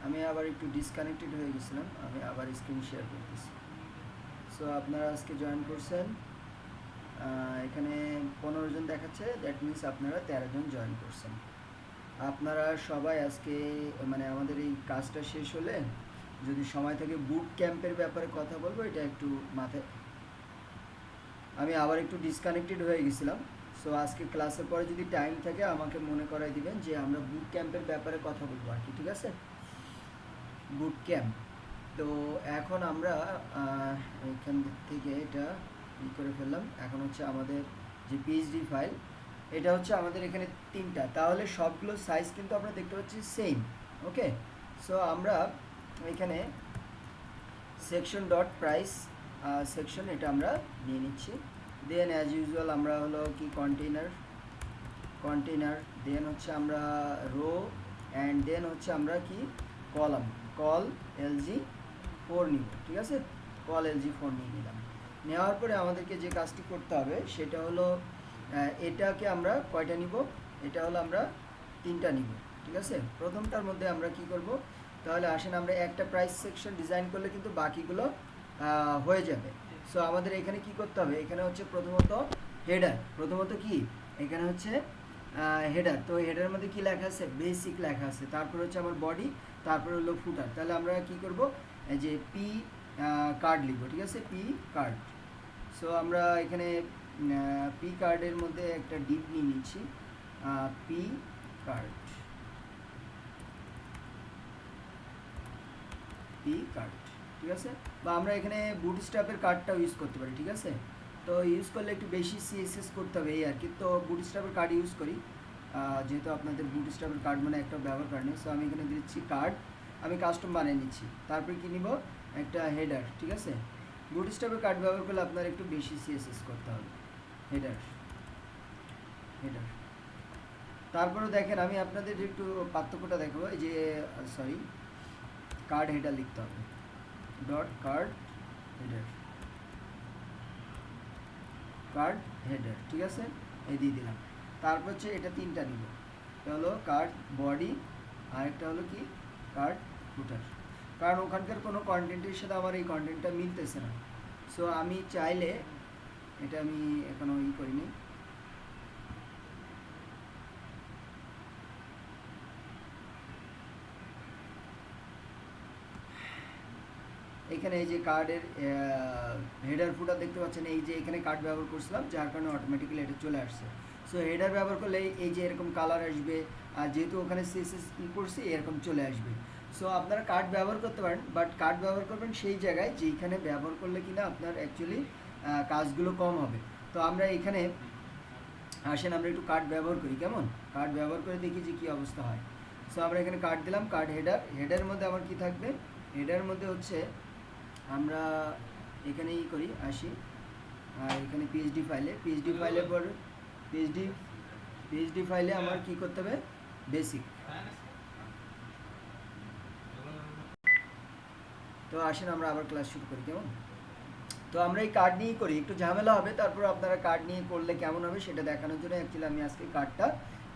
আমি আবার একটু ডিসকানেক্টেড হয়ে গেছিলাম, আমি আবার স্ক্রিন শেয়ার করতেছি। সো আপনারা আজকে জয়েন করছেন, এখানে 15 জন দেখাচ্ছে, দ্যাট মিনস আপনারা 13 জন জয়েন করছেন। আপনারা সবাই আজকে মানে আমাদের এই কাজটা শেষ হলে যদি সময় থাকে বুট ক্যাম্পের ব্যাপারে কথা বলবো, এটা একটু মাথায়। আমি আবার একটু ডিসকানেক্টেড হয়ে গেছিলাম। সো আজকে ক্লাসের পরে যদি টাইম থাকে আমাকে মনে করাই দিবেন যে আমরা বুট ক্যাম্পের ব্যাপারে কথা বলবো আর কি, ঠিক আছে? Boot camp. তো এখন আমরা এখান থেকে এটা ই করে ফেললাম। এখন হচ্ছে আমাদের যে পিএইচডি ফাইল, এটা হচ্ছে আমাদের এখানে 3টা, তাহলে সবগুলো সাইজ কিন্তু আমরা দেখতে পাচ্ছি সেম। ওকে, সো আমরা এখানে সেকশন ডট প্রাইস সেকশন এটা আমরা নিয়ে নিচ্ছি। দেন অ্যাজ ইউজুয়াল আমরা হলো কি কন্টেনার দেন হচ্ছে আমরা রো অ্যান্ড দেন হচ্ছে আমরা কি কল এলজি 4 নিব, ঠিক আছে? কল এলজি 4 নিয়ে নিলাম। নেওয়ার পরে আমাদেরকে যে কাজটি করতে হবে সেটা হলো এটাকে আমরা কয়টা নিব, এটা হলো আমরা 3টা নিব, ঠিক আছে? প্রথমটার মধ্যে আমরা কি করব, তাহলে আসেন আমরা একটা প্রাইস সেকশন ডিজাইন করলে কিন্তু বাকিগুলো হয়ে যাবে। সো আমাদের এখানে কি করতে হবে, এখানে হচ্ছে প্রথমত কি এখানে হচ্ছে হেডার। তো হেডারের মধ্যে কি লেখা আছে, বেসিক লেখা আছে, তারপর হচ্ছে আমার বডি, তারপর হলো ফুটার। তাহলে আমরা কি করব, এই যে পি কার্ড লিখব, ঠিক আছে? P card. সো আমরা এখানে পি কার্ডের মধ্যে একটা ডিপ নিয়ে নিচ্ছি, পি কার্ড, ঠিক আছে? বা আমরা এখানে বুটস্ট্র্যাপের কার্ডটাও ইউজ করতে পারি, ঠিক আছে? তো ইউজ করলে একটু বেশি সিএসএস করতে হবে এই আর কি। তো বুটস্ট্র্যাপের কার্ড ইউজ করি, যেহেতু আপনাদের বুটস্ট্র্যাপের কার্ড মানে একটা ব্যবহার করেনি। সো আমি এখানে দিচ্ছি কার্ড, আমি কাস্টম বানিয়ে নিচ্ছি। তারপরে কি নিব, একটা হেডার, ঠিক আছে? বুটস্ট্র্যাপের কার্ড ব্যবহার করলে আপনার একটু বেশি সিএসএস করতে হবে। হেডার তারপরে দেখেন আমি আপনাদের একটু পার্থক্যটা দেখাবো। এই যে সরি, কার্ড হেডার লিখতে হবে, ডট কার্ড হেডার, ঠিক আছে? এই দিয়ে দিলাম। তারপর হচ্ছে এটা 3টা নিব, এটা হলো কার্ড বডি, আর একটা হলো কি কার্ড ফুটার। কারণ ওখানকার কোনো কন্টেন্টের সাথে আমার এই কন্টেন্টটা মিলতেছে না। সো আমি চাইলে এটা আমি এখনো করিনি। এখানে এই যে কার্ডের হেডার ফুটার দেখতে পাচ্ছেন, এই যে এখানে কার্ড ব্যবহার করছিলাম যার কারণে অটোমেটিক্যালি এটা চলে আসছে। সো হেডার ব্যবহার করলে এই যে এরকম কালার আসবে, আর যেহেতু ওখানে সিএসএস করছি এরকম চলে আসবে। সো আপনারা কার্ড ব্যবহার করতে পারেন, বাট কার্ড ব্যবহার করবেন সেই জায়গায় যেখানে ব্যবহার করলে কিনা আপনার অ্যাকচুয়ালি কাজগুলো কম হবে। তো আমরা এখানে আসেন আমরা একটু কার্ড ব্যবহার করি, কেমন কার্ড ব্যবহার করে দেখি যে কী অবস্থা হয়। সো আমরা এখানে কার্ড দিলাম, কার্ড হেডারের মধ্যে আমার কি থাকবে, হেডারের মধ্যে হচ্ছে আমরা এখানে করি আসি, আর এখানে পিএইচডি ফাইলের পর পিএইচডি ফাইলে আমার কি করতে হবে, বেসিক। তো আসেন আমরা আবার ক্লাস শুরু করি, কেমন? তো আমরা এই কার্ড নিয়েই করি, একটু ঝামেলা হবে, তারপর আপনারা কার্ড নিয়ে করলে কেমন হবে সেটা দেখানোর জন্য অ্যাকচুয়ালি আমি আজকে কার্ডটা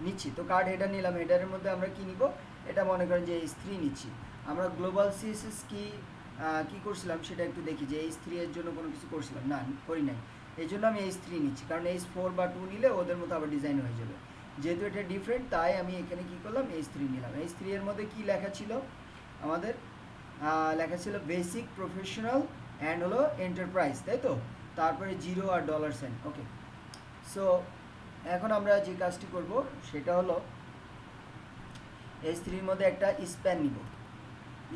নিচ্ছি। তো কার্ড হেডার নিলাম, হেডারের মধ্যে আমরা কি নিব, এটা মনে করেন যে H3 নিচ্ছি। আমরা গ্লোবাল সিএসএস কি করছিলাম সেটা একটু দেখি, যে H3 এর জন্য কোনো কিছু করছিলাম না, করি নাই। এই জন্য আমি H3 নিচ্ছি, কারণ H4 বা 2 নিলে ওদের মতো আবার ডিজাইন হয়ে যাবে। যেহেতু এটা ডিফারেন্ট তাই আমি এখানে কি করলাম, H3 নিলাম। H3 এর মধ্যে কি লেখা ছিল আমাদের, লেখা ছিল বেসিক, প্রফেশনাল অ্যান্ড হলো এন্টারপ্রাইজ, তাই তো? তারপরে জিরো আর $সাইন। ওকে, সো এখন আমরা যে কাজটি করব সেটা হলো H3-র মধ্যে একটা স্প্যান নিব,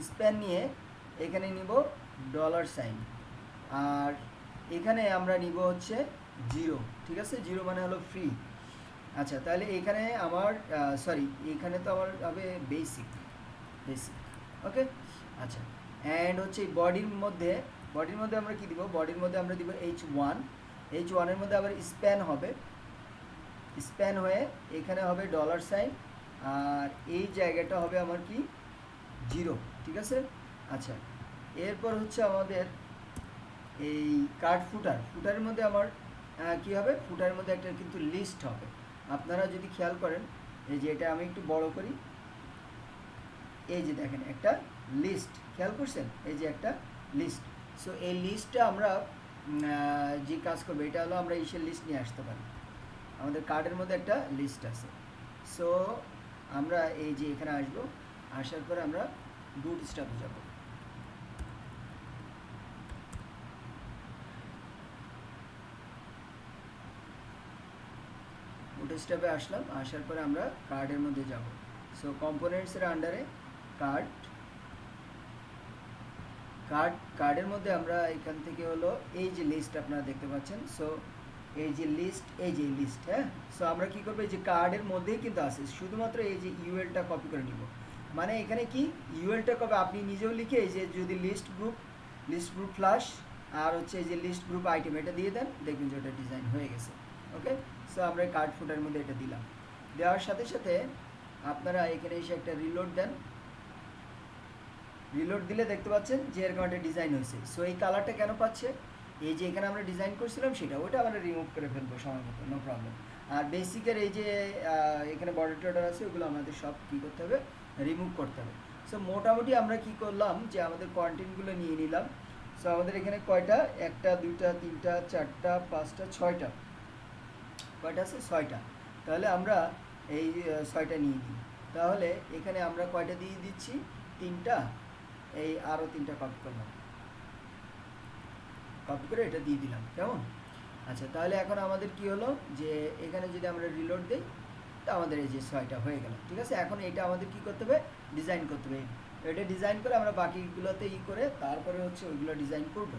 স্প্যান নিয়ে এখানে নিব $সাইন, আর এখানে আমরা নিব হচ্ছে জিরো, ঠিক আছে? জিরো মানে হলো ফ্রি। আচ্ছা, তাহলে এখানে আমার সরি, এখানে তো আমার হবে বেসিক। ওকে, আচ্ছা। অ্যান্ড হচ্ছে বডির মধ্যে আমরা কি দিব, বডির মধ্যে আমরা দিব H1 এর মধ্যে আবার স্প্যান হবে, স্প্যান হয়ে এখানে হবে $সাইন, আর এই জায়গাটা হবে আমার কি জিরো, ঠিক আছে? আচ্ছা, এরপর হচ্ছে আমাদের এই কার্ড ফুটারের মধ্যে আমার কি হবে, ফুটারের মধ্যে একটা কিন্তু লিস্ট হবে। আপনারা যদি খেয়াল করেন, এই যে এটা আমি একটু বড় করি, এই যে দেখেন একটা লিস্ট, খেয়াল করছেন, এই যে একটা লিস্ট। সো এই লিস্টটা আমরা যে কাজ করবো এটা হলো আমরা ইসের লিস্ট নিয়ে আসতে পারি, আমাদের কার্ডের মধ্যে একটা লিস্ট আছে। সো আমরা এই যে এখানে আসবো, আসার পরে আমরা বুটস্ট্র্যাপে যাব। বুটস্ট্র্যাপে আসলাম, আসার পরে আমরা কার্ডের মধ্যে যাব। সো কম্পোনেন্টসের আন্ডারে কার্ডের মধ্যে আমরা এখান থেকে হলো এই যে লিস্ট আপনারা দেখতে পাচ্ছেন। সো এই যে লিস্ট, এই যে লিস্ট, হ্যাঁ। সো আমরা কি করবো, এই যে কার্ডের মধ্যেই কিন্তু আছে, শুধুমাত্র এই যে ইউএলটা কপি করে নিব। মানে এখানে কি ইউএলটা কবে আপনি নিজেও লিখে এই যে যদি লিস্ট গ্রুপ ফ্লাশ আর হচ্ছে এই যে লিস্ট গ্রুপ আইটেম এটা দিয়ে দেন, দেখবেন যে ওটা ডিজাইন হয়ে গেছে। ওকে, সো আমরা কার্ড ফুটার মধ্যে এটা দিলাম। দেওয়ার সাথে সাথে আপনারা এখানে এসে একটা রিলোড দেন। রিলোড দিলে দেখতে পাচ্ছেন যে এরকম একটা ডিজাইন হয়েছে। সো এই কালারটা কেন পাচ্ছে, এই যে এখানে আমরা ডিজাইন করছিলাম সেটা, ওটা আমরা রিমুভ করে ফেলবো সময় মতো, নো প্রবলেম। আর বেসিকের এই যে এখানে বর্ডার টর্ডার আছে ওগুলো আমাদের সব কী করতে হবে, রিমুভ করতে হবে। সো মোটামুটি আমরা কি করলাম যে আমাদের কন্টেন্টগুলো নিয়ে নিলাম। সো আমাদের এখানে কয়টা, একটা দুইটা তিনটা চারটা পাঁচটা ছয়টা, কয়টা আছে, ছয়টা। তাহলে আমরা এই ছয়টা নিয়ে নিই। তাহলে এখানে আমরা কয়টা দিয়ে দিচ্ছি, তিনটা, এই আরও তিনটা কপি করলাম, কপি করে এটা দিয়ে দিলাম, কেমন? আচ্ছা, তাহলে এখন আমাদের কি হলো যে এখানে যদি আমরা রিলোড দিই তো আমাদের এই যে ছয়টা হয়ে গেল। ঠিক আছে, এখন এটা আমাদের কি করতে হবে, ডিজাইন করতে হবে। এটা ডিজাইন করে আমরা বাকিগুলোতে করে তারপরে হচ্ছে ওইগুলো ডিজাইন করবো,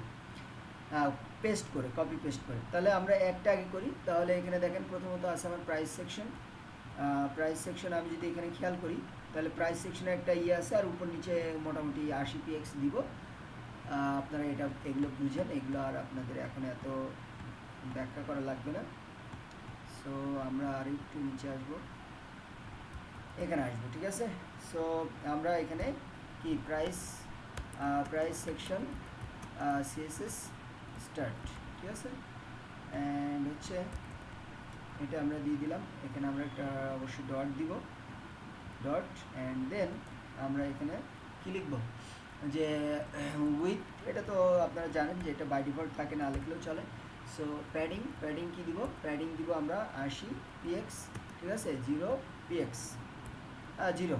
পেস্ট করে, কপি পেস্ট করে। তাহলে আমরা একটা আগে করি। তাহলে এখানে দেখেন প্রথমত আছে আমার প্রাইস সেকশন। আমি যদি এখানে খেয়াল করি তাহলে প্রাইস সেকশনে একটা আছে আর উপর নিচে মোটামুটি 80 px দিব। আপনারা এগুলো বুঝেন, এগুলো আর আপনাদের এখন এত ব্যাখ্যা করা লাগবে না। সো আমরা আর একটু নিচে আসবো, এখানে আসবো, ঠিক আছে। সো আমরা এখানে কি প্রাইস সেকশন সিএসএস স্টার্ট, ঠিক আছে। অ্যান্ড হচ্ছে এটা আমরা দিয়ে দিলাম। এখানে আমরা একটা অবশ্যই ডট দিব, ডট। অ্যান্ড দেন আমরা এখানে কি লিখব, যে উইথ, এটা তো আপনারা জানেন যে এটা বাই ডিফল্ট থাকে, না লিখলেও চলে। সো প্যাডিং কি দিব, প্যাডিং দিব আমরা 80 px, ঠিক আছে, 0 px, 0,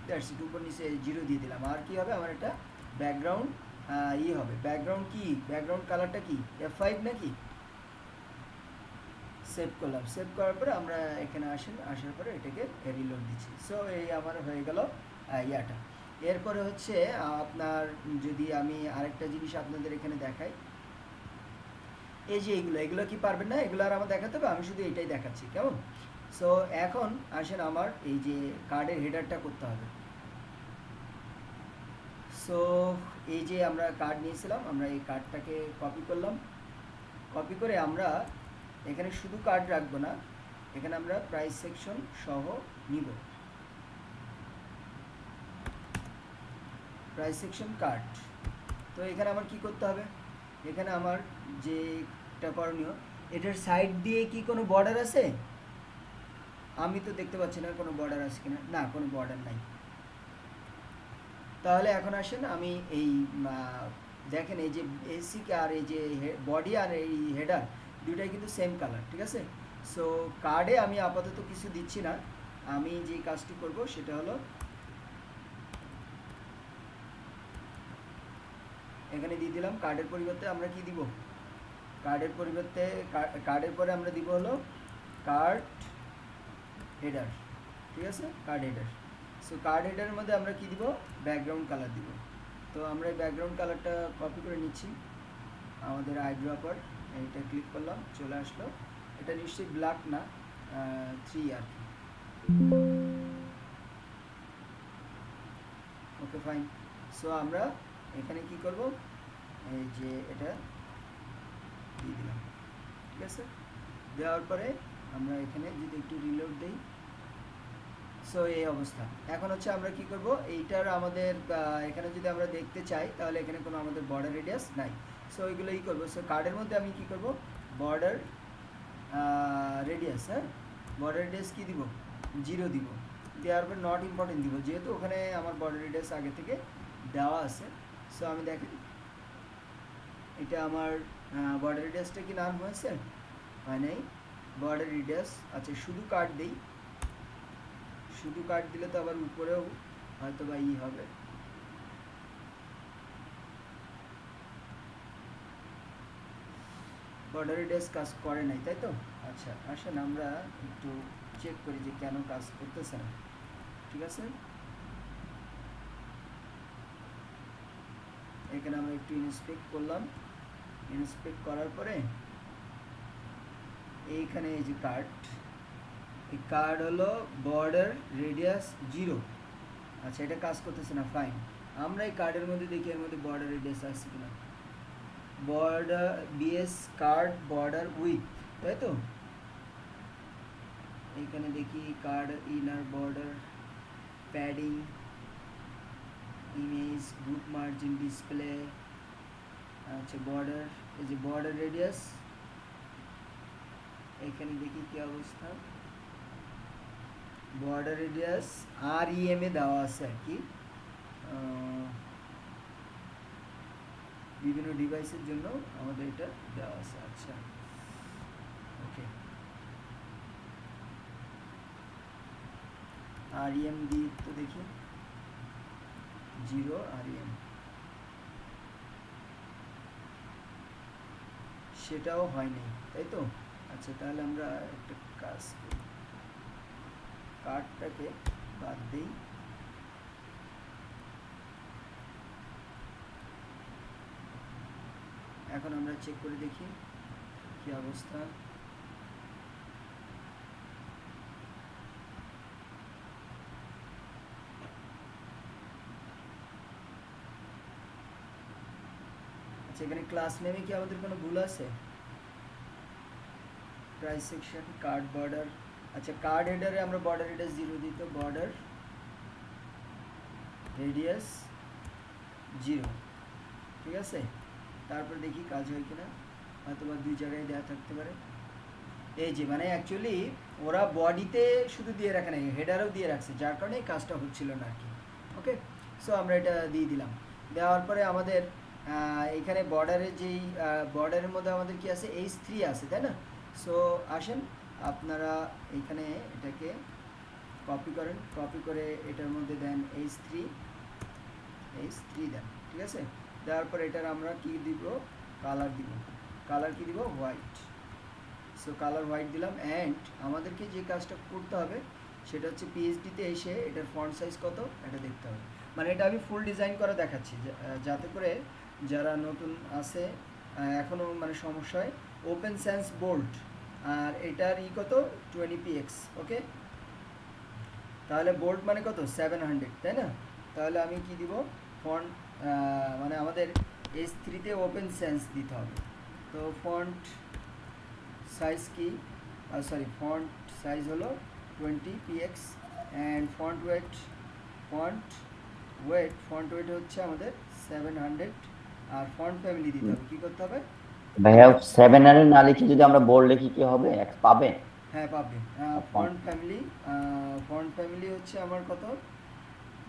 দ্যাটস ইট। উপর নিচে 0 দিয়ে দিলাম। আর কি হবে, আমার একটা ব্যাকগ্রাউন্ড হবে। ব্যাকগ্রাউন্ড কালারটা কি F5 নাকি, সেভ করলাম। সেভ করার পরে আমরা এখানে আসার পরে এটাকে রিলোড দিচ্ছি। সো এই আমার হয়ে গেল ইয়াটা। এরপরে হচ্ছে আপনার, যদি আমি আরেকটা জিনিস আপনাদের এখানে দেখাই, এই যে এগুলো কি পারবেন না, এগুলো আর আমার দেখাতে হবে, আমি শুধু এটাই দেখাচ্ছি, কেমন? সো এখন আসেন আমার এই যে কার্ডের হেডারটা করতে হবে। সো এই যে আমরা কার্ড নিয়েছিলাম, আমরা এই কার্ডটাকে কপি করলাম। কপি করে আমরা এখানে শুধু কার্ড রাখবো না, এখানে আমরা প্রাইস সেকশন সহ নিব, প্রাইস সেকশন কার্ড। তো এখানে আমার কি করতে হবে, এখানে আমার যেটা করণীয়, এটার সাইড দিয়ে কি কোনো বর্ডার আছে, আমি তো দেখতে পাচ্ছি না কোনো বর্ডার আছে কিনা, না কোনো বর্ডার নাই। তাহলে এখন আসেন, আমি এই দেখেন এই যে বেসিক আর এই যে বডি আর এই হেডার দুটাই কিন্তু সেম কালার, ঠিক আছে। সো কার্ডে আমি আপাতত কিছু দিচ্ছি না, আমি যে কাজটি করব সেটা হলো এখানে দিয়ে দিলাম। কার্ডের পরিবর্তে আমরা কি দিব, কার্ডের পরে আমরা দিব হলো কার্ড হেডার, ঠিক আছে, কার্ড হেডার। সো কার্ড হেডারের মধ্যে আমরা কি দিব, ব্যাকগ্রাউন্ড কালার দিব। তো আমরা এই ব্যাকগ্রাউন্ড কালারটা কপি করে নিচ্ছি, আমাদের আইড্রপার, এইটা ক্লিক করলাম, চলে আসলো। এটা নিশ্চয়ই ব্ল্যাক না, 3 আর কি, ওকে ফাইন। সো আমরা এখানে কি করব, এই যে এটা দিয়ে দিলাম, ঠিক আছে। দেওয়ার পরে আমরা এখানে যদি একটু রিলোড দিই, সো এই অবস্থা। এখন হচ্ছে আমরা কি করব, এইটার আমাদের এখানে যদি আমরা দেখতে চাই তাহলে এখানে কোনো আমাদের বর্ডার রেডিয়াস নাই। সো ওইগুলোই করবো। সো কার্ডের মধ্যে আমি কি করব, বর্ডার রেডিয়াস, হ্যাঁ, বর্ডার রেডিয়াস কি দিব, 0 দিব। দেওয়ার পর নট ইম্পর্টেন্ট দিব, যেহেতু ওখানে আমার বর্ডার রেডিয়াস আগে থেকে দেওয়া আছে। সো আমি দেখেন এটা আমার বর্ডার রেডিয়াসটা কি নাম হয়েছে, হয় নাই। বর্ডার রেডিয়াস, আচ্ছা শুধু কাট দিই, শুধু কাট দিলে তো আবার উপরেও হয়তো বা ই হবে। বর্ডার রেডিয়াস কাজ করে নাই, তাই তো? আচ্ছা আসেন আমরা একটু চেক করি যে কেন কাজ করতেছে না। ঠিক আছে, এখানে আমরা একটু ইন্সপেক্ট করলাম, ইন্সপেক্ট করার পরে এইখানে এই যে কার্ড, এই কার্ড হলো বর্ডার রেডিয়াস 0। আচ্ছা এটা কাজ করতেছে না, ফাইন। আমরা এই কার্ডের মধ্যে দেখি এর মধ্যে বর্ডার রেডিয়াস আছে কিনা। Border BS card border with, তাই তো? এইখানে দেখি card inner border padding image group margin display. আচ্ছা বর্ডার, এই যে বর্ডার রেডিয়াস, এখানে দেখি কি অবস্থা। বর্ডার রেডিয়াস আর ইএম এ দেওয়া আছে আর কি, বিভিন্ন ডিভাইসের জন্য আমাদের এটা দেওয়া আছে। আচ্ছা ওকে, আর ইএম দিয়ে তো দেখি 0 আর ইএম, সেটাও হয়নি, তাই তো? আচ্ছা তাহলে আমরা একটা কাজ করি, কার্ডটাকে বাদ দিই। এখন আমরা চেক করে দেখি কি অবস্থা। আচ্ছা এখানে ক্লাস নেমে কি আমাদের কোনো ভুল আছে? প্রাইস সেকশন কার্ড বর্ডার, আচ্ছা কার্ড হেডারে আমরা বর্ডার রেডিয়াস 0 দিই, তো বর্ডার রেডিয়াস 0, ঠিক আছে। তারপর দেখি কাজ হয় কিনা, হয়তো বা 2 জায়গায় দেওয়া থাকতে পারে। এই যে মানে অ্যাকচুয়ালি ওরা বডিতে শুধু দিয়ে রাখে নাই, হেডারেও দিয়ে রাখছে, যার কারণে কাজটা হচ্ছিল না আর কি। ওকে, সো আমরা এটা দিয়ে দিলাম। দেওয়ার পরে আমাদের এখানে বর্ডারের যেই বর্ডারের মধ্যে আমাদের কি আছে, H3 আছে, তাই না? সো আসেন আপনারা এখানে এটাকে কপি করেন, কপি করে এটার মধ্যে দেন H3 দেন, ঠিক আছে। দেওয়ার পর এটার আমরা কি দিব, কালার দিব। কালার কি দিব, হোয়াইট। সো কালার হোয়াইট দিলাম। অ্যান্ড আমাদেরকে যে কাজটা করতে হবে সেটা হচ্ছে পিএইচডিতে এসে এটার ফন্ট সাইজ কত এটা দেখতে হবে। মানে এটা আমি ফুল ডিজাইন করে দেখাচ্ছি যাতে করে যারা নতুন আছে এখনও মানে সমস্যা হয়। ওপেন সেন্স বোল্ড, আর এটার কত 20px। ওকে, তাহলে বোল্ড মানে কত 700, তাই না? তাহলে আমি কি দিব, ফন্ট মানে আমাদের H3-তে ওপেন সেন্স দিতে হবে। তো ফন্ট সাইজ কি, সরি ফন্ট সাইজ হলো 20px। অ্যান্ড ফন্ট ওয়েট হচ্ছে আমাদের 700। আর ফন্ট ফ্যামিলি দিতে হবে, কী করতে হবে ভাইয়া 700 না লিখে যদি আমরা বোল্ড লিখি কি হবে, X পাবে? হ্যাঁ পাবে। ফন্ট ফ্যামিলি হচ্ছে আমার কত,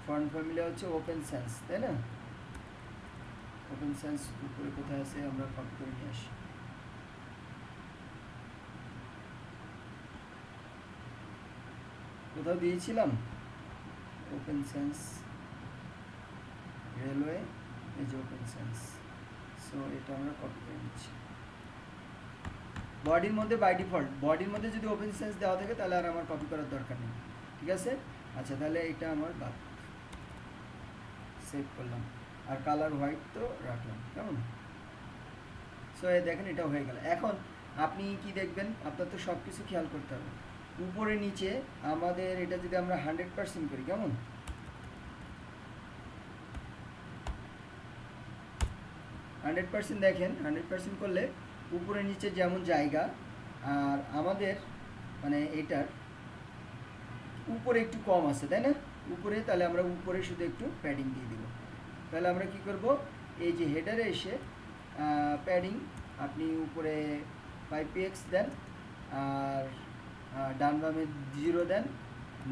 ফন্ট ফ্যামিলি হচ্ছে ওপেন সেন্স, তাই না? ওপেন সেন্স উপরে কোথায় আছে, আমরা কপি করে নিয়ে আসি। কোথাও দিয়েছিলাম ওপেন সেন্স, রেলওয়ে, এই যে ওপেন সেন্স। সো এটা আমরা কপি করে নিচ্ছি। বডির মধ্যে বাই ডিফল্ট বডির মধ্যে যদি ওপেন সেন্স দেওয়া থাকে তাহলে আর আমার কপি করার দরকার নেই, ঠিক আছে। আচ্ছা তাহলে এটা আমার বাদ, সেভ করলাম। আর কালার হোয়াইট তো রাখলাম, কেমন? সো এই দেখেন এটা হয়ে গেল। এখন আপনি কি দেখবেন, আপনার তো সব কিছু খেয়াল করতে হবে। উপরে নিচে আমাদের এটা যদি আমরা 100% করি, কেমন? 100% দেখেন, 100% করলে উপরে নিচে যেমন জায়গা, আর আমাদের মানে এটার উপরে একটু কম আছে, তাই না? উপরে, তাহলে আমরা উপরে শুধু একটু প্যাডিং দিয়ে দিব। তাহলে আমরা কি করব, এই যে হেডারে এসে প্যাডিং আপনি উপরে 5px দেন, আর ডান বামে 0 দেন,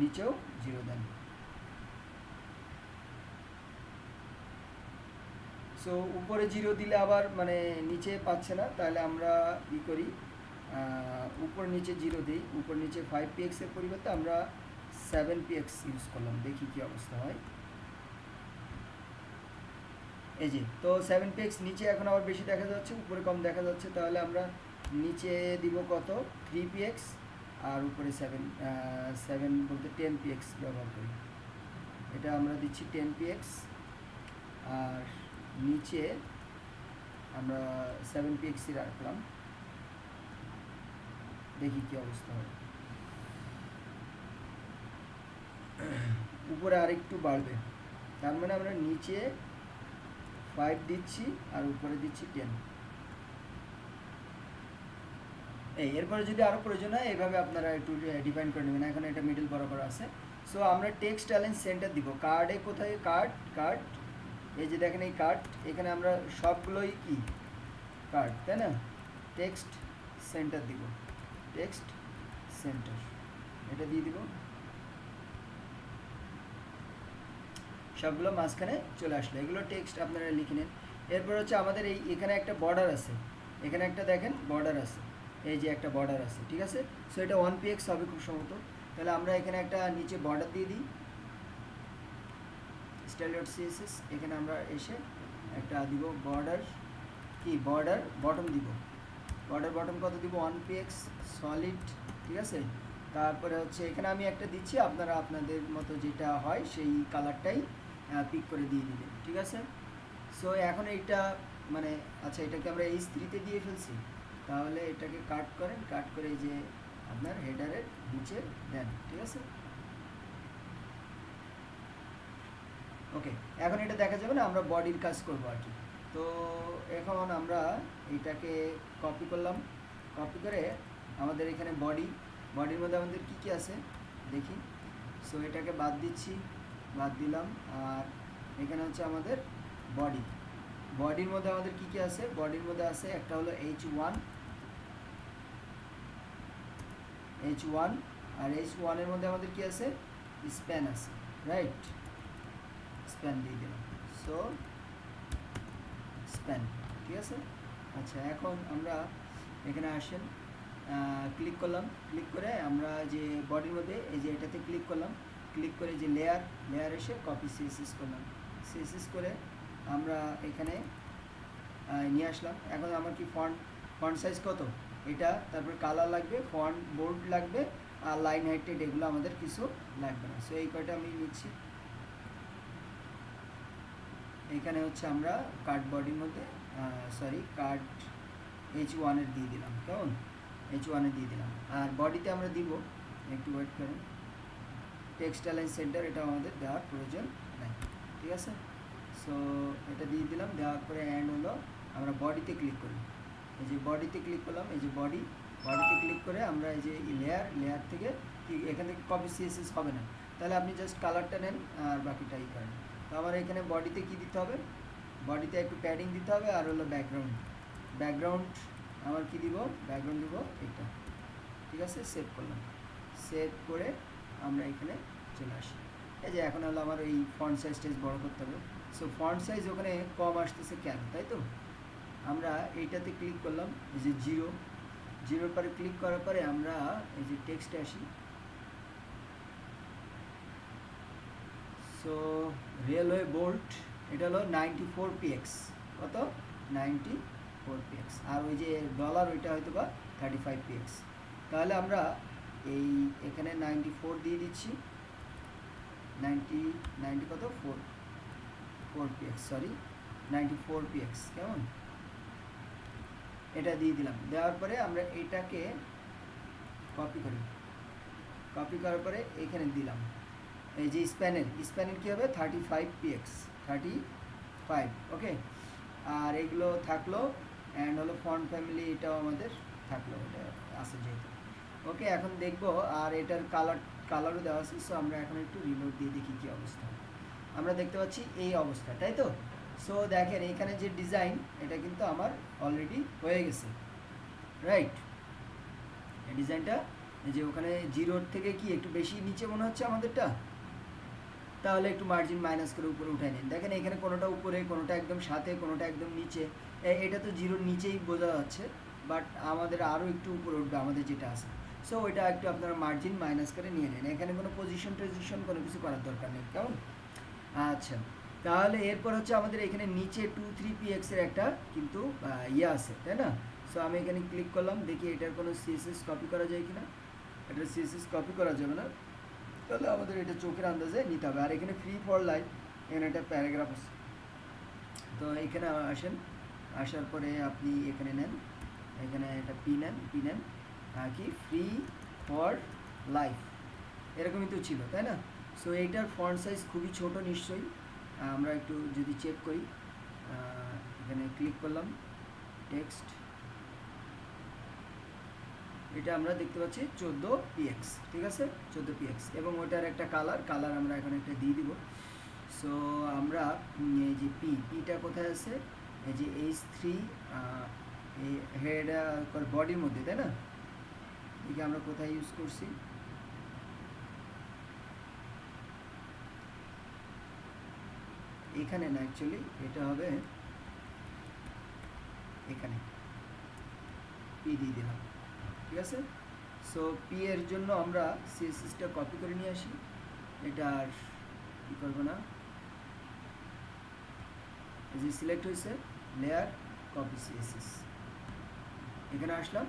নিচেও 0 দেন। সো উপরে 0 দিলে আবার মানে নিচে পাচ্ছে না, তাহলে আমরা ই করি উপর নিচে 0 দিই, উপর নিচে 5px এর পরিবর্তে আমরা 7px ইউজ করলাম, দেখি কি অবস্থা হয়। এই যে তো 7px নিচে এখন আবার বেশি দেখা যাচ্ছে, উপরে কম দেখা যাচ্ছে, তাহলে আমরা নিচে দিব কত 3px আর উপরে 7 বলতে 10px ব্যবহার করি। এটা আমরা দিচ্ছি 10px আর নিচে আমরা 7px রাখলাম, দেখি কি অবস্থা হয়। উপরে আরেকটু বাড়বে, তার মানে আমরা নিচে 5 দিচ্ছি আর উপরে দিচ্ছি 10। এরপরে যদি আরও প্রয়োজন হয় এইভাবে আপনারা একটু ডিফাইন করে নেবেন। এখন এটা মিডল বরাবর আছে। সো আমরা টেক্সট অ্যালাইন সেন্টার দিব। কার্ডে কোথায় কার্ড, এই যে দেখেন এই কার্ড, এখানে আমরা সবগুলোই কি কার্ড, তাই না? টেক্সট সেন্টার দিব, টেক্সট সেন্টার এটা দিয়ে দিব, সবগুলো মাঝখানে চলে আসলো। এগুলো টেক্সট আপনারা লিখে নেন। এরপর হচ্ছে আমাদের এখানে একটা বর্ডার আছে, এখানে একটা দেখেন বর্ডার আছে, এই যে একটা বর্ডার আছে, ঠিক আছে? সো এটা 1px হবে খুব সম্ভবত। তাহলে আমরা এখানে একটা নিচে বর্ডার দিয়ে দিই, style.css। এখানে আমরা এসে একটা দিব বর্ডার, কি বর্ডার বটম দিব, বর্ডার বটম কত দিব 1px সলিড, ঠিক আছে? তারপরে হচ্ছে এখানে আমি একটা দিচ্ছি, আপনারা আপনাদের মতো যেটা হয় সেই কালারটাই পিক করে দিয়ে দিবেন, ঠিক আছে? সো এখন এইটা মানে আচ্ছা এটাকে আমরা H3-তে দিয়ে ফেলছি, তাহলে এটাকে কাট করেন, কাট করে এই যে আপনার হেডারের নিচে দেন, ঠিক আছে? ওকে, এখন এটা দেখা যাবে না, আমরা বডির কাজ করব আর কি। তো এখন আমরা এইটাকে কপি করলাম, কপি করে আমাদের এখানে বডির মধ্যে আমাদের কি কি আছে দেখি। সো এটাকে বাদ দিচ্ছি, বাদ দিলাম। আর এখানে হচ্ছে আমাদের বডির মধ্যে আমাদের কি কি আছে, বডির মধ্যে আছে একটা হলো H1 আর H1 এর মধ্যে আমাদের কি আছে স্প্যান আছে, রাইট? স্প্যান দিয়ে দিলাম, সো স্প্যান, ঠিক আছে? আচ্ছা এখন আমরা এখানে আসেন, ক্লিক করলাম, ক্লিক করে আমরা যে বডির মধ্যে এই যে এটাতে ক্লিক করলাম, ক্লিক করে যে লেয়ার এসে কপি সিএসএস করলাম, সিএসএস করে আমরা এখানে নিয়ে আসলাম। এখন আমার কি ফন্ট সাইজ কত এটা, তারপর কালার লাগবে, ফন্ট বোল্ড লাগবে, আর লাইন হাইটেড এগুলো আমাদের কিছু লাগবে না। সো এই কয়টা আমি নিচ্ছি। এখানে হচ্ছে আমরা কার্ড বডির মধ্যে কার্ড H1 এর দিয়ে দিলাম, কেমন? H1 এর দিয়ে দিলাম। আর বডিতে আমরা দিব, একটু ওয়েট করেন, টেক্সট অ্যালাইন সেন্টার এটা আমাদের দেওয়ার প্রয়োজন নাই, ঠিক আছে? সো এটা দিয়ে দিলাম, দেওয়ার পরে অ্যান্ড হলো আমরা বডিতে ক্লিক করি, এই যে বডিতে ক্লিক করলাম, এই যে বডিতে ক্লিক করে আমরা এই যে লেয়ার থেকে এখান থেকে কপি সিএসএস হবে না, তাহলে আপনি জাস্ট কালারটা নেন আর বাকিটা ই করেন। তো আমার এখানে বডিতে কি দিতে হবে, বডিতে একটু প্যাডিং দিতে হবে, আর হলো ব্যাকগ্রাউন্ড আমার কি দিব, ব্যাকগ্রাউন্ড দিব এটা, ঠিক আছে? সেভ করলাম, সেভ করে আমরা এখানে চলে আসি। এই যে এখন হলো আমার এই ফন্ট সাইজটা বড় করতে হবে। সো ফন্ট সাইজ ওখানে কম আসতেছে কেন, তাই তো? আমরা এইটাতে ক্লিক করলাম, এই যে জিরোর পরে ক্লিক করার পরে আমরা এই যে টেক্সটে আসি। সো রেলওয়ে বোল্ট এটা হলো 94px, কত 94px, আর ওই যে ডলার ওইটা হয়তো বা 35px। তাহলে আমরা এখানে 94 দিয়ে দিচ্ছি, 90 কত 4px, সরি 94px, কেমন? এটা দিয়ে দিলাম, দেওয়ার পরে আমরা এটাকে কপি করার পরে এখানে দিলাম, এই যে স্প্যানের কী হবে 35px, 35, ওকে? আর এগুলো থাকলো, অ্যান্ড হলো ফন্ট ফ্যামিলি এটাও আমাদের থাকলো, এটা আছে যেহেতু, ওকে? এখন দেখবো, আর এটার কালারও দেওয়া আছে। সো আমরা এখন একটু রিলোড দিয়ে দেখি কী অবস্থা। আমরা দেখতে পাচ্ছি এই অবস্থা, তাই তো? সো দেখেন এখানে যে ডিজাইন এটা কিন্তু আমার অলরেডি হয়ে গেছে, রাইট? এই ডিজাইনটা এই যে ওখানে জিরোর থেকে কি একটু বেশি নিচে মনে হচ্ছে আমাদেরটা, তাহলে একটু মার্জিন মাইনাস করে উপরে উঠাই নিন। দেখেন এখানে কোনোটা উপরে, কোনোটা একদম সাথে, কোনোটা একদম নিচে। এটা তো জিরোর নিচেই বোঝা যাচ্ছে, বাট আমাদের আরও একটু উপরে উঠবে আমাদের যেটা আছে। সো ওইটা একটু আপনারা মার্জিন মাইনাস করে নিয়ে নেন, এখানে কোনো পজিশন টজিশন কোনো কিছু করার দরকার নেই, কেমন? আচ্ছা, তাহলে এরপর হচ্ছে আমাদের এখানে নিচে 23px এর একটা কিন্তু ইয়ে আছে, তাই না? সো আমি এখানে ক্লিক করলাম, দেখি এটার কোনো সিএসএস কপি করা যায় কিনা। এটা সিএসএস কপি করা যাবে না, তাহলে আমাদের এটা চোখের আন্দাজে নিতে হবে। আর এখানে ফ্রি ফর লাইফ, এখানে একটা প্যারাগ্রাফ আছে। তো এখানে আসেন, আসার পরে আপনি এখানে নেন, এখানে একটা পি নেন কি ফ্রি ফর লাইফ, এরকমই তো ছিল, তাই না? সো এইটার ফন্ট সাইজ খুবই ছোট নিশ্চয়ই। আমরা একটু যদি চেক করি, এখানে ক্লিক করলাম, টেক্সট, এটা আমরা দেখতে পাচ্ছি 14px, ঠিক আছে, 14px, এবং ওটার একটা কালার আমরা এখানে একটা দিয়ে দিব। সো আমরা এই যে পিটা কোথায় আছে, এই যে H3 এই হেড বডির মধ্যে, তাই না? একে আমরা কোথায় ইউজ করছি, এখানে না, অ্যাকচুয়ালি এটা হবে এখানে, পি দিয়ে দিলাম, ঠিক আছে। সো পি এর জন্য আমরা সিএসএসটা কপি করে নিয়ে আসি, এটা আর কী করবো না, এই যে সিলেক্ট হয়েছে লেয়ার, কপি সিএসএস, এখানে আসলাম,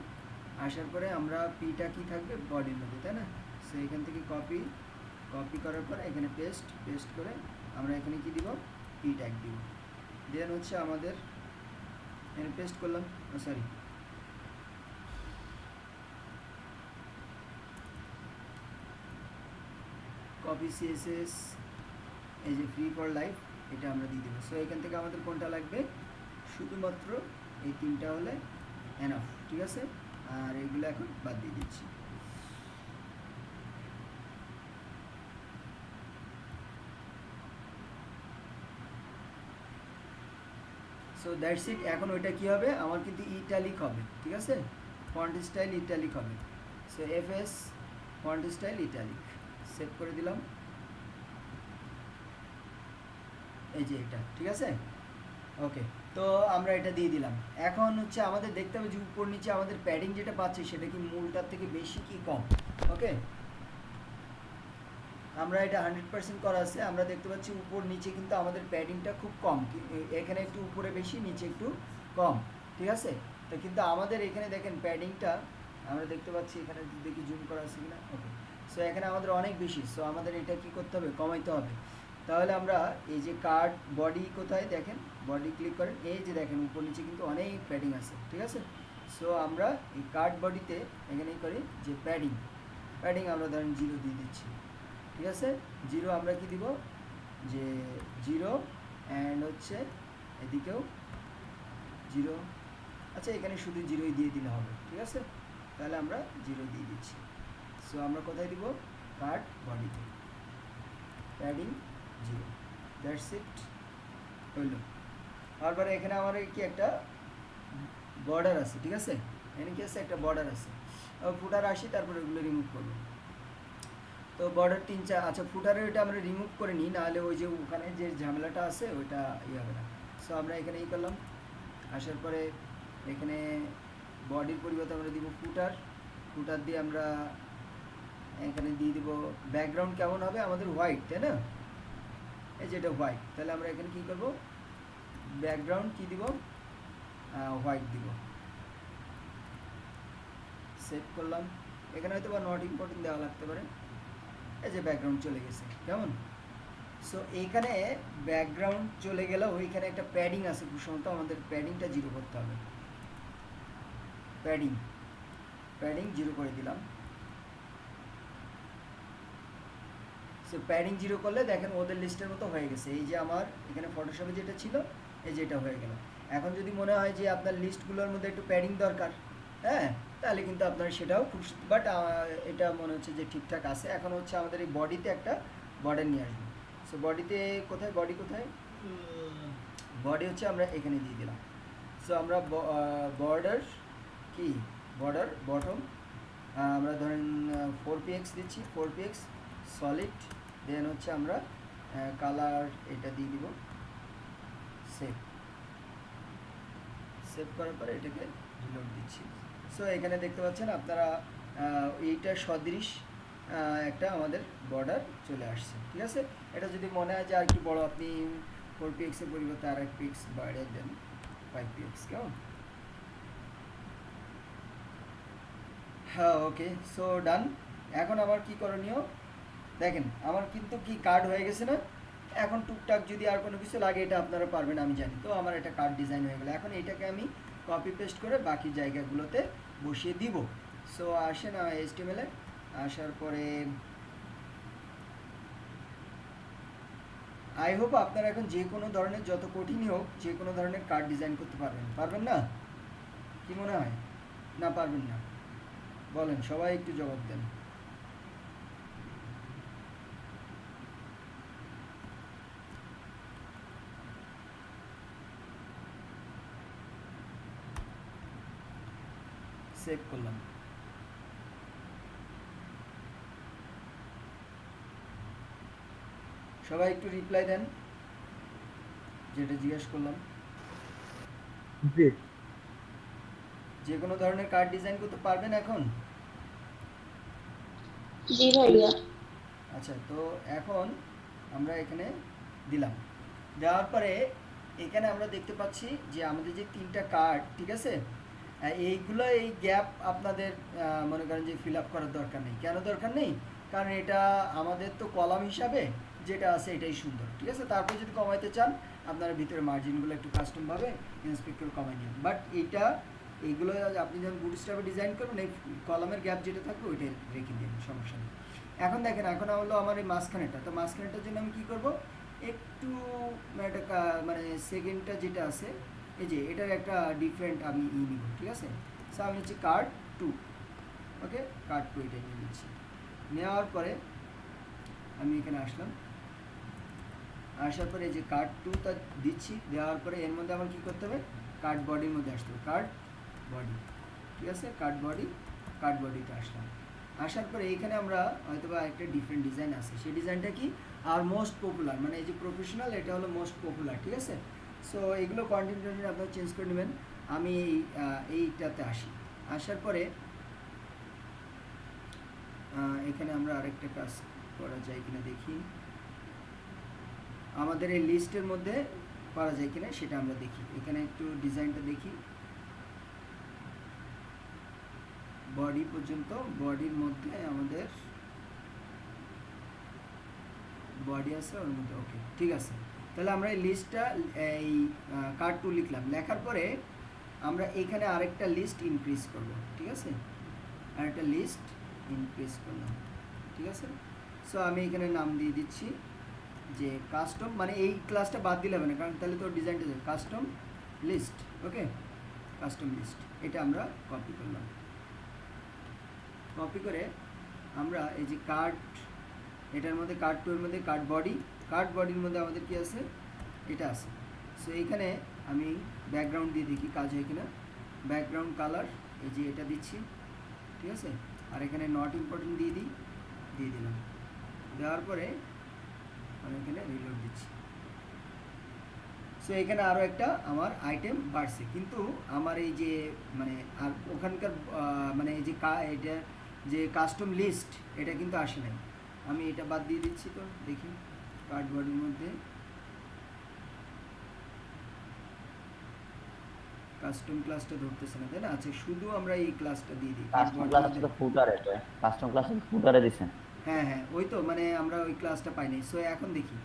আসার পরে আমরা পিটা কি থাকবে বডির মধ্যে, তাই না? সো এখান থেকে কপি করার পর এখানে পেস্ট করে আমরা এখানে কি দিব, পি ট্যাগ দিব। দেন হচ্ছে আমাদের এখানে পেস্ট করলাম, সরি কপি সিএসএস, এই যে ফ্রি ফর লাইফ, এটা আমরা দিয়ে দেবো। সো এখান থেকে আমাদের কোনটা লাগবে, শুধুমাত্র এই তিনটা হলে এনাফ, ঠিক আছে। আর এইগুলো এখন বাদ দিয়ে দিচ্ছি। So that's it. এখন ওইটা কী হবে, আমার কিন্তু ইটালিক হবে, ঠিক আছে, ফন্ট স্টাইল ইটালিক হবে। So FS font style italic, save করে দিলাম, এই যে এটা, ঠিক আছে, ওকে। তো আমরা এটা দিয়ে দিলাম। এখন হচ্ছে আমাদের দেখতে হবে যে উপর নিচে আমাদের প্যাডিং যেটা পাচ্ছি সেটা কি মূলটার থেকে বেশি কি কম। ওকে, আমরা এটা 100% করা আছে, আমরা দেখতে পাচ্ছি উপর নিচে কিন্তু আমাদের প্যাডিংটা খুব কম, এখানে একটু উপরে বেশি, নিচে একটু কম, ঠিক আছে। তো কিন্তু আমাদের এখানে দেখেন প্যাডিংটা আমরা দেখতে পাচ্ছি, এখানে দেখি জুম করা আছে কিনা, ওকে। সো এখানে আমাদের অনেক বেশি, সো আমাদের এটা কি করতে হবে, কমাইতে হবে। তাহলে আমরা এই যে কার্ড বডি কোথায় দেখেন, বডি ক্লিক করেন, এই যে দেখেন উপর নিচে কিন্তু অনেক প্যাডিং আছে, ঠিক আছে। সো আমরা এই কার্ড বডিতে এখানেই করি যে প্যাডিং আমরা ধরেন 0 দিয়ে দিচ্ছি, ঠিক আছে। 0 আমরা কি দিব, যে 0 অ্যান্ড হচ্ছে এদিকেও 0, আচ্ছা এখানে শুধু 0ই দিয়ে দিলে হবে, ঠিক আছে। তাহলে আমরা 0 দিয়ে দিচ্ছি। সো আমরা কোথায় দিব, কার্ড বডিতে প্যাডিং 0, দ্যাটস ইট, হইল। তারপরে এখানে আমার কি একটা বর্ডার আছে, ঠিক আছে, এখানে কি আছে, একটা বর্ডার আছে, ফুটার আসি, তারপরে ওগুলো রিমুভ করবো। তো বর্ডার 3-4, আচ্ছা ফুটারে ওইটা আমরা রিমুভ করে নিই, নাহলে ওই যে ওখানে যে ঝামেলাটা আছে ওইটা ইয়ে হবে না। সো আমরা এখানে ই করলাম, আসার পরে এখানে বডির পরিবর্তে আমরা দিব ফুটার দিয়ে আমরা এখানে দিয়ে দিব ব্যাকগ্রাউন্ড কেমন হবে আমাদের, হোয়াইট, তাই না, এই যেটা হোয়াইট। তাহলে আমরা এখানে কি করব, ব্যাকগ্রাউন্ড কি দিব, হোয়াইট দিব, সেভ করলাম। এখানে হয়তো বা নট ইম্পর্টেন্ট দেওয়া লাগতে পারে, এই যে ব্যাকগ্রাউন্ড চলে গেছে, কেমন। সো এইখানে ব্যাকগ্রাউন্ড চলে গেল, ওইখানে একটা প্যাডিং আছে, খুব সম্ভবত আমাদের প্যাডিংটা 0 করতে হবে, প্যাডিং 0 করে দিলাম। সো প্যাডিং 0 করলে দেখেন ওদের লিস্টের মতো হয়ে গেছে, এই যে আমার এখানে ফটোশপে যেটা ছিল এই যে এটা হয়ে গেল। এখন যদি মনে হয় যে আপনার লিস্টগুলোর মধ্যে একটু প্যাডিং দরকার, হ্যাঁ, তাহলে কিন্তু আপনার সেটাও খুব, বাট এটা মনে হচ্ছে যে ঠিকঠাক আছে। এখন হচ্ছে আমাদের এই বডিতে একটা বর্ডার নিয়ে আসবো। সো বডিতে কোথায়, বডি কোথায়, বডি হচ্ছে আমরা এখানে দিয়ে দিলাম। সো আমরা বর্ডার কি, বর্ডার বটম আমরা ধরেন 4px দিচ্ছি, 4px সলিড, দেন হচ্ছে আমরা কালার এটা দিয়ে দিব, সেভ। সেভ করার পরে এটাকে রিলোড দিচ্ছি। সো এখানে দেখতে পাচ্ছেন আপনারা এইটা সদৃশ একটা আমাদের বর্ডার চলে আসছে, ঠিক আছে। এটা যদি মনে হয় যে আর কি বড়, আপনি 4px এর পরিবর্তে আর 1px বাড়িয়ে দেন, 5px, কেমন? হ্যাঁ, ওকে, সো ডান। এখন আমার কি করণীয় দেখেন, আমার কিন্তু কি কার্ড হয়ে গেছে না। এখন টুকটাক যদি আর কোনো কিছু লাগে এটা আপনারা পারবেন আমি জানি, তো আমার এটা কার্ড ডিজাইন হয়ে গেল। এখন এটাকে আমি কপি পেস্ট করে বাকি জায়গাগুলোতে বসিয়ে দিব। সো আসেন HTML এ, আসার পরে আই হোপ আপনারা এখন যে কোনো ধরনের, যত কঠিনই হোক, যে কোনো ধরনের কার্ড ডিজাইন করতে পারবেন। পারবেন না? কি মনে হয়? না পারবেন না? বলেন, সবাই একটু জবাব দেন। সেভ করলাম। সবাই একটু রিপ্লাই দেন যেটা জিজ্ঞেস করলাম। জি যে কোনো ধরনের কার্ড ডিজাইন করতে পারবেন এখন? জি ভাইয়া। আচ্ছা, তো এখন আমরা এখানে দিলাম, দেওয়ার পরে এখানে আমরা দেখতে পাচ্ছি যে আমাদের যে 3টা কার্ড, ঠিক আছে, এইগুলো, এই গ্যাপ আপনাদের মনে করেন যে ফিল আপ করার দরকার নেই। কেন দরকার নেই? কারণ এটা আমাদের তো কলাম হিসাবে যেটা আছে এটাই সুন্দর, ঠিক আছে। তারপর যদি কমাইতে চান আপনারা ভিতরে মার্জিনগুলো একটু কাস্টমভাবে ইন্সপেক্ট করে কমাই নিন, বাট এইগুলো আপনি যখন বুটস্ট্র্যাপে ডিজাইন করবেন এই কলামের গ্যাপ যেটা থাকবে ওইটাই রেখে দিন, সমস্যা নেই। এখন দেখেন, এখন হলো আমার এই মাঝখানেটা, তো মাঝখানেটার জন্য আমি কী করবো, একটু একটা মানে সেকেন্ডটা যেটা আছে, এই যে এটার একটা ডিফারেন্ট আমি নিব, ঠিক আছে। সো আমি হচ্ছে কার্ড 2, ওকে, কার্ড 2 এটা নিয়ে নিচ্ছি। নেওয়ার পরে আমি এখানে আসলাম, আসার পরে এই যে কার্ড 2টা দিচ্ছি, দেওয়ার পরে এর মধ্যে আমার কী করতে হবে, কার্ড বডির মধ্যে আসতে হবে, কার্ড বডি, ঠিক আছে, কার্ড বডিতে আসলাম। আসার পরে এইখানে আমরা হয়তো বা একটা ডিফারেন্ট ডিজাইন আছে, সেই ডিজাইনটা কি আর মোস্ট পপুলার, মানে এই যে প্রফেশনাল, এটা হলো মোস্ট পপুলার, ঠিক আছে। সো এইগুলো কন্টেন্ট আপনারা চেঞ্জ করে নেবেন। আমি এইটাতে আসি, আসার পরে এখানে আমরা আরেকটা কাজ করা যায় কিনা দেখি, আমাদের এই লিস্টের মধ্যে করা যায় কিনা সেটা আমরা দেখি। এখানে একটু ডিজাইনটা দেখি, বডি পর্যন্ত, বডির মধ্যে আমাদের বডি আছে ওর মধ্যে, ওকে, ঠিক আছে। তাহলে আমরা এই লিস্টটা, এই কার্ড 2 লিখলাম, লেখার পরে আমরা এখানে আরেকটা লিস্ট ইনক্রিজ করব, ঠিক আছে, আরেকটা লিস্ট ইনক্রিজ করলাম, ঠিক আছে। সো আমি এখানে নাম দিয়ে দিচ্ছি যে কাস্টম, মানে এই ক্লাসটা বাদ দিলে হবে না, কারণ তাহলে তো ডিজাইনটা যাবে, কাস্টম লিস্ট, ওকে, কাস্টম লিস্ট। এটা আমরা কপি করলাম, কপি করে আমরা এই যে কার্ড, এটার মধ্যে কার্ড 2 এর মধ্যে কার্ড বডির মধ্যে আমাদের কি আছে, এটা আছে। সো এইখানে আমি ব্যাকগ্রাউন্ড দিয়ে দেখি কাজ হয় কিনা, ব্যাকগ্রাউন্ড কালার এই যে এটা দিচ্ছি, ঠিক আছে, আর এখানে নট ইম্পর্টেন্ট দিয়ে দিলাম, দেওয়ার পরে আমি এখানে রিলোড দিচ্ছি। সো এখানে আরও একটা আমার আইটেম বাড়ছে, কিন্তু আমার এই যে মানে আর ওখানকার মানে এই যে এটা যে কাস্টম লিস্ট এটা কিন্তু আসে নাই, আমি এটা বাদ দিয়ে দিচ্ছি। তো দেখি কার্ড বডির মধ্যে কাস্টম ক্লাসটা ধরতেছে না, তাই না? আচ্ছা, শুধু আমরা এই ক্লাসটা দিয়ে দিই, কাস্টম ক্লাস আছে তো ফুটারে, তো কাস্টম ক্লাস ফুটারে দিছেন। হ্যাঁ হ্যাঁ, ওই তো, মানে আমরা ওই ক্লাসটা পাই নাই। সো এখন দেখি,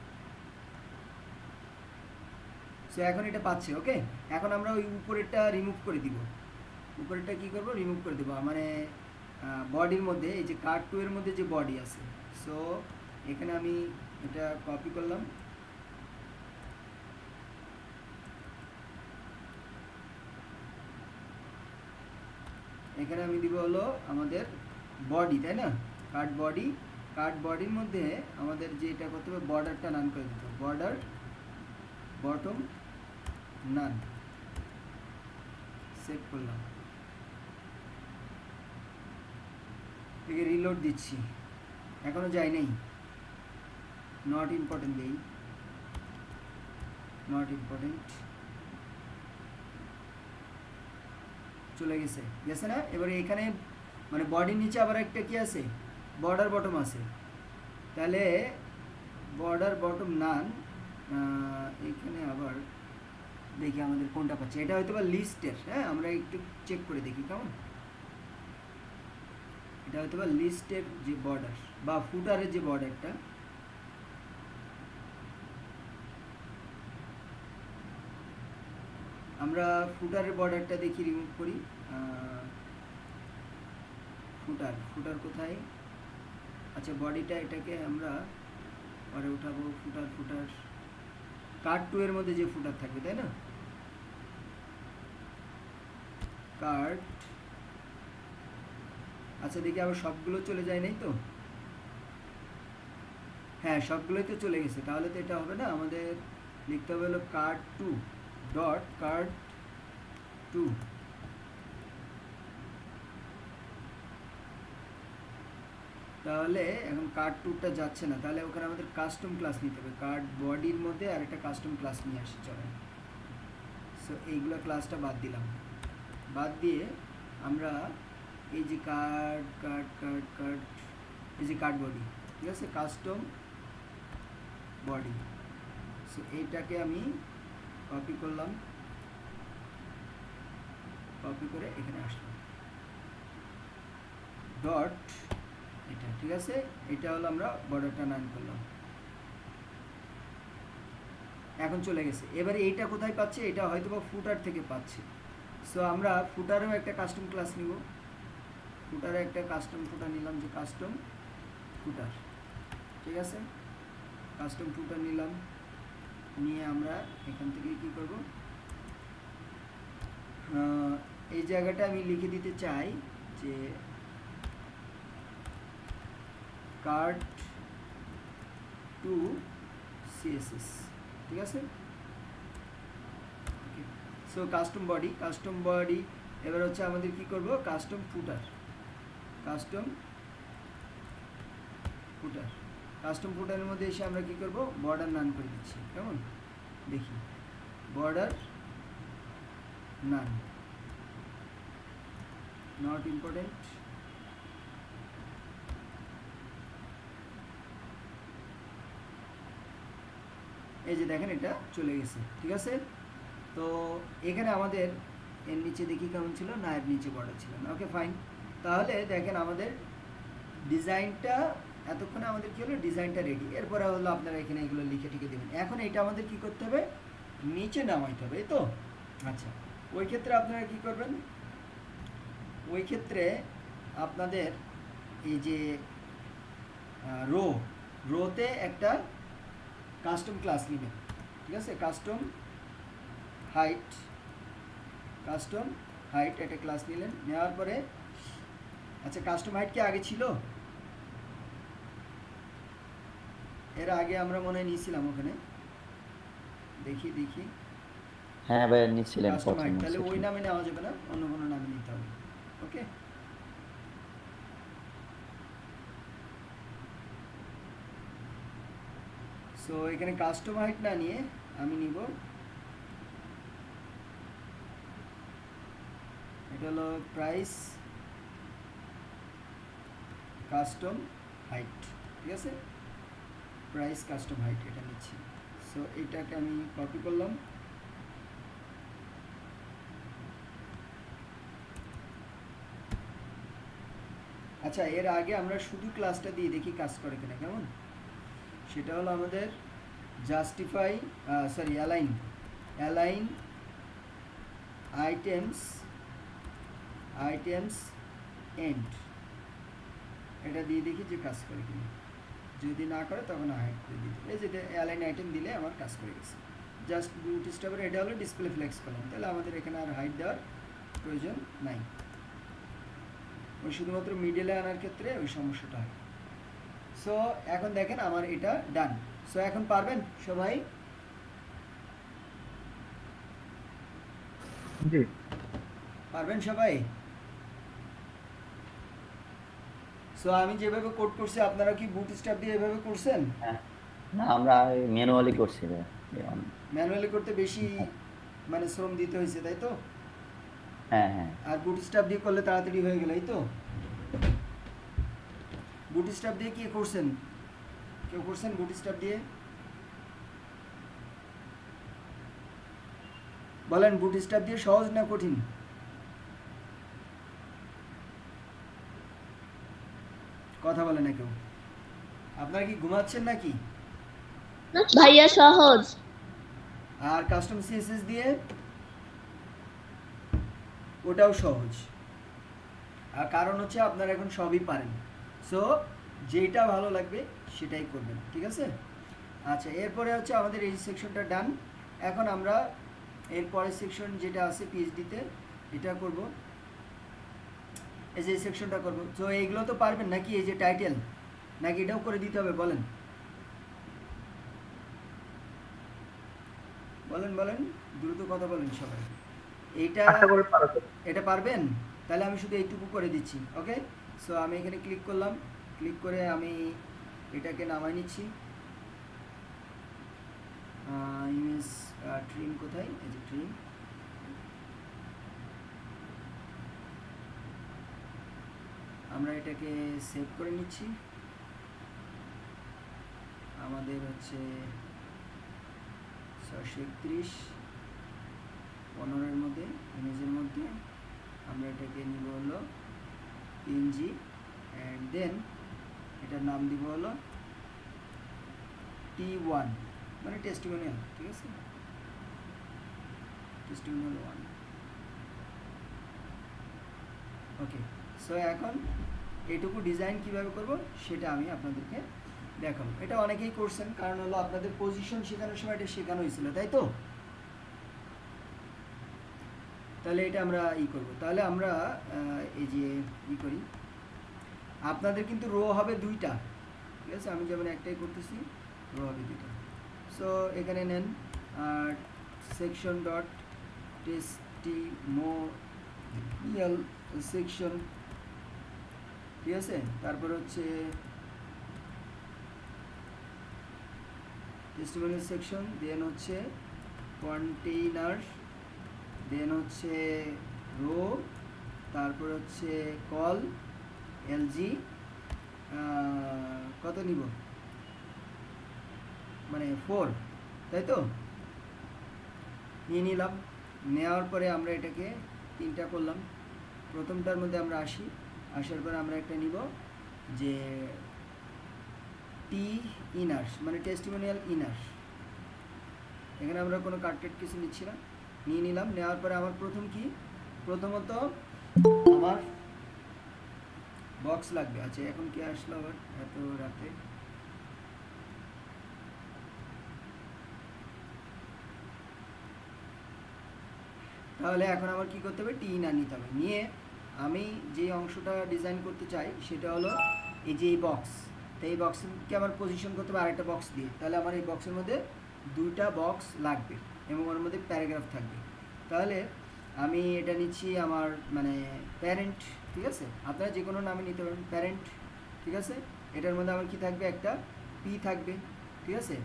সো এখন এটা পাচ্ছে, ওকে। এখন আমরা ওই উপরেরটা রিমুভ করে দিব, উপরেরটা কী করবো, রিমুভ করে দেবো, মানে বডির মধ্যে এই যে কার্ড 2 এর মধ্যে যে বডি আছে। সো এখানে আমি এটা কপি করলাম, এখানে আমি দিব হলো আমাদের বডি, তাই না, কার্ড বডির মধ্যে আমাদের যে এটা করতে হবে, বর্ডারটা নান করে দিতে হবে, বর্ডার বটম নান, সেভ করলাম। একে রিলোড দিচ্ছি, এখনো যায় নাই, নট ইম্পর্টেন্ট দেই, নট ইম্পর্টেন্ট, চলে গেছে, গেছে না? এবারে এখানে মানে বডির নিচে আবার একটা কি আছে, বর্ডার বটম আছে, তাহলে বর্ডার বটম নান, এখানে আবার দেখি আমাদের কোনটা পাচ্ছে, এটা হয়তো বা লিস্টের, হ্যাঁ আমরা একটু চেক করে দেখি কেমন, এটা হয়তো বা লিস্টের যে বর্ডার বা ফুটারের যে বর্ডারটা, আমরা ফুটারের বর্ডারটা দেখি, রিমুভ করি, ফুটার ফুটার কোথায়, আচ্ছা বডিটা, এটাকে আমরা পরে উঠাবো, ফুটার ফুটার কার্ড 2 এর মধ্যে যে ফুটার থাকবে তাই না, কার্ড, আচ্ছা দেখি আবার সবগুলো চলে যায় নাই তো, হ্যাঁ সবগুলোই তো চলে গেছে, তাহলে তো এটা হবে না, আমাদের লিখতে হবে হলো কার্ড 2 ডট কার্ড 2, তাহলে এখন কার্ড 2টা যাচ্ছে না, তাহলে ওখানে আমাদের কাস্টম ক্লাস নিতে হবে, কার্ড বডির মধ্যে আর একটা কাস্টম ক্লাস নিয়ে আসি চলে, সো এইগুলো ক্লাসটা বাদ দিলাম, বাদ দিয়ে আমরা এই যে কার্ড কার্ড কার্ড কার্ড, এই যে কার্ড বডি, ঠিক আছে, কাস্টম বডি, সো এইটাকে আমি কপি করলাম, কপি করে এখানে আসলাম, ডট এটা, ঠিক আছে, এটা হলো আমরা বর্ডারটা নান করলাম, এখন চলে গেছে, এবারে এইটা কোথায় পাচ্ছে, এটা হয়তো বা ফুটার থেকে পাচ্ছে, সো আমরা ফুটারেও একটা কাস্টম ক্লাস নিব, ফুটারে একটা কাস্টম ফুটার নিলাম, যে কাস্টম ফুটার, ঠিক আছে, কাস্টম ফুটার নিলাম, নিয়ে আমরা এখান থেকে কি করব, এই জায়গাটা আমি লিখে দিতে চাই যে কার্ড 2 সিএসএস, ঠিক আছে, সো কাস্টম বডি, এবার হচ্ছে আমাদের কি করব, কাস্টম ফুটার, কাস্টম ফুটার, কাস্টম ফুটারের মধ্যে এসে আমরা কি করব, বর্ডার নান করে দিচ্ছি, কেমন দেখি, বর্ডার নান, নট ইম্পর্টেন্ট, এই যে দেখেন এটা চলে গেছে, ঠিক আছে, তো এখানে আমাদের এর নিচে দেখি কেমন ছিল, না এর নিচে বর্ডার ছিল না, ওকে ফাইন, তাহলে দেখেন আমাদের ডিজাইনটা, এতক্ষণে আমাদের কি হলো, ডিজাইনটা রেডি, এরপরে হলো আপনারা এখানে এগুলো লিখে টিকে দেবেন, এখন এটা আমাদের কি করতে হবে, নিচে নামাইতে হবে, এই তো, আচ্ছা ওই ক্ষেত্রে আপনারা কি করবেন, ওই ক্ষেত্রে আপনাদের এই যে রোতে একটা কাস্টম ক্লাস নেবেন, ঠিক আছে, কাস্টম হাইট একটা ক্লাস নিলেন, নেওয়ার পরে আচ্ছা কাস্টম হাইট কি আগে ছিল, এর আগে আমরা মনে হয় নিয়েছিলাম ওখানে, দেখি হ্যাঁ ভাই নিচ্ছিলেন কাস্টম হাইট, প্রথম তাহলে ওই সেশনে। নামে নেওয়া যাবে না, অন্য কোনো নামে নিতে হবে, ওকে, সো এখানে কাস্টম হাইট না নিয়ে আমি নিব, এটা হলো প্রাইস কাস্টম হাইট, ঠিক আছে, প্রাইস কাস্টম হাইট এটা নিচ্ছি, সো এটাকে আমি কপি করলাম, আচ্ছা এর আগে আমরা শুধু ক্লাসটা দিয়ে দেখি কাজ করে কিনা, কেমন, সেটা হলো আমাদের justify, sorry align items and, এটা দিয়ে দেখি যে কাজ করে কিনা, যদি না করে তখন হাইড করে দিতে, এই যে অ্যালাইন আইটেম দিলে আমার কাজ করে গেছে, জাস্ট বুট স্ট্যাপের এটা হলো ডিসপ্লে ফ্লেক্স কলাম, তাহলে আমাদের এখানে আর হাইড দেওয়ার প্রয়োজন নাই, ওই শুধুমাত্র মিডলে আনার ক্ষেত্রে ওই সমস্যাটা হয়, সো এখন দেখেন আমার এটা ডান, সো এখন পারবেন সবাই, জি পারবেন সবাই, সো আমি যেভাবে কোড করছি আপনারা কি বুটস্ট্র্যাপ দিয়ে এভাবে করছেন? হ্যাঁ, না আমরা ম্যানুয়ালি করছি রে। ম্যানুয়ালি করতে বেশি মানে শ্রম দিতে হয়েছে তাই তো? হ্যাঁ হ্যাঁ আর বুটস্ট্র্যাপ দিয়ে করলে তাড়াতাড়ি হয়ে গেল এই তো? বুটস্ট্র্যাপ দিয়ে কি করছেন? কেউ করছেন বুটস্ট্র্যাপ দিয়ে? বলেন বুটস্ট্র্যাপ দিয়ে সহজ না কঠিন? কথা বলে না কেউ। আপনারা কি ঘুমাচ্ছেন নাকি? ভাইয়া সহজ। আর কাস্টম সিএসএস দিয়ে? ওটাও সহজ। আর কারণ হচ্ছে আপনারা এখন সবই পারেন, সো যেটা ভালো লাগবে সেটাই করবেন, ঠিক আছে? আচ্ছা, এরপরে হচ্ছে আমাদের এই সেকশনটা ডান। এখন আমরা এর পরের সেকশন যেটা আছে পিএইচডিতে এটা করব, এই যে সেকশনটা করব। তো এইগুলো তো পারবেন নাকি? এই যে টাইটেল, নাকি এটাও করে দিতে হবে? বলেন বলেন বলেন, দ্রুত কথা বলেন সবাই। এইটা আশা করি পারা যাবে। এটা পারবেন? তাহলে আমি শুধু এইটুকু করে দিচ্ছি, ওকে? সো আমি এখানে ক্লিক করলাম, ক্লিক করে আমি এটাকে নামাই নিচ্ছি। ইমেজ ট্রিম কোথায়? এই যে ট্রিম। আমরা এটাকে সেভ করে নিচ্ছি। আমাদের হচ্ছে 631 15-এর মধ্যে, ইমেজের মধ্যে আমরা এটাকে নিব হলো পিএনজি, অ্যান্ড দেন এটার নাম দিব হলো T1, মানে টেস্টিমোনিয়াল, ঠিক আছে? টেস্টিমোনিয়াল 1, ওকে। সো এখন এইটুকু ডিজাইন কিভাবে করব সেটা আমি আপনাদেরকে দেখাবো। এটা অনেকেই করছেন, কারণ হলো আপনাদের পজিশন শেখানোর সময় এটা শেখানো হয়েছিল, তাই তো? তাহলে এটা আমরা করব। তাহলে আমরা এই যে করি, আপনাদের কিন্তু রো হবে 2টা, ঠিক আছে? আমি যেমন একটাই করতেছি, রো হবে 2টা। সো এখানে নেন আর সেকশন ডট টেস্টিমোনিয়াল সেকশন, ঠিক আছে? তারপর হচ্ছে টেস্টিমোনিয়াল সেকশন, দেন হচ্ছে কন্টেইনার, দেন হচ্ছে রো, তারপর হচ্ছে কল এলজি, কত নিব, মানে 4, তাই তো? নিয়ে নিলাম। নেওয়ার পরে আমরা এটাকে 3টা করলাম। প্রথমটার মধ্যে আমরা আসি, আসার পরে আমরা একটা নিব যে টি ইনার্স, মানে টেস্টিমোনিয়াল ইনার্স। এখানে আমরা কোনো কার্টেড কিছু নিচ্ছি না, নিয়ে নিলাম। নেওয়ার পরে আমার প্রথমত আমার বক্স লাগবে। আচ্ছা, এখন কি আসলো আবার এত রাতে? তাহলে এখন আমার কি করতে হবে? টি না নিতে হবে। নিয়ে আমি যে অংশটা ডিজাইন করতে চাই সেটা হলো এই যে এই বক্স। তো এই বক্সকে আমার পজিশন করতে হবে আরেকটা বক্স দিয়ে। তাহলে আমার এই বক্সের মধ্যে 2টা বক্স লাগবে এবং ওর মধ্যে প্যারাগ্রাফ থাকবে। তাহলে আমি এটা নিচ্ছি আমার মানে প্যারেন্ট, ঠিক আছে? আপনারা যে কোনো নামে নিতে পারেন, প্যারেন্ট, ঠিক আছে? এটার মধ্যে আমার কি থাকবে? একটা পি থাকবে, ঠিক আছে?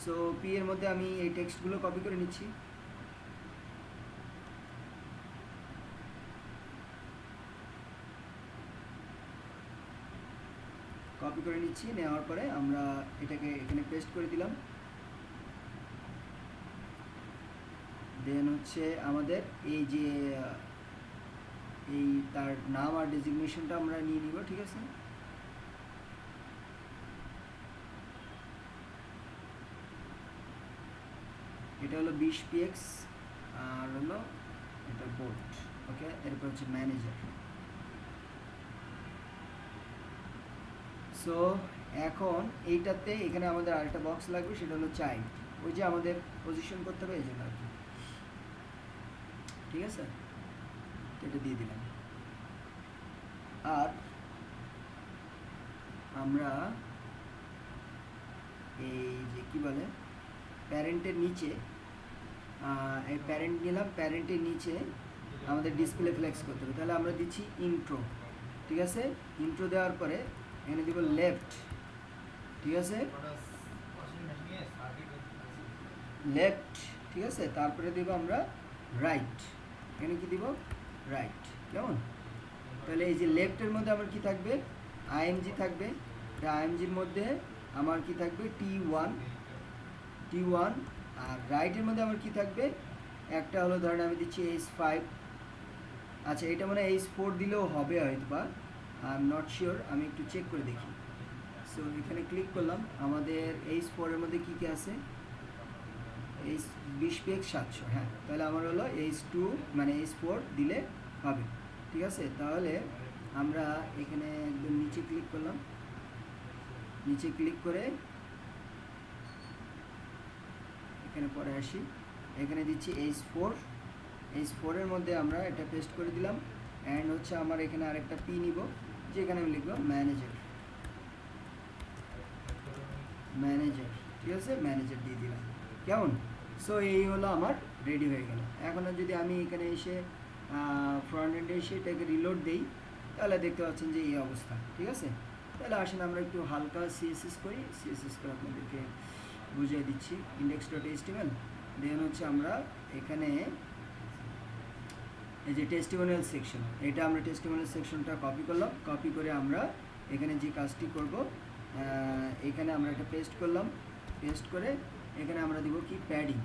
সো পি এর মধ্যে আমি এই টেক্সটগুলো কপি করে নিচ্ছি। কপি করে নিচ্ছি, নেওয়ার পরে আমরা এটাকে এখানে পেস্ট করে দিলাম। দেন হচ্ছে আমাদের এই যে এই তার নাম আর ডেজিগনেশনটা আমরা নিয়ে নিব, ঠিক আছে? এটা হলো 20 px আর হলো এটা বোর্ড, ওকে? এরপর হচ্ছে ম্যানেজার। সো এখন এইটাতে এখানে আমাদের আরেকটা বক্স লাগবে, সেটা হলো চাইল্ড। ওই যে আমাদের পজিশন করতে হবে এই জন্য আর কি, ঠিক আছে? এটা দিয়ে দিলাম। আর আমরা এই যে কি বলে প্যারেন্টের নিচে এই প্যারেন্ট নিলাম, প্যারেন্টের নিচে আমাদের ডিসপ্লে ফ্লেক্স করতে হবে। তাহলে আমরা দিচ্ছি ইন্ট্রো, ঠিক আছে? ইন্ট্রো দেওয়ার পরে এখানে দিব লেফট, ঠিক আছে, লেফট, ঠিক আছে, তারপরে দিব আমরা রাইট, এখানে কি দিব রাইট, কেমন? তাহলে এই যে লেফটের মধ্যে আমার কি থাকবে, আইএমজি থাকবে, আইএমজির মধ্যে আমার কি থাকবে টি1, আর রাইটের মধ্যে আমার কি থাকবে, একটা হলো ধরেন আমি দিচ্ছি H5, আচ্ছা এটা মানে H4 দিলেও হবে হয়তো বা, আই এম নট শিওর, আমি একটু চেক করে দেখি। সো এখানে ক্লিক করলাম, আমাদের H4 এর মধ্যে কি কি আছে, H20px700, হ্যাঁ, তাহলে আমার হলো H2 মানে H4 দিলে হবে, ঠিক আছে। তাহলে আমরা এখানে একদম নিচে ক্লিক করলাম, নিচে ক্লিক করে এখানে পরে আসি, এখানে দিচ্ছি H4 এর মধ্যে আমরা এটা পেস্ট করে দিলাম, অ্যান্ড হচ্ছে আমার এখানে আরেকটা পি নিব, যেখানে আমি লিখব ম্যানেজার, ঠিক আছে, ম্যানেজার দিয়ে দিলাম, কেমন? সো এই হলো আমার রেডি হয়ে গেল। এখন যদি আমি এখানে এসে ফ্রন্ট এন্ডে এসে এটাকে রিলোড দেই, তাহলে দেখতে পাচ্ছেন যে এই অবস্থা, ঠিক আছে। তাহলে আসেন আমরা একটু হালকা সিএসএস করি, সিএসএস করে আপনাদেরকে বুঝিয়ে দিচ্ছি। index.html, দেন হচ্ছে আমরা এখানে এই যে টেস্টিমোনিয়াল সেকশন, এটা আমরা টেস্টিমোনিয়াল সেকশনটা কপি করলাম, কপি করে আমরা এখানে যে কাজটি করব, এখানে আমরা এটা পেস্ট করলাম, পেস্ট করে এখানে আমরা দিব কি প্যাডিং।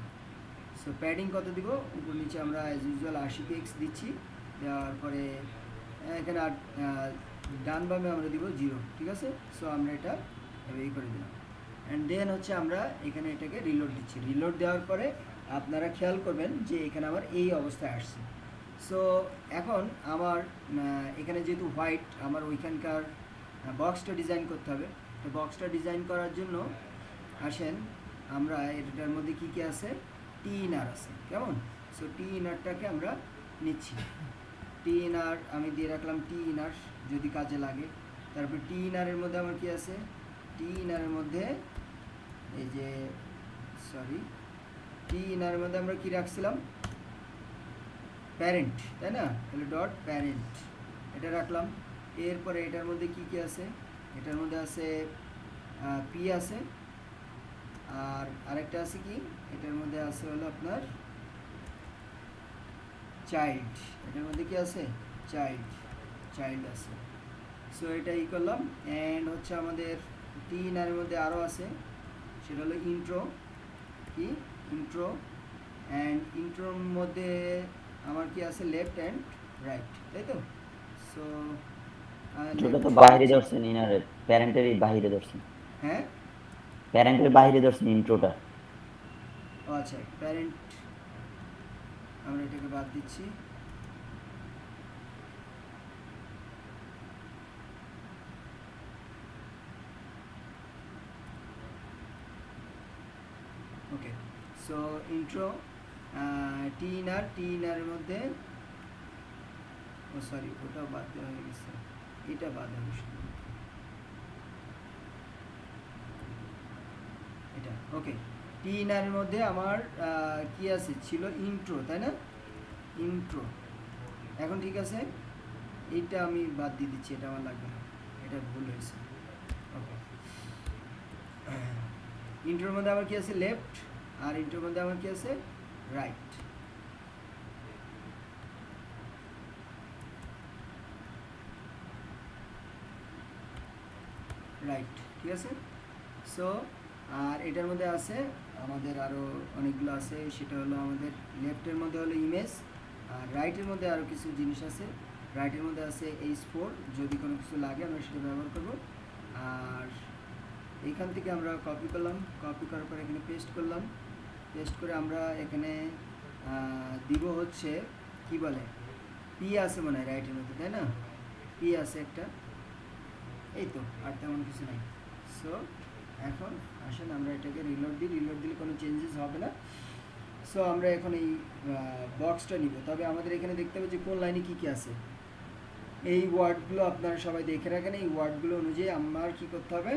সো প্যাডিং কত দিব, উপর নিচে আমরা অ্যাজ ইউজুয়াল 80px দিচ্ছি, দেওয়ার পরে এখানে ডান বামে আমরা দিব 0, ঠিক আছে। সো আমরা এটা এই করে দিলাম, অ্যান্ড দেন হচ্ছে আমরা এখানে এটাকে রিলোড দিচ্ছি। রিলোড দেওয়ার পরে আপনারা খেয়াল করবেন যে এখানে আমার এই অবস্থায় আসছে। সো এখন আমার এখানে যেহেতু হোয়াইট, আমার ওইখানকার বক্সটা ডিজাইন করতে হবে। তো বক্সটা ডিজাইন করার জন্য আসেন আমরা এটার মধ্যে কি কি আছে, টি ইনার আছে, কেমন? সো টি ইনারটাকে আমরা নিচ্ছি, টি ইনার আমি দিয়ে রাখলাম, টি ইনার যদি কাজে লাগে। তারপর টি ইনারের মধ্যে আমার কি আছে, টি ইনারের মধ্যে এই যে টি ইনারের মধ্যে আমরা কি রাখছিলাম, প্যারেন্ট, তাই না? তাহলে ডট প্যারেন্ট এটা রাখলাম। এরপরে এটার মধ্যে কি কি আছে, এটার মধ্যে আছে পি আছে, আর আরেকটা আছে কি, এটার মধ্যে আছে হলো আপনার চাইল্ড, এটার মধ্যে কি আছে, চাইল্ড আছে। সো এটা ই করলাম, অ্যান্ড হচ্ছে আমাদের টি ইনারের মধ্যে আরও আছে, সেটা হলো ইন্ট্রো, কি ইন্ট্রো, অ্যান্ড ইন্ট্রোর মধ্যে আমার কি আছে, লেফট অ্যান্ড রাইট, তাই তো? সো এটা তো বাইরে ধরছেন, ইনারের প্যারেন্টের বাইরে ধরছেন, হ্যাঁ, প্যারেন্টের বাইরে ধরছেন ইন্ট্রোটা। ও আচ্ছা, প্যারেন্ট আমরা এটাকে বাদ দিচ্ছি। ওকে, সো ইন্ট্রো টি ইনারের মধ্যে, ও সরি ওটা বাদ দেওয়া হয়ে গেছে, এটা বাদ হবে শুধু এটা। ওকে, টি ইনারের মধ্যে আমার কি আছে, ছিল ইন্ট্রো, তাই না? ইন্ট্রো, এখন ঠিক আছে, এইটা আমি বাদ দিয়ে দিচ্ছি, এটা আমার লাগবে না, এটা ভুল হয়েছে। ওকে, ইন্ট্রোর মধ্যে আমার কি আছে, লেফট, আর ইন্ট্রোর মধ্যে আমার কি আছে, রাইট। ঠিক আছে। সো আর এটার মধ্যে আছে আমাদের আরও অনেকগুলো আছে, সেটা হলো আমাদের লেফটের মধ্যে হলো ইমেজ, আর রাইটের মধ্যে আরও কিছু জিনিস আছে। রাইটের মধ্যে আছে H4, যদি কোনো কিছু লাগে আমরা সেটা ব্যবহার করব। আর এইখান থেকে আমরা কপি করলাম, কপি করার পর এখানে পেস্ট করলাম, পেস্ট করে আমরা এখানে দিব হচ্ছে কি বলে, পি আছে মনে হয় রাইটের মধ্যে, তাই না? পি আছে একটা, এই তো, আর তেমন কিছু নাই। সো এখন আসেন আমরা এটাকে রিলোড দিই, রিলোড দিলে কোনো চেঞ্জেস হবে না। সো আমরা এখন এই বক্সটা নিব, তবে আমাদের এখানে দেখতে হবে যে কোন লাইনে কী কী আছে। এই ওয়ার্ডগুলো আপনারা সবাই দেখে রাখেন, এই ওয়ার্ডগুলো অনুযায়ী আমার কী করতে হবে,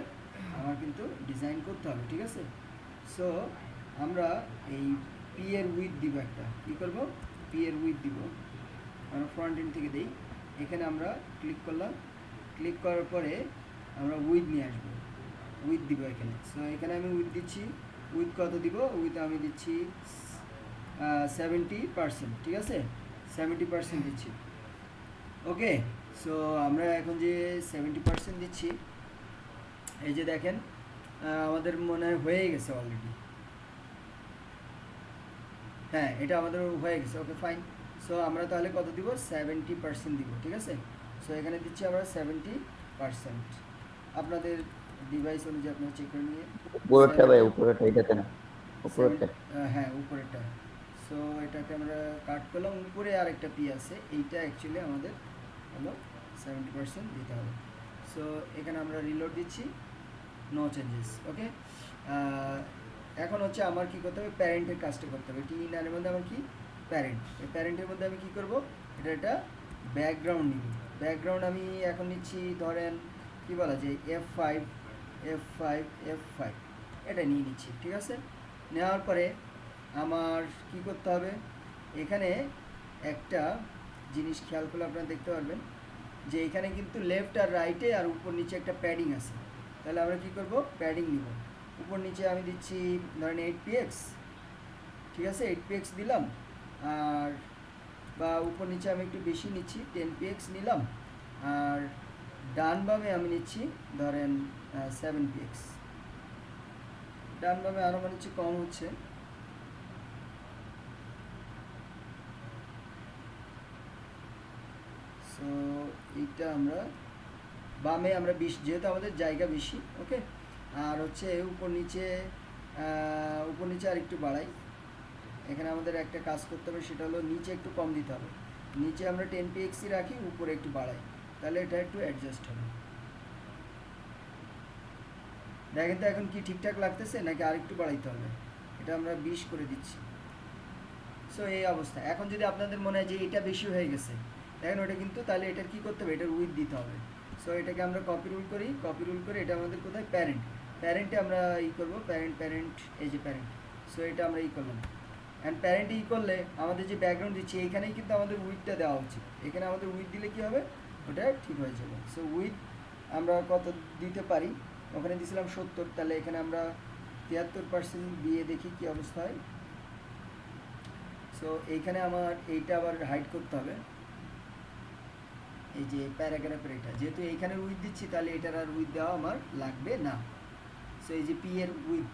আমার কিন্তু ডিজাইন করতে হবে, ঠিক আছে? সো আমরা এই পি এর উইথ দিব, একটা কী করব, পি এর উইথ দিব, আমরা ফ্রন্ট এন্ড থেকে দিই। এখানে আমরা ক্লিক করলাম, ক্লিক করার পরে আমরা উইথ নিয়ে আসবো, উইথ দিব এখানে। সো এখানে আমি উইথ দিচ্ছি, উইথ কত দিব, উইথ আমি দিচ্ছি 70%, ঠিক আছে, 70% দিচ্ছি। ওকে, সো আমরা এখন যে 70% দিচ্ছি, এই যে দেখেন আমাদের মনে হয় হয়ে গেছে অলরেডি। হ্যাঁ, এটা আমাদের হয়ে গেছে। Okay fine. সো আমরা তাহলে কত দিব, 70% দিব, ঠিক আছে। সো এখানে দিচ্ছি আমরা 70%। আপনাদের ডিভাইস অনুযায়ী আপনারা চেক করে নিয়ে উপরেরটা ভাই, উপরেরটা, এটাতে না, উপরেরটা। হ্যাঁ উপরেরটা। সো এটাকে আমরা কাট করলাম, উপরে আরেকটা পি আছে, এইটা অ্যাকচুয়ালি আমাদের হলো 70% দিতে হবে। সো এখানে আমরা রিলোড দিচ্ছি, নো চেঞ্জেস। ওকে, এখন হচ্ছে আমার কি করতে হবে, প্যারেন্টের কাজটা করতে হবে। টি ইনারের মধ্যে আমার কি প্যারেন্ট, এই প্যারেন্টের মধ্যে আমি কি করব, এটা একটা ব্যাকগ্রাউন্ড নিব। ব্যাকগ্রাউন্ড আমি এখন নিচ্ছি ধরেন কি বলা যায় F5 F5 F5 এটা নিয়ে নিচ্ছি, ঠিক আছে। নেওয়ার পরে আমার কি করতে হবে, এখানে একটা জিনিস খেয়াল করলে আপনারা দেখতে পারবেন যে এখানে কিন্তু লেফট আর রাইটে আর উপর নিচে একটা প্যাডিং আছে। তাহলে আমরা কি করব, প্যাডিং নিব। উপর নিচে আমি দিচ্ছি ধরেন 8px, ঠিক আছে, 8px দিলাম। আর বা উপর নিচে আমি একটু বেশি নিচ্ছি, 10px নিলাম। আর ডান বামে আমি নিচ্ছি ধরেন 7px। ডান বামে আরও মানে হচ্ছে কম হচ্ছে। সো এইটা আমরা বামে আমরা 20, যেহেতু আমাদের জায়গা বেশি। ওকে, আর হচ্ছে উপর নিচে আর একটু বাড়াই। এখানে আমাদের একটা কাজ করতে হবে, সেটা হলো নিচে একটু কম দিতে হবে। নিচে আমরা 10px রাখি, উপরে একটু বাড়াই, তাহলে এটা একটু অ্যাডজাস্ট হবে। দেখেন তো এখন কি ঠিকঠাক লাগতেছে নাকি আরেকটু বাড়াইতে হবে। এটা আমরা 20 করে দিচ্ছি। সো এই অবস্থা। এখন যদি আপনাদের মনে হয় যে এটা বেশি হয়ে গেছে, দেখেন ওটা কিন্তু, তাহলে এটার কি করতে হবে, এটার উইথ দিতে হবে। সো এটাকে আমরা কপি রুল করি, কপি রুল করে এটা আমাদের কোথায়, প্যারেন্টে আমরা করবো, প্যারেন্ট, এই যে প্যারেন্ট। সো এটা আমরা করলাম। অ্যান্ড প্যারেন্টে করলে আমাদের যে ব্যাকগ্রাউন্ড দিচ্ছি এইখানেই কিন্তু আমাদের উইথটা দেওয়া উচিত। এখানে আমাদের উইথ দিলে কি হবে, ওটা ঠিক হয়ে যাবে। সো উইথ আমরা কত দিতে পারি, ওখানে দিয়েছিলাম 70, তাহলে এখানে আমরা 73% দিয়ে দেখি কি অবস্থা হয়। সো এইখানে আমার এইটা আবার হাইড করতে হবে, এই যে প্যারাগ্রাফের এটা, যেহেতু এইখানে উইথ দিচ্ছি তাহলে এটার আর উইথ দেওয়া আমার লাগবে না। সো এই যে পি এর উইথ,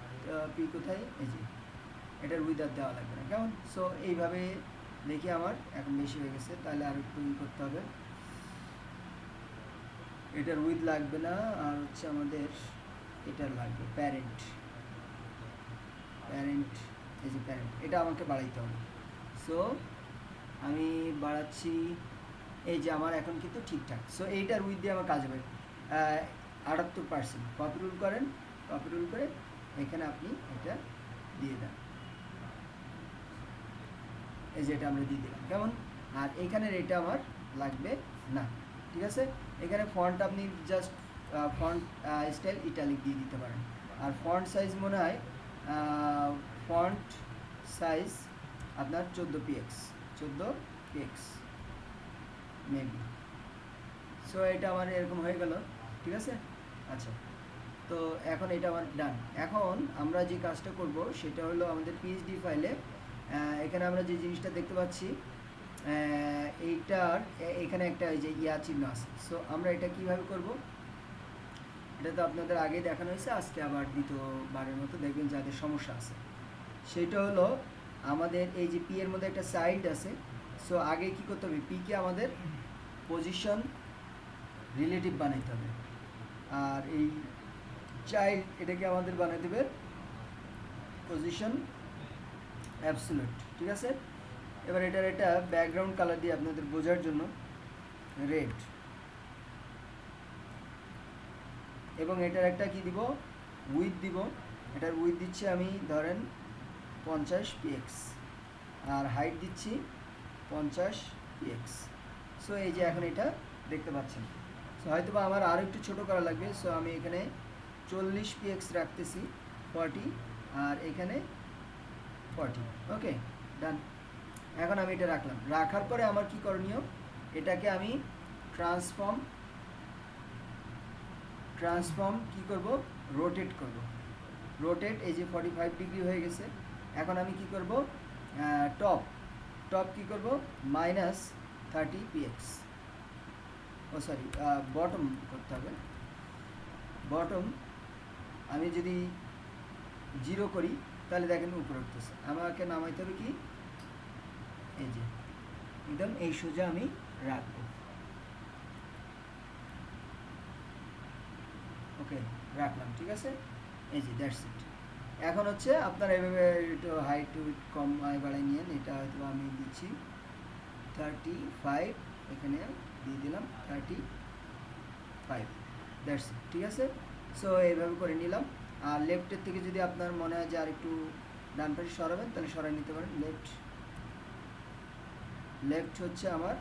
পি কোথায়, এই যে এটার উইথ আর দেওয়া লাগবে না, কেমন। সো এইভাবে দেখি আমার এখন বেশি হয়ে গেছে, তাহলে আর একটু করতে হবে। এটার উইথ লাগবে না, আর হচ্ছে আমাদের এটার লাগবে প্যারেন্ট, এই যে প্যারেন্ট, এটা আমাকে বাড়াইতে হবে। সো আমি বাড়াচ্ছি, এই যে আমার এখন কিন্তু ঠিকঠাক। সো এইটার উইথ দিয়ে আমার কাজ হবে 78%। কপি রুল করেন, কপি রুল করে এখানে আপনি এটা দিয়ে দেন, এই যে এটা আমরা দিয়ে দিলাম, কেমন। আর এইখানের এটা আমার লাগবে না, ঠিক আছে। এখানে ফন্ট আপনি জাস্ট ফন্ট স্টাইল ইটালিক দিয়ে দিতে পারেন। আর ফন্ট সাইজ মনে হয় ফন্ট সাইজ আপনার 14px মেবি। সো এটা আমার এরকম হয়ে গেল, ঠিক আছে। আচ্ছা, তো এখন এটা আমার ডান। এখন আমরা যে কাজটা করব সেটা হলো আমাদের পিএইচডি ফাইলে এখানে আমরা যে জিনিসটা দেখতে পাচ্ছি, এইটার এখানে একটা ওই যে ইয়া চিহ্ন আছে। সো আমরা এটা কিভাবে করব, এটা তো আপনাদের আগেই দেখানো হয়েছে, আজকে আবার দ্বিতীয়বারের মতো দেখবেন যাদের সমস্যা আছে। সেটা হলো আমাদের এই যে পি এর মধ্যে একটা সাইড আছে। সো আগে কি করতে হবে, পিকে আমাদের পজিশন রিলেটিভ বানাইতে হবে, আর এই চাইল্ড এটাকে আমাদের বানাই দেবে পজিশন অ্যাবসলিউট, ঠিক আছে। এবার এটার একটা ব্যাকগ্রাউন্ড কালার দিয়ে আপনাদের বোঝার জন্য রেড, এবং এটার একটা কি দিব, উইথ দিব। এটার উইথ দিচ্ছি আমি ধরেন 50px, আর হাইট দিচ্ছি 50px। সো এই যে এখন এটা দেখতে পাচ্ছেন। সো হয়তো বা আমার আরও একটু ছোটো করা লাগবে। সো আমি এখানে 40px রাখতেছি, 40, আর এখানে 40। ওকে, ডান। এখন আমি এটা রাখলাম, রাখার পরে আমার কি করণীয়, এটাকে আমি ট্রান্সফর্ম কি করব, রোটেট করব। রোটেট, এই যে 45 ডিগ্রি হয়ে গেছে। এখন আমি কি করব, টপ কি করব, -30 px, ও সরি বটম করতে হবে। বটম আমি যদি 0 করি তাহলে দেখেন উপরে উঠতেছে। আমাকে নামাইতে হবে কি, এই যে একদম এই সোজা আমি রাখবো। ওকে, রাখলাম, ঠিক আছে। এই যে দ্যাটস ইট। এখন হচ্ছে আপনারা এভাবে একটু হাইট টু কম বাড়াই নিয়েন। এটা হয়তো আমি দিচ্ছি 35, এখানে দিয়ে দিলাম 35, দ্যাটস ইট, ঠিক আছে। সো এইভাবে করে নিলাম। আর লেফটের থেকে যদি আপনার মনে হয় যে আর একটু ডান পাশে সরাবেন তাহলে সরাই নিতে পারেন। লেফট হচ্ছে আমার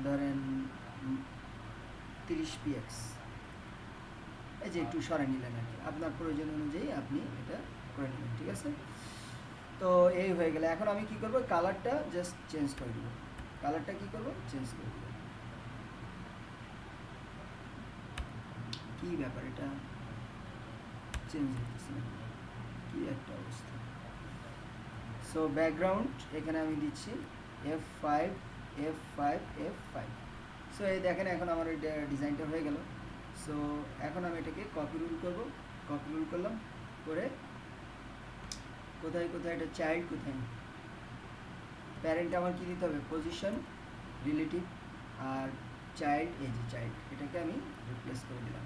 ধরেন 30 px, এই যে একটু সরাই নিলেন আর কি, আপনার প্রয়োজন অনুযায়ী আপনি এটা করে নেবেন, ঠিক আছে। তো এই হয়ে গেলে এখন আমি কি করব, কালারটা জাস্ট চেঞ্জ করে দেবো। কালারটা কি করব, চেঞ্জ করে দেবো। কি ব্যাপার, এটা চেঞ্জ হতেছে না, কি একটা অবস্থা। সো ব্যাকগ্রাউন্ড এখানে আমি দিচ্ছি F5 F5 F5। সো এই দেখেন এখন আমার এটা ডিজাইনটা হয়ে গেল। সো এখন আমি এটাকে কপি রুল করব। কপি রুল করলাম, করে কোথায় কোথায় এটা চাইল্ড, কোথায় প্যারেন্ট আমার কি দিতে হবে, পজিশন, রিলেটিভ, আর চাইল্ড, এই যে চাইল্ড, এটাকে আমি রিপ্লেস করে দিলাম।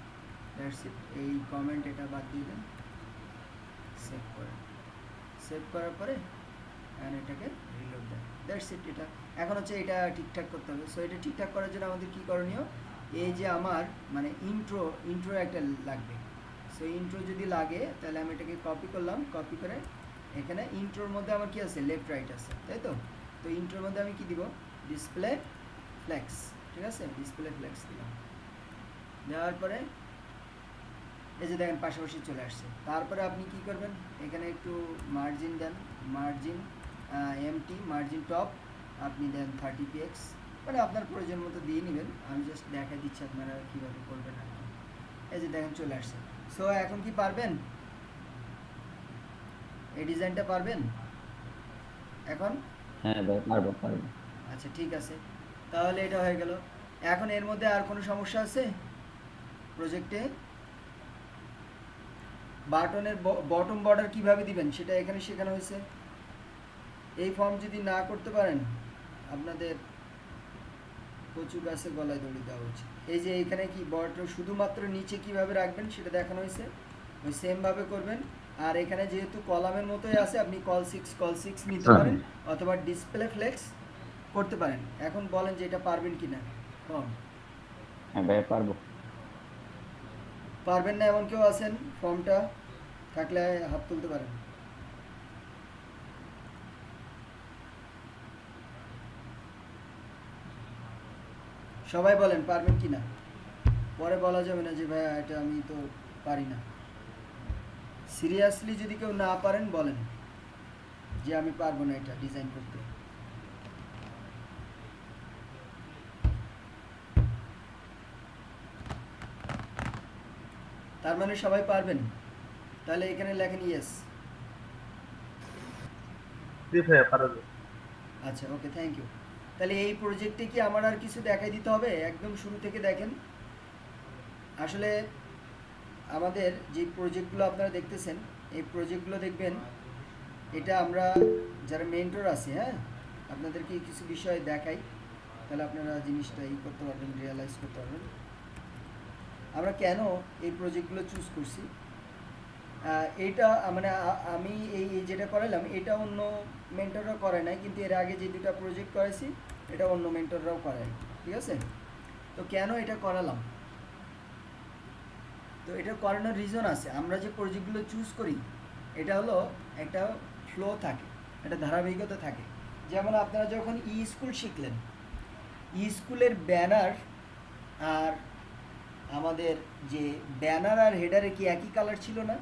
That's it. এই কমেন্ট এটা বাদ দিয়ে দেন, সেভ করেন। সেভ করার পরে এটাকে রিলোড দেন, দ্যাটস ইট। এটা এখন হচ্ছে এটা ঠিকঠাক করতে হবে। সো এটা ঠিকঠাক করার জন্য আমাদের কী করণীয়, এই যে আমার মানে ইন্ট্রো একটা লাগবে। সো ইন্ট্রো যদি লাগে তাহলে আমি এটাকে কপি করলাম, কপি করে এখানে ইন্ট্রোর মধ্যে আমার কি আছে, লেফট রাইট আছে, তাই তো। তো ইন্ট্রোর মধ্যে আমি কি দিব, ডিসপ্লে ফ্লেক্স, ঠিক আছে, ডিসপ্লে ফ্লেক্স দিলাম। দেওয়ার পরে এই যে দেখেন পাশাপাশি চলে আসছে। তারপরে আপনি কি করবেন, এখানে একটু মার্জিন দেন, মার্জিন এমটি, মার্জিন টপ আপনি দেন 30 px, মানে আপনার প্রয়োজন মতো দিয়ে নেবেন। আমি জাস্ট দেখাই দিচ্ছি আপনারা কীভাবে করবেন আর কি। এই যে দেখেন চলে আসছে। সো এখন কি পারবেন, এই ডিজাইনটা পারবেন এখন? হ্যাঁ ভাই, পারবো। আচ্ছা ঠিক আছে, তাহলে এটা হয়ে গেল। এখন এর মধ্যে আর কোনো সমস্যা আছে প্রজেক্টে? বাটনের বটম বর্ডার কিভাবে দিবেন সেটা এখানে শেখানো হয়েছে। এই ফর্ম যদি না করতে পারেন আপনাদের কচু গাছে গলায় দড়ি দেওয়া উচিত। এই যে এখানে কি বর্ডার শুধুমাত্র নিচে কিভাবে রাখবেন সেটা দেখানো হয়েছে, ওই সেমভাবে করবেন। আর এখানে যেহেতু কলামের মতোই আছে, আপনি কল 6 নিতে পারেন অথবা ডিসপ্লে ফ্লেক্স করতে পারেন। এখন বলেন যে এটা পারবেন কি না ফর্ম? হ্যাঁ ভাই, পারবো। পারবেন না এমন কেউ আছেন? ফর্মটা থাকলে হাত তুলতে পারেন। সবাই বলেন পারবেন কি না, পরে বলা যাবে না যে ভাইয়া এটা আমি তো পারি না। সিরিয়াসলি যদি কেউ না পারেন বলেন যে আমি পারবো না এটা ডিজাইন করতে। তার মানে সবাই পারবেন, তাহলে এখানে লেখেন ইয়েস। আচ্ছা ওকে, থ্যাংক ইউ। তাহলে এই প্রজেক্টে কি আমার আর কিছু দেখাই দিতে হবে? একদম শুরু থেকে দেখেন। আসলে আমাদের যে প্রজেক্টগুলো আপনারা দেখতেছেন, এই প্রজেক্টগুলো দেখবেন, এটা আমরা যারা মেন্টর আছি, হ্যাঁ, আপনাদেরকে কিছু বিষয় দেখাই, তাহলে আপনারা জিনিসটা করতে পারবেন, রিয়েলাইজ করতে পারবেন আমরা কেন এই প্রজেক্টগুলো চুজ করছি। এটা মানে আমি এই যেটা করালাম এটা অন্য মেন্টররা করে নাই, কিন্তু এর আগে যে দুটা প্রজেক্ট করেছি এটা অন্য মেন্টররাও করায়, ঠিক আছে। তো কেন এটা করালাম, তো এটা করানোর রিজন আছে। আমরা যে প্রজেক্টগুলো চুজ করি এটা হলো একটা ফ্লো থাকে, একটা ধারাবাহিকতা থাকে। যেমন আপনারা যখন স্কুল শিখলেন, স্কুলের ব্যানার আর আমাদের যে ব্যানার আর হেডারে কি একই কালার ছিল না?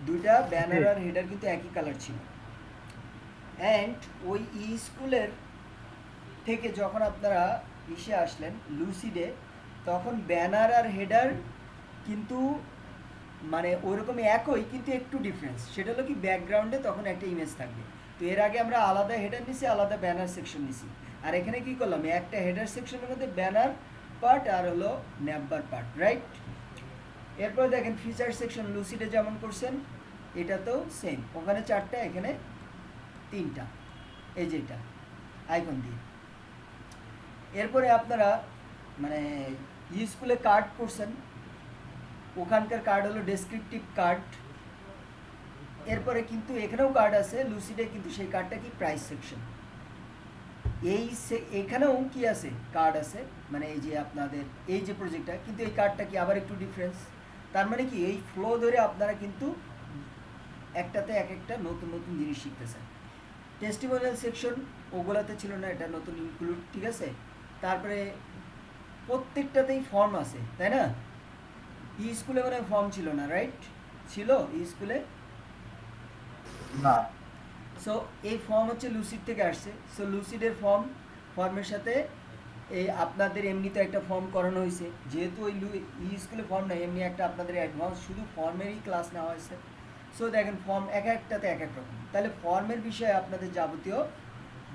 দুইটা ব্যানার আর হেডার কিন্তু একই কালার ছিল। অ্যান্ড ওই স্কুলের থেকে যখন আপনারা আসলেন লুসিডে, তখন ব্যানার আর হেডার কিন্তু মানে ওইরকম একই, কিন্তু একটু ডিফারেন্স। সেটা হলো কি ব্যাকগ্রাউন্ডে তখন একটা ইমেজ থাকবে। তো এর আগে আমরা আলাদা হেডার নিছি, আলাদা ব্যানার সেকশন নিছি। আর এখানে কি করলাম, একটা হেডার সেকশনের মধ্যে ব্যানার পার্ট আর হলো ন্যাববার পার্ট, রাইট? এরপর দেখেন ফিচার সেকশন লুসিডে যেমন করছেন এটা তো সেম, ওখানে 4টা এখানে 3টা, এই যেটা আইকন দিয়ে। এরপরে আপনারা মানে স্কুলে কার্ড করছেন, ওখানকার কার্ড হলো ডেসক্রিপটিভ কার্ড। এরপরে কিন্তু এখানেও কার্ড আছে লুসিডে, কিন্তু সেই কার্ডটা কি প্রাইস সেকশন। এখানেও কি আছে, কার্ড আছে, মানে এই যে আপনাদের এই যে প্রজেক্টটা, কিন্তু এই কার্ডটা কি আবার একটু ডিফারেন্স। তার মানে কি এই ফ্লো ধরে আপনারা কিন্তু একটাতে এক একটা নতুন নতুন জিনিস শিখতেছেন। টেস্টিমোনিয়াল সেকশন ওগুলাতে ছিল না, এটা নতুন ইনক্লুড, ঠিক আছে? তারপরে প্রত্যেকটাতেই ফর্ম আছে, তাই না? স্কুলে মানে ফর্ম ছিল না, রাইট? ছিল স্কুলে? না, সো এই ফর্ম হচ্ছে লুসিড থেকে আসছে। সো লুসিডের ফর্মের সাথে এই আপনাদের এমনিতে একটা ফর্ম করানো হয়েছে, যেহেতু ওই স্কুলে ফর্ম নাই, এমনি একটা আপনাদের অ্যাডভান্স শুধু ফর্মেরই ক্লাস নেওয়া হয়েছে। সো দেখেন ফর্ম এক একটাতে এক এক রকম, তাহলে ফর্মের বিষয়ে আপনাদের যাবতীয়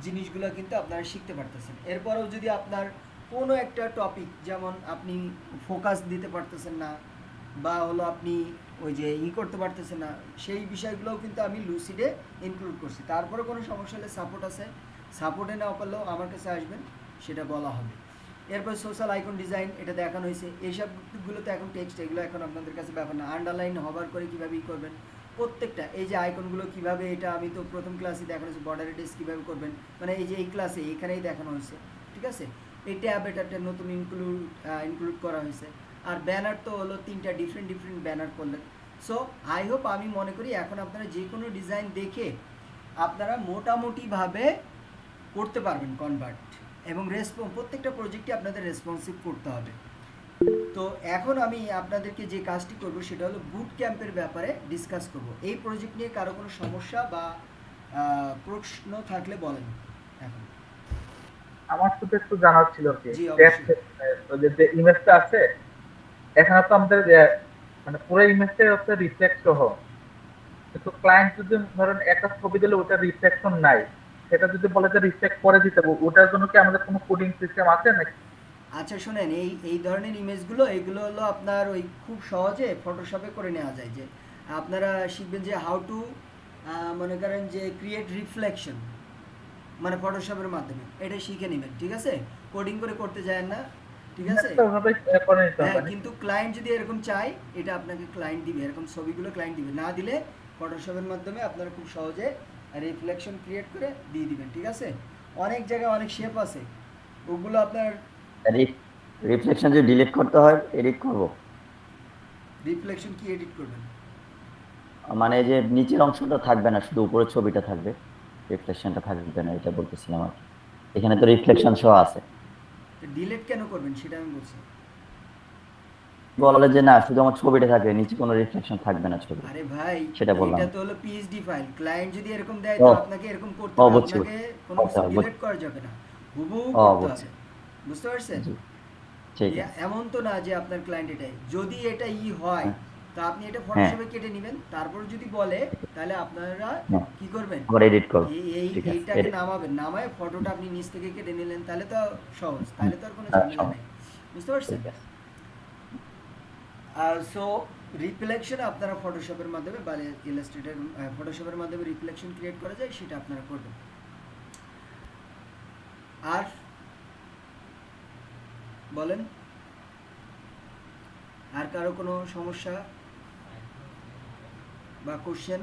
জিনিসগুলো কিন্তু আপনারা শিখতে পারতেছেন। এরপরেও যদি আপনার কোনো একটা টপিক, যেমন আপনি ফোকাস দিতে পারতেছেন না, বা হলো আপনি ওই যে করতে পারতেছেন না, সেই বিষয়গুলোও কিন্তু আমি লুসিডে ইনক্লুড করছি। তারপরে কোনো সমস্যা হলে সাপোর্ট আছে, সাপোর্টে না পারলেও আমার কাছে আসবেন, সেটা বলা হবে। এরপর সোশ্যাল আইকন ডিজাইন, এটা দেখানো হয়েছে। এইসবগুলো তো এখন টেক্সট, এগুলো এখন আপনাদের কাছে ব্যাপার না। আন্ডারলাইন হবার করে কীভাবে করবেন প্রত্যেকটা, এই যে আইকনগুলো কীভাবে, এটা আমি তো প্রথম ক্লাসে দেখানো হয়েছে। বর্ডার রেডিয়াস কীভাবে করবেন, মানে এই যে এই ক্লাসে এখানেই দেখানো হয়েছে, ঠিক আছে? এই ট্যাব এটা নতুন ইনক্লুড করা হয়েছে। আর ব্যানার তো হলো 3টা ডিফারেন্ট ব্যানার করলেন। সো আই হোপ, আমি মনে করি এখন আপনারা যে কোনো ডিজাইন দেখে আপনারা মোটামুটিভাবে করতে পারবেন কনভার্ট, এবং প্রত্যেকটা প্রজেক্টই আপনাদের রেসপন্সিভ করতে হবে। তো এখন আমি আপনাদেরকে যে কাজটি করব সেটা হলো বুট ক্যাম্পের ব্যাপারে ডিসকাস করব। এই প্রজেক্ট নিয়ে কারো কোনো সমস্যা বা প্রশ্ন থাকলে বলেন এখন। আমার শুধু একটু জানার ছিল কি, জি, অবশ্যই। যে ইমেজটা আছে এখানে তো আমাদের মানে পুরো ইমেজটাই হচ্ছে রিফ্লেক্ট সহ, কিন্তু ক্লায়েন্ট যদি ধরেন একটা ছবি দিলে ওটা রিফ্লেকশন নাই, সেটা যদি বলে যে রিফ্লেক্ট করে দিতে, ওটার জন্য কি আমাদের কোনো কোডিং সিস্টেম আছে নাকি? আচ্ছা শোনেন, এই ধরনের ইমেজগুলো এগুলো হলো আপনার ওই খুব সহজে ফটোশপে করে নেওয়া যায়। যে আপনারা শিখবেন যে হাউ টু মনে করেন যে ক্রিয়েট রিফ্লেকশন, মানে ফটোশপের মাধ্যমে এটা শিখে নেবেন, ঠিক আছে? কোডিং করে করতে যায় না, ঠিক আছে? হ্যাঁ, কিন্তু ক্লায়েন্ট যদি এরকম চায়, এটা আপনাকে ক্লায়েন্ট দিবে, এরকম ছবিগুলো ক্লায়েন্ট দিবে। না দিলে ফটোশপের মাধ্যমে আপনারা খুব সহজে রিফ্লেকশন ক্রিয়েট করে দিয়ে দিবেন, ঠিক আছে? অনেক জায়গায় অনেক শেপ আছে, ওগুলো আপনার রিফ্লেকশন যদি ডিলিট করতে হয়, এডিট করব। রিফ্লেকশন কি এডিট করবেন? মানে যে নিচের অংশটা থাকবে না, শুধু উপরের ছবিটা থাকবে, রিফ্লেকশনটা থাকবে না, এটা বলতেছিলাম আর কি। এখানে তো রিফ্লেকশন সহ আছে। ডিলিট কেন করবেন সেটা আমি বলছি। বলে যে না, শুধু আমার ছবিটা থাকবে, নিচে কোনো রিফ্লেকশন থাকবে না ছবি, আরে ভাই, সেটা বললাম। এটা তো হলো পিএইচডি ফাইল। ক্লায়েন্ট যদি এরকম দেয় তো আপনাকে এরকম করতে হবে, আপনাকে কোনো কিছু ডিলিট করা যাবে না, হুবহু করতে হবে। বুঝতে পারছেন? ঠিক আছে। এমন তো না যে আপনার ক্লায়েন্ট এটাই, যদি এটা হয় তো আপনি এটা ফটোশপে কেটে নেবেন। তারপর যদি বলে তাহলে আপনারা কি করবেন, এডিট করব। এইটাকে নামাবেন, নামায় ফটোটা আপনি নিচ থেকে কেটে নিলেন, তাহলে তো সহজ, তাহলে তো আর কোনো ঝামেলা নেই। বুঝতে পারছেন? সো রিফ্লেকশন আপনারা ফটোশপের মাধ্যমে বা ইলাস্ট্রেটর ফটোশপের মাধ্যমে রিফ্লেকশন ক্রিয়েট করা যায়, সেটা আপনারা করবেন। আর বলেন, আর কারো কোনো সমস্যা বা কোশ্চেন,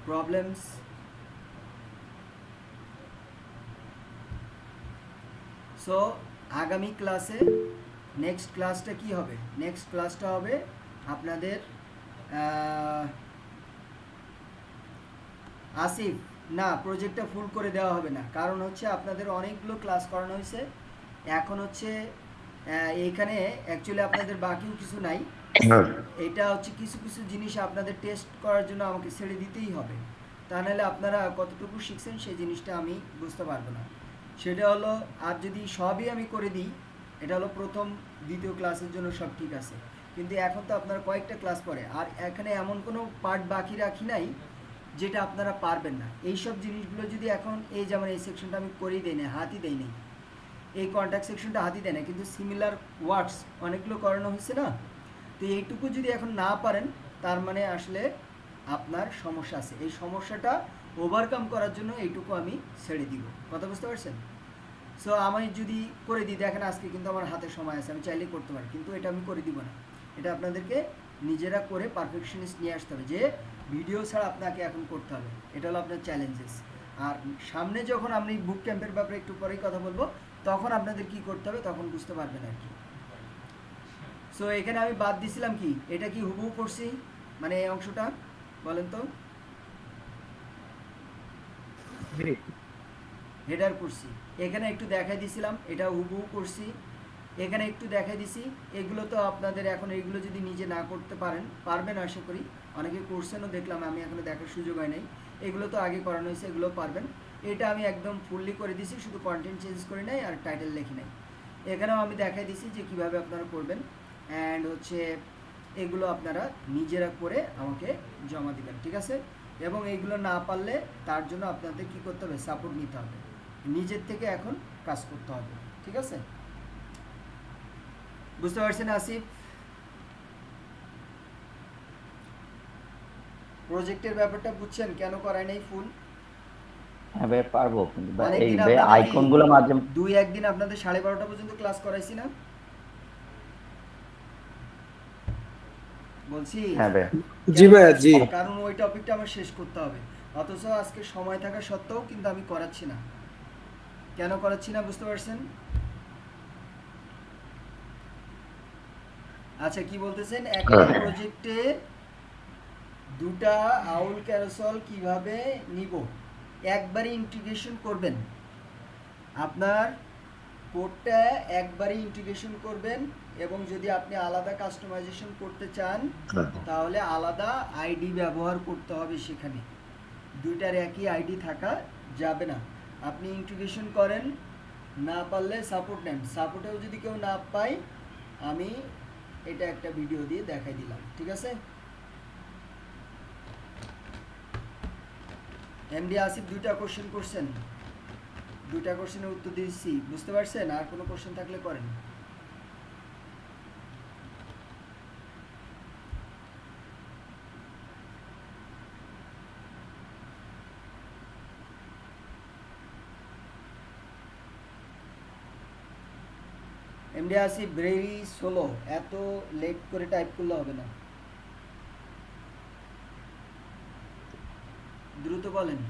প্রবলেমস? সো আগামী ক্লাসে নেক্সট ক্লাসটা কি হবে? নেক্সট ক্লাসটা হবে আপনাদের আসিফ, না প্রজেক্টটা ফুল করে দেওয়া হবে না, কারণ হচ্ছে আপনাদের অনেকগুলো ক্লাস করানো হয়েছে। এখন হচ্ছে এইখানে অ্যাকচুয়ালি আপনাদের বাকিও কিছু নাই, এটা হচ্ছে কিছু কিছু জিনিস আপনাদের টেস্ট করার জন্য আমাকে ছেড়ে দিতেই হবে, তা নাহলে আপনারা কতটুকু শিখছেন সেই জিনিসটা আমি বুঝতে পারবো না। সেটা হলো, আর যদি সবই আমি করে দিই এটা হলো প্রথম দ্বিতীয় ক্লাসের জন্য সব ঠিক আছে, কিন্তু এখন তো আপনার কয়েকটা ক্লাস পরে, আর এখানে এমন কোনো পার্ট বাকি রাখি নাই যেটা আপনারা পারবেন না। এই সব জিনিসগুলো যদি এখন এই যেমন এই সেকশনটা আমি করেই দেই না, হাতই দেই নাই, এই কন্ট্যাক্ট সেকশনটা হাতই দেয় না, কিন্তু সিমিলার ওয়ার্ডস অনেকগুলো করানো হয়েছে না, তো এইটুকু যদি এখন না পারেন তার মানে আসলে আপনার সমস্যা আছে। এই সমস্যাটা ওভারকাম করার জন্য এইটুকু আমি ছেড়ে দিব, কথা বুঝতে পারছেন? সো আমি যদি করে দিই, দেখেন আজকে কিন্তু আমার হাতে সময় আছে, আমি চাইলেই করতে পারি, কিন্তু এটা আমি করে দিব না। এটা আপনাদেরকে নিজেরা করে পারফেকশনিস্ট নিয়ে আসতে হবে, যে ভিডিও ছাড়া আপনাকে এখন করতে হবে। এটা হলো আপনার চ্যালেঞ্জেস। আর সামনে যখন আমি বুক ক্যাম্পের ব্যাপারে একটু পরেই কথা বলবো, তখন আপনাদের কি করতে হবে তখন বুঝতে পারবেন আর কি। সো এখানে আমি বাদ দিছিলাম কি, এটা কি হুবহু করছি, মানে এই অংশটা বলেন তো, জি হেডার করছি, এখানে একটু দেখাই দিছিলাম, এটা হুবহু করছি, এখানে একটু দেখাই দিছি। এগুলো তো আপনাদের এখন এইগুলো যদি নিজে না করতে পারবেন আশা করি, অনেকে করছেনও দেখলাম, আমি এখনো দেখার সুযোগ হয় নাই। এগুলো তো আগে করানো হয়েছে, এগুলো পারবেন। এটা আমি একদম ফুললি করে দিছি, শুধু কন্টেন্ট চেঞ্জ করি নাই আর টাইটেল লিখি নাই। এখানেও আমি দেখাই দিছি যে কিভাবে আপনারা করবেন, অ্যান্ড হচ্ছে এগুলো আপনারা নিজেরা করে আমাকে জমা দিবেন, ঠিক আছে? এবং এইগুলো না পারলে তার জন্য আপনাদের কি করতে হবে, সাপোর্ট নিতে হবে, নিজের থেকে এখন কাজ করতে হবে, ঠিক আছে? বুঝতে পারছেন আসিফ? প্রজেক্টের ব্যাপারটা বুঝছেন কেন করায় নাই ফুল? হ্যাঁ ভাই পারবো, কিন্তু ভাই এই অনেকদিন ভাই আপনাদের আইকনগুলো মাঝে 2-1 দিন আপনাদের 12:30 পর্যন্ত ক্লাস করাইছি না, বলছি? হ্যাঁ ভাই জি ভাইয়া জি। কারণ ওই টপিকটা আমার শেষ করতে হবে, অথচ আজকে সময় থাকা সত্ত্বেও কিন্তু আমি করাচ্ছি না। কেন করাচ্ছি না বুঝতে পারছেন? আচ্ছা কি বলতেছেন, একটা প্রজেক্টে দুটা আউল ক্যারোসল কিভাবে নিব, একবারই ইন্টিগ্রেশন করবেন, আপনার কোডটা একবারই ইন্টিগ্রেশন করবেন, এবং যদি আপনি আলাদা কাস্টমাইজেশন করতে চান তাহলে আলাদা আইডি ব্যবহার করতে হবে, সেখানে দুইটার একই আইডি থাকা যাবে না। আপনি ইন্টিগ্রেশন করেন, না পারলে সাপোর্ট নেন, সাপোর্টেও যদি কেউ না পায় আমি এটা একটা ভিডিও দিয়ে দেখাই দিলাম, ঠিক আছে? এমডি আসিফ 2টা কোশ্চেন করছেন, 2টা কোশ্চেনের উত্তর দিয়েছি, বুঝতে পারছেন? আর কোনো কোশ্চেন থাকলে করেন। এমডি আসিফ ভেরি স্লো, এত লেট করে টাইপ করলে হবে না, দ্রুত বলেন।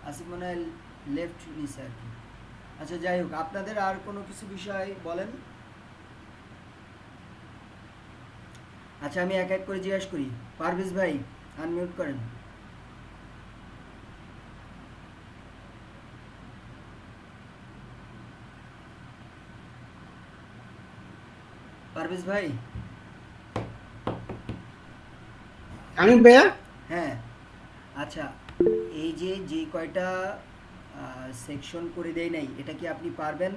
আসিফ মনে হয় লেফট নিছে আর কি। আচ্ছা যাই হোক, আপনাদের আর কোনো কিছু বিষয় বলেন। আচ্ছা আমি এক এক করে জিজ্ঞেস করি। পারভেজ ভাই আনমিউট করেন। পারভেজ ভাই। আমি ভাইয়া হ্যাঁ আচ্ছা, এই যে যে কয়টা সেকশন করে দেয় নাই, এটা কি আপনি পারবেন?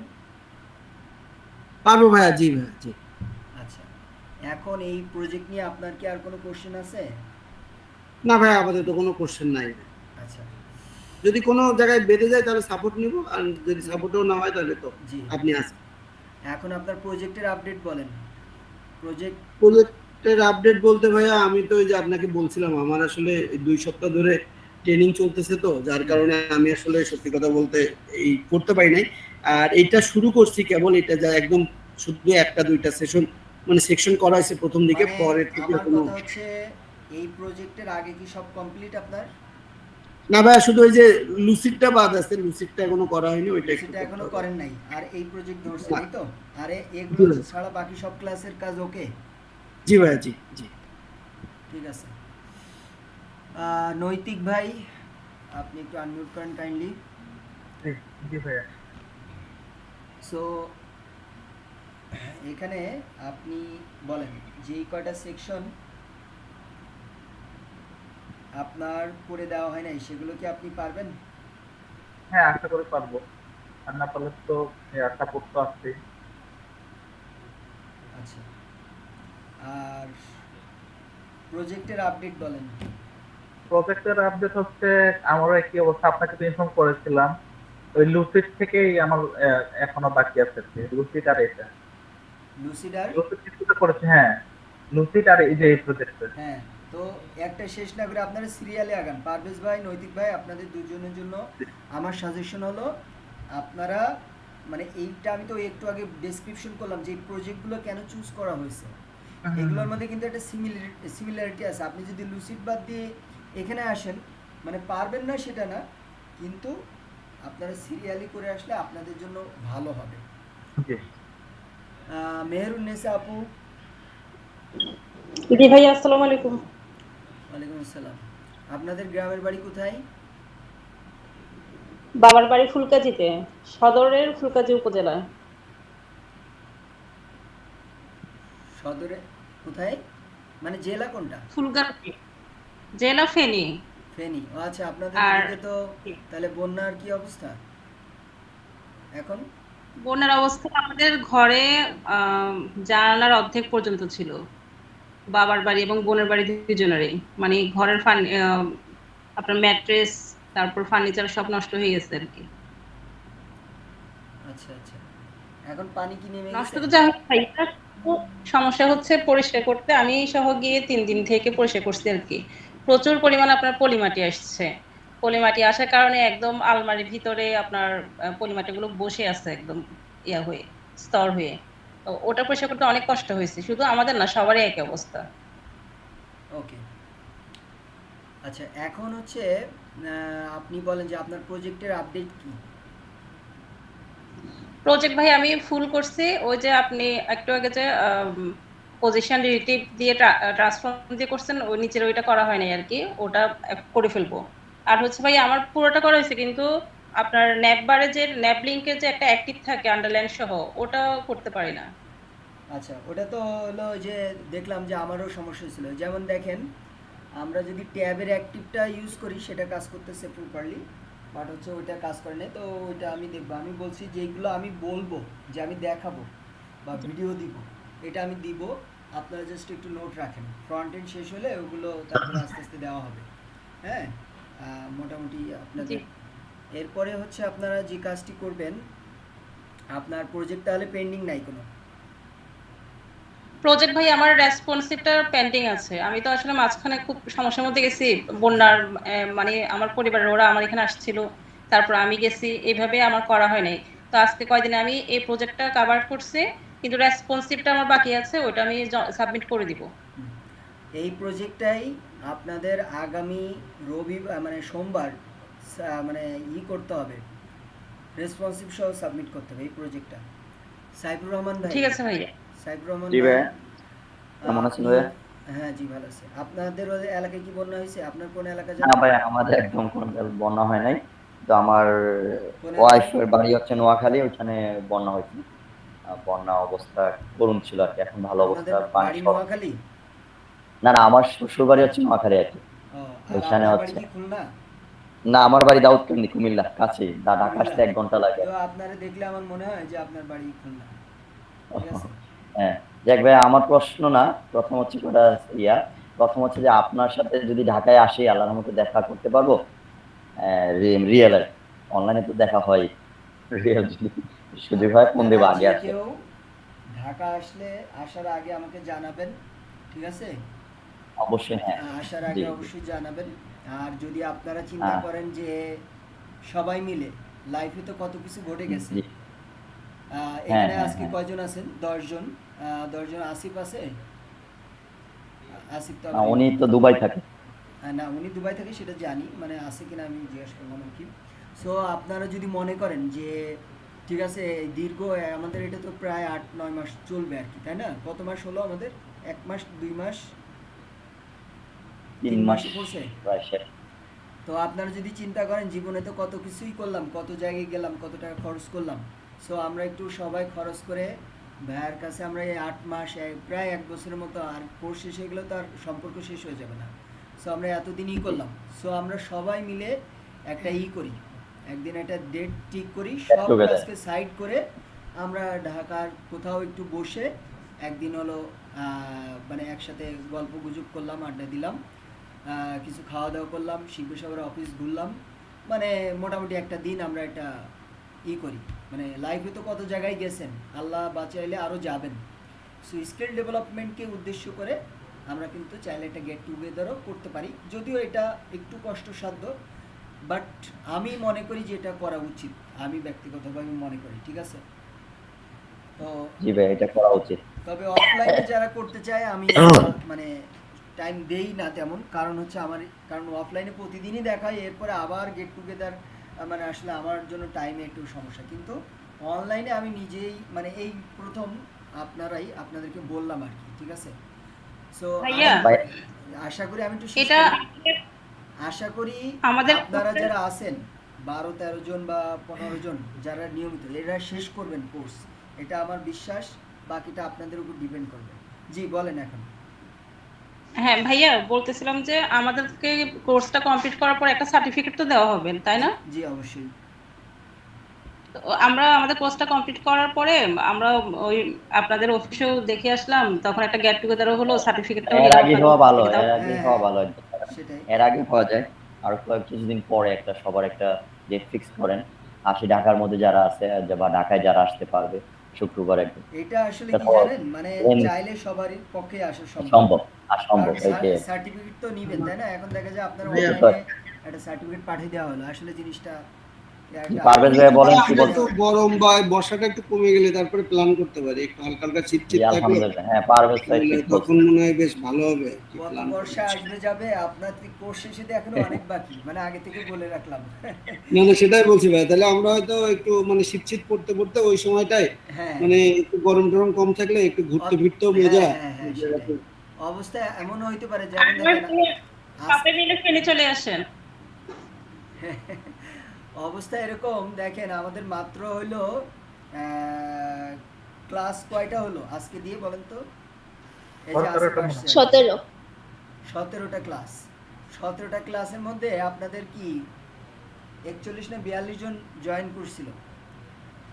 পারবো ভাইয়া, জি ভাইয়া জি। আচ্ছা, এখন এই প্রজেক্ট নিয়ে আপনার কি আর কোনো কোশ্চেন আছে? না ভাইয়া আপাতত কোনো কোশ্চেন নাই। আচ্ছা যদি কোনো জায়গায় বেঁধে যায় তাহলে সাপোর্ট নিব, আর যদি সাপোর্টও না হয় তাহলে তো জি, আপনি আসেন। এখন আপনার প্রজেক্টের আপডেট বলেন। প্রজেক্ট প্রজেক্টের আপডেট বলতে ভাইয়া আমি তো ওই যে আপনাকে বলছিলাম, আমার আসলে 2 সপ্তাহ ধরে ট্রেনিং চলতেছে, তো যার কারণে আমি আসলে সত্যি কথা বলতে এই করতে পারি নাই। আর এইটা শুরু করছি কেবল, এটা যা একদম শুধু 1-2টা সেশন মানে সেকশন করা হয়েছে প্রথম দিকে, মানে পরের থেকে আমার কোনো। কথা হচ্ছে এই প্রজেক্টের আগে কি সব কমপ্লিট আপনার? না ভাইয়া শুধু ওই যে লুসিডটা বাদ আছে, লুসিডটা এখনো করা হয়নি, ওইটা একটু সেটা করতে এখনো হবে। করেন নাই, আর এই প্রজেক্ট ধরছেন না। এই তো? আরে এগুলো জি। ছাড়া বাকি সব ক্লাসের কাজ ওকে? জি ভাইয়া জি জি। ঠিক আছে। নৈতিক ভাই আপনি একটু আনমিউট করেন কাইন্ডলি। জি ভাইয়া। সো এখানে আপনি বলেন যেই কয়টা সেকশন আপনার করে দেওয়া হয় নাই সেগুলো কি আপনি পারবেন? হ্যাঁ আশা করি পারবো। আর না পারলে তো সাপোর্ট তো আছে। আচ্ছা, আর প্রজেক্টের আপডেট বলেন। প্রজেক্টের আপডেট হচ্ছে আমারও একই অবস্থা, আপনাকে তো ইনফর্ম করেছিলাম। ওই লুসিড থেকেই আমার এখনো বাকি আছে আর কি, লুসিড আর এটা। লুসিডার, লুসিড কিছুটা করেছে, হ্যাঁ। লুসিড আর এই যে এই প্রজেক্টটা। হ্যাঁ, তো একটা শেষ না করে আপনারা সিরিয়ালে আগান। পারভেজ ভাই, নৈতিক ভাই, আপনাদের দুজনের জন্য আমার সাজেশন হলো আপনারা মানে এইটা আমি তো একটু আগে ডেসক্রিপশন করলাম যে এই প্রজেক্টগুলো কেন চুজ করা হয়েছে, এগুলোর মধ্যে কিন্তু একটা সিমিলারিটি আছে। আপনি যদি লুসিড বাদ দিয়ে এখানে আসেন মানে পারবেন না সেটা না, কিন্তু আপনারা সিরিয়ালি করে আসলে আপনাদের জন্য ভালো হবে। জি। মেহেরুন্নেসা আপু, জি ভাইয়া, আসসালামু আলাইকুম। ওয়ালাইকুম আসসালাম। আপনাদের গ্রামের বাড়ি কোথায়? বাবার বাড়ি ফুলকাজিতে, সদরের ফুলকাজি উপজেলা। সদরে কোথায়, মানে জেলা কোনটা? ফুলকাজি, জেলা ফেনী। ফেনী। ও আচ্ছা, আপনাদের আর এদিকে তো তাহলে বন্যার কি অবস্থা এখন? বোনের অবস্থা আমাদের ঘরে জানালার অর্ধেক পর্যন্ত ছিল, বাবার বাড়ি এবং বোনের বাড়ি দুজনেরই। মানে ঘরের আপনার ম্যাট্রেস, তারপর ফার্নিচার সব নষ্ট হয়ে গেছে আর কি। আচ্ছা আচ্ছা, এখন পানি কি নেমে নষ্ট গেছে? তো যাই হোক ভাইয়া, সমস্যা হচ্ছে পরিষ্কার করতে। আমি সহ গিয়ে 3 দিন থেকে পরিষ্কার করছি আর কি। প্রচুর পরিমাণ আপনার পলিমাটি আসছে। পলিমাটি আসার কারণে একদম আলমারির ভিতরে আপনার পলিমাটিগুলো বসে আছে একদম ইয়া হয়ে, স্তর হয়ে। তো ওটা পরিষ্কার করতে অনেক কষ্ট হয়েছে, শুধু আমাদের না, সবারই একই অবস্থা। ওকে, আচ্ছা, এখন হচ্ছে আপনি বলেন যে আপনার প্রজেক্টের আপডেট কি? প্রজেক্ট ভাই আমি ফুল করছি। ওই যে আপনি একটু আগে যে পজিশন রিলেটিভ দিয়ে ট্রান্সফর্ম দিয়ে করছেন, ওই নিচের ওইটা করা হয়নি আর কি, ওটা করে ফেলবো। আর হচ্ছে ভাই আমার পুরোটা করা হয়েছে, কিন্তু আপনার ন্যাপ বারে যে ন্যাপ লিঙ্কে যে একটা অ্যাক্টিভ থাকে আন্ডারলাইন সহ, ওটা করতে পারি না। আচ্ছা, ওটা তো হলো যে দেখলাম যে আমারও সমস্যা ছিল। যেমন দেখেন, আমরা যদি ট্যাবের অ্যাক্টিভটা ইউজ করি সেটা কাজ করতেছে প্রপারলি, বাট হচ্ছে ওইটা কাজ করে না। তো ওইটা আমি দেখবো। আমি বলছি যেগুলো আমি বলবো যে আমি দেখাবো বা ভিডিও দিব, এটা আমি দিব, আপনারা জাস্ট একটু নোট রাখেন। ফ্রন্ট এন্ড শেষ হলে ওগুলো তারপরে আস্তে আস্তে দেওয়া হবে। হ্যাঁ, মোটামুটি জি। আপনাদের এরপরে হচ্ছে আপনারা যে কাজটি করবেন, আপনার প্রজেক্ট তাহলে পেন্ডিং নাই কোনো? প্রজেক্ট ভাই আমার রেসপন্সিভটা পেন্ডিং আছে। আমি তো আসলে মাঝখানে খুব সমস্যার মধ্যে গেছি, বন্যার মানে আমার পরিবারের ওরা আমার এখানে আসছিল, তারপর আমি গেছি, এইভাবে আমার করা হয় নাই। তো আজকে কয়দিন আমি এই প্রজেক্টটা কভার করছি, কিন্তু রেসপন্সিভটা আমার বাকি আছে, ওটা আমি সাবমিট করে দিব। হুম। এই প্রজেক্টটাই আপনাদের আগামী মানে সোমবার মানে করতে হবে, রেসপন্সিভ সহ সাবমিট করতে হবে এই প্রজেক্টটা। সাইফুর রহমান ভাই, ঠিক আছে ভাইয়া। সাইফুর রহমান জি ভাই, ভাইয়া, কেমন আছেন আপনি, ভাইয়া? হ্যাঁ জি ভালো আছে। আপনাদের ওই এলাকায় কি বন্যা হয়েছে? আপনার কোন এলাকা না জানেন? ভাইয়া, আমাদের একদম কোনো বন্যা হয় নাই। তো আমার কোন এলাকা? ওয়াইফের বাড়ি হচ্ছে নোয়াখালী, ওইখানে বন্যা হয়েছে। বন্যা অবস্থা করুণ ছিল আর কি, এখন ভালো অবস্থা, আপনাদের পানি বাড়ি সব। নোয়াখালী? না না, আমার শ্বশুর বাড়ি হচ্ছে নোয়াখালী আর কি, ও, আর ওইখানে আপনার বাড়ি হচ্ছে। কি খুলনা? না, আমার বাড়ি দাউদকান্দি, কুমিল্লা, কাছে, ঢাকা আসতে কুমিল্লা? 1 ঘন্টা লাগে। তো আপনারা দেখলে আমার মনে হয় যে আপনার বাড়ি খুলনা। ঠিক আছে। হ্যাঁ, যাক ভাই, আমার প্রশ্ন না, প্রথম হচ্ছে কটা প্রথম হচ্ছে যে আপনার সাথে যদি ঢাকায় আসি, আল্লাহর রহমতে দেখা করতে পারবো? রিয়েল আর অনলাইনে তো দেখা হয়, রিয়েল যদি সুযোগ হয় ফোন দেবো আপনারা আগে যে আসলে। কেউ ঢাকা আসলে আসার আগে আমাকে জানাবেন, ঠিক আছে? অবশ্যই, হ্যাঁ। আসার জি আগে জি। অবশ্যই জানাবেন। আর যদি আপনারা চিন্তা হ্যাঁ। করেন যে সবাই মিলে, লাইফে তো কত কিছু ঘটে গেছে। জি। হ্যাঁ এখানে হ্যাঁ আজকে হ্যাঁ। কয়জন আছেন? 10 জন। 10 জন। আসিফ আছে? আসিফ তো না, আবার উনি তো দুবাই থাকে। না, উনি দুবাই থেকে সেটা জানি, মানে আছে কিনা আমি জিজ্ঞেস করবো নাকি। সো আপনারা যদি মনে করেন যে ঠিক আছে, এই দীর্ঘ আমাদের এটা তো প্রায় 8-9 মাস চলবে আর কি, তাই না? কত মাস হলো আমাদের? 1 মাস, 2 মাস, 3 3 মাস মাসে পড়ছে। প্রায় শেষ। তো আপনারা যদি চিন্তা করেন জীবনে তো কত কিছুই করলাম, কত জায়গায় গেলাম, কত টাকা খরচ করলাম। সো আমরা একটু সবাই খরচ করে ভাইয়ের কাছে আমরা এই 8 মাস প্রায় 1 বছরের মতো, আর কোর্স শেষ হয়ে গেলে তো আর সম্পর্ক শেষ হয়ে যাবে না। সো আমরা এতদিনই করলাম। সো আমরা সবাই মিলে একটা করি, একদিন একটা ডেট ঠিক করি, Get সব together. ক্লাসকে সাইড করে আমরা ঢাকার কোথাও একটু বসে একদিন হলো মানে একসাথে গল্প গুজব করলাম, আড্ডা দিলাম, কিছু খাওয়া দাওয়া করলাম, শিল্পী সবার অফিস ঘুরলাম, মানে মোটামুটি একটা দিন আমরা একটা করি। মানে লাইফে তো কত জায়গায় গেছেন, আল্লাহ বাঁচাইলে আরও যাবেন। সো স্কিল ডেভেলপমেন্টকে উদ্দেশ্য করে আমরা কিন্তু চাইলে একটা গেট টুগেদারও করতে পারি, যদিও এটা একটু কষ্টসাধ্য, বাট আমি মনে করি যে এটা করা উচিত, আমি ব্যক্তিগতভাবে মনে করি, ঠিক আছে? তো জি ভাই, এটা করা উচিত। তবে অফলাইনে যারা করতে চায় আমি মানে টাইম দেই না তেমন, কারণ হচ্ছে কারণ অফলাইনে প্রতিদিনই দেখায়, এরপরে আবার গেট টুগেদার মানে আসলে আমার জন্য টাইমে একটু সমস্যা। কিন্তু অনলাইনে আমি নিজেই মানে এই প্রথম আপনাদেরকে বললাম আর কি, ঠিক আছে? সো ভাইয়া, আশা করি আমি একটু এটা আশা করি আমাদের আপনারা যারা আছেন 12-13 জন বা 15 জন যারা নিয়মিত এরা শেষ করবেন কোর্স, এটা আমার বিশ্বাস। বাকিটা আপনাদের উপর ডিপেন্ড করবে। জি বলেন এখন। হ্যাঁ ভাইয়া, বলতেছিলাম যে আমাদেরকে কোর্সটা কমপ্লিট করার পর একটা সার্টিফিকেট তো দেওয়া হবে, তাই না? জি অবশ্যই। তো আমরা আমাদের কোর্সটা কমপ্লিট করার পরে আমরা ওই আপনাদের অফিসেও দেখে আসলাম, তখন একটা গেট টুগেদারও হলো, সার্টিফিকেটটাও এর আগে হওয়া ভালো, এর আগে হ্যাঁ, হওয়া ভালো। সেটাই। এর আগে হওয়া যায়, আর কিছুদিন পরে একটা সবার একটা ডেট ফিক্স করেন। ঢাকার মধ্যে যারা আছে বা ঢাকায় যারা আসতে পারবে শুক্রবার একদিন। এটা আসলে এটা কি তো জানেন, মানে এম- চাইলে সবারই পক্ষে আসা সম্ভব। সম্ভব আর সম্ভব কারণ এই যে সার্টিফিকেট তো নিবেন, তাই না? এখন দেখা যায় আপনারা ভাইয়া, অনলাইনে একটা সার্টিফিকেট পাঠিয়ে দেওয়া হলো, আসলে জিনিসটা পারভেজ ভাই বলেন, কি বলতে? একটু গরম বা বর্ষাটা একটু কমে গেলে তারপরে প্ল্যান করতে পারি, একটু হালকা হালকা শীত জি শীত থাকলে আলহামদুলিল্লাহ, হ্যাঁ পারভেজ ভাই তাহলে ঠিক তখন বলছেন। মনে হয় বেশ ভালো হবে কি কত প্ল্যান বর্ষা আসবে যাবে, আপনার কোর্স শেষে তো এখনো অনেক বাকি, মানে আগে থেকে বলে রাখলাম। না না, সেটাই বলছি ভাই, তাহলে আমরা হয়তো একটু মানে শীত শীত পড়তে পড়তে ওই সময়টায় হ্যাঁ, মানে একটু গরম টরম কম থাকলে একটু ঘুরতে ফিরতেও মজা। হ্যাঁ, সেটাই। অবস্থা এমন হইতে পারে, যেমন দেখেন সাথে মিলে ফেলে চলে আসেন। অবস্থা এরকম দেখেন, আমাদের মাত্র হইলো ক্লাস কয়টা হলো আজকে দিয়ে বলেন তো? এই যে 17। 17টা ক্লাস। 17টা ক্লাসের মধ্যে আপনাদের কি 41 না 42 জন জয়েন করছিল।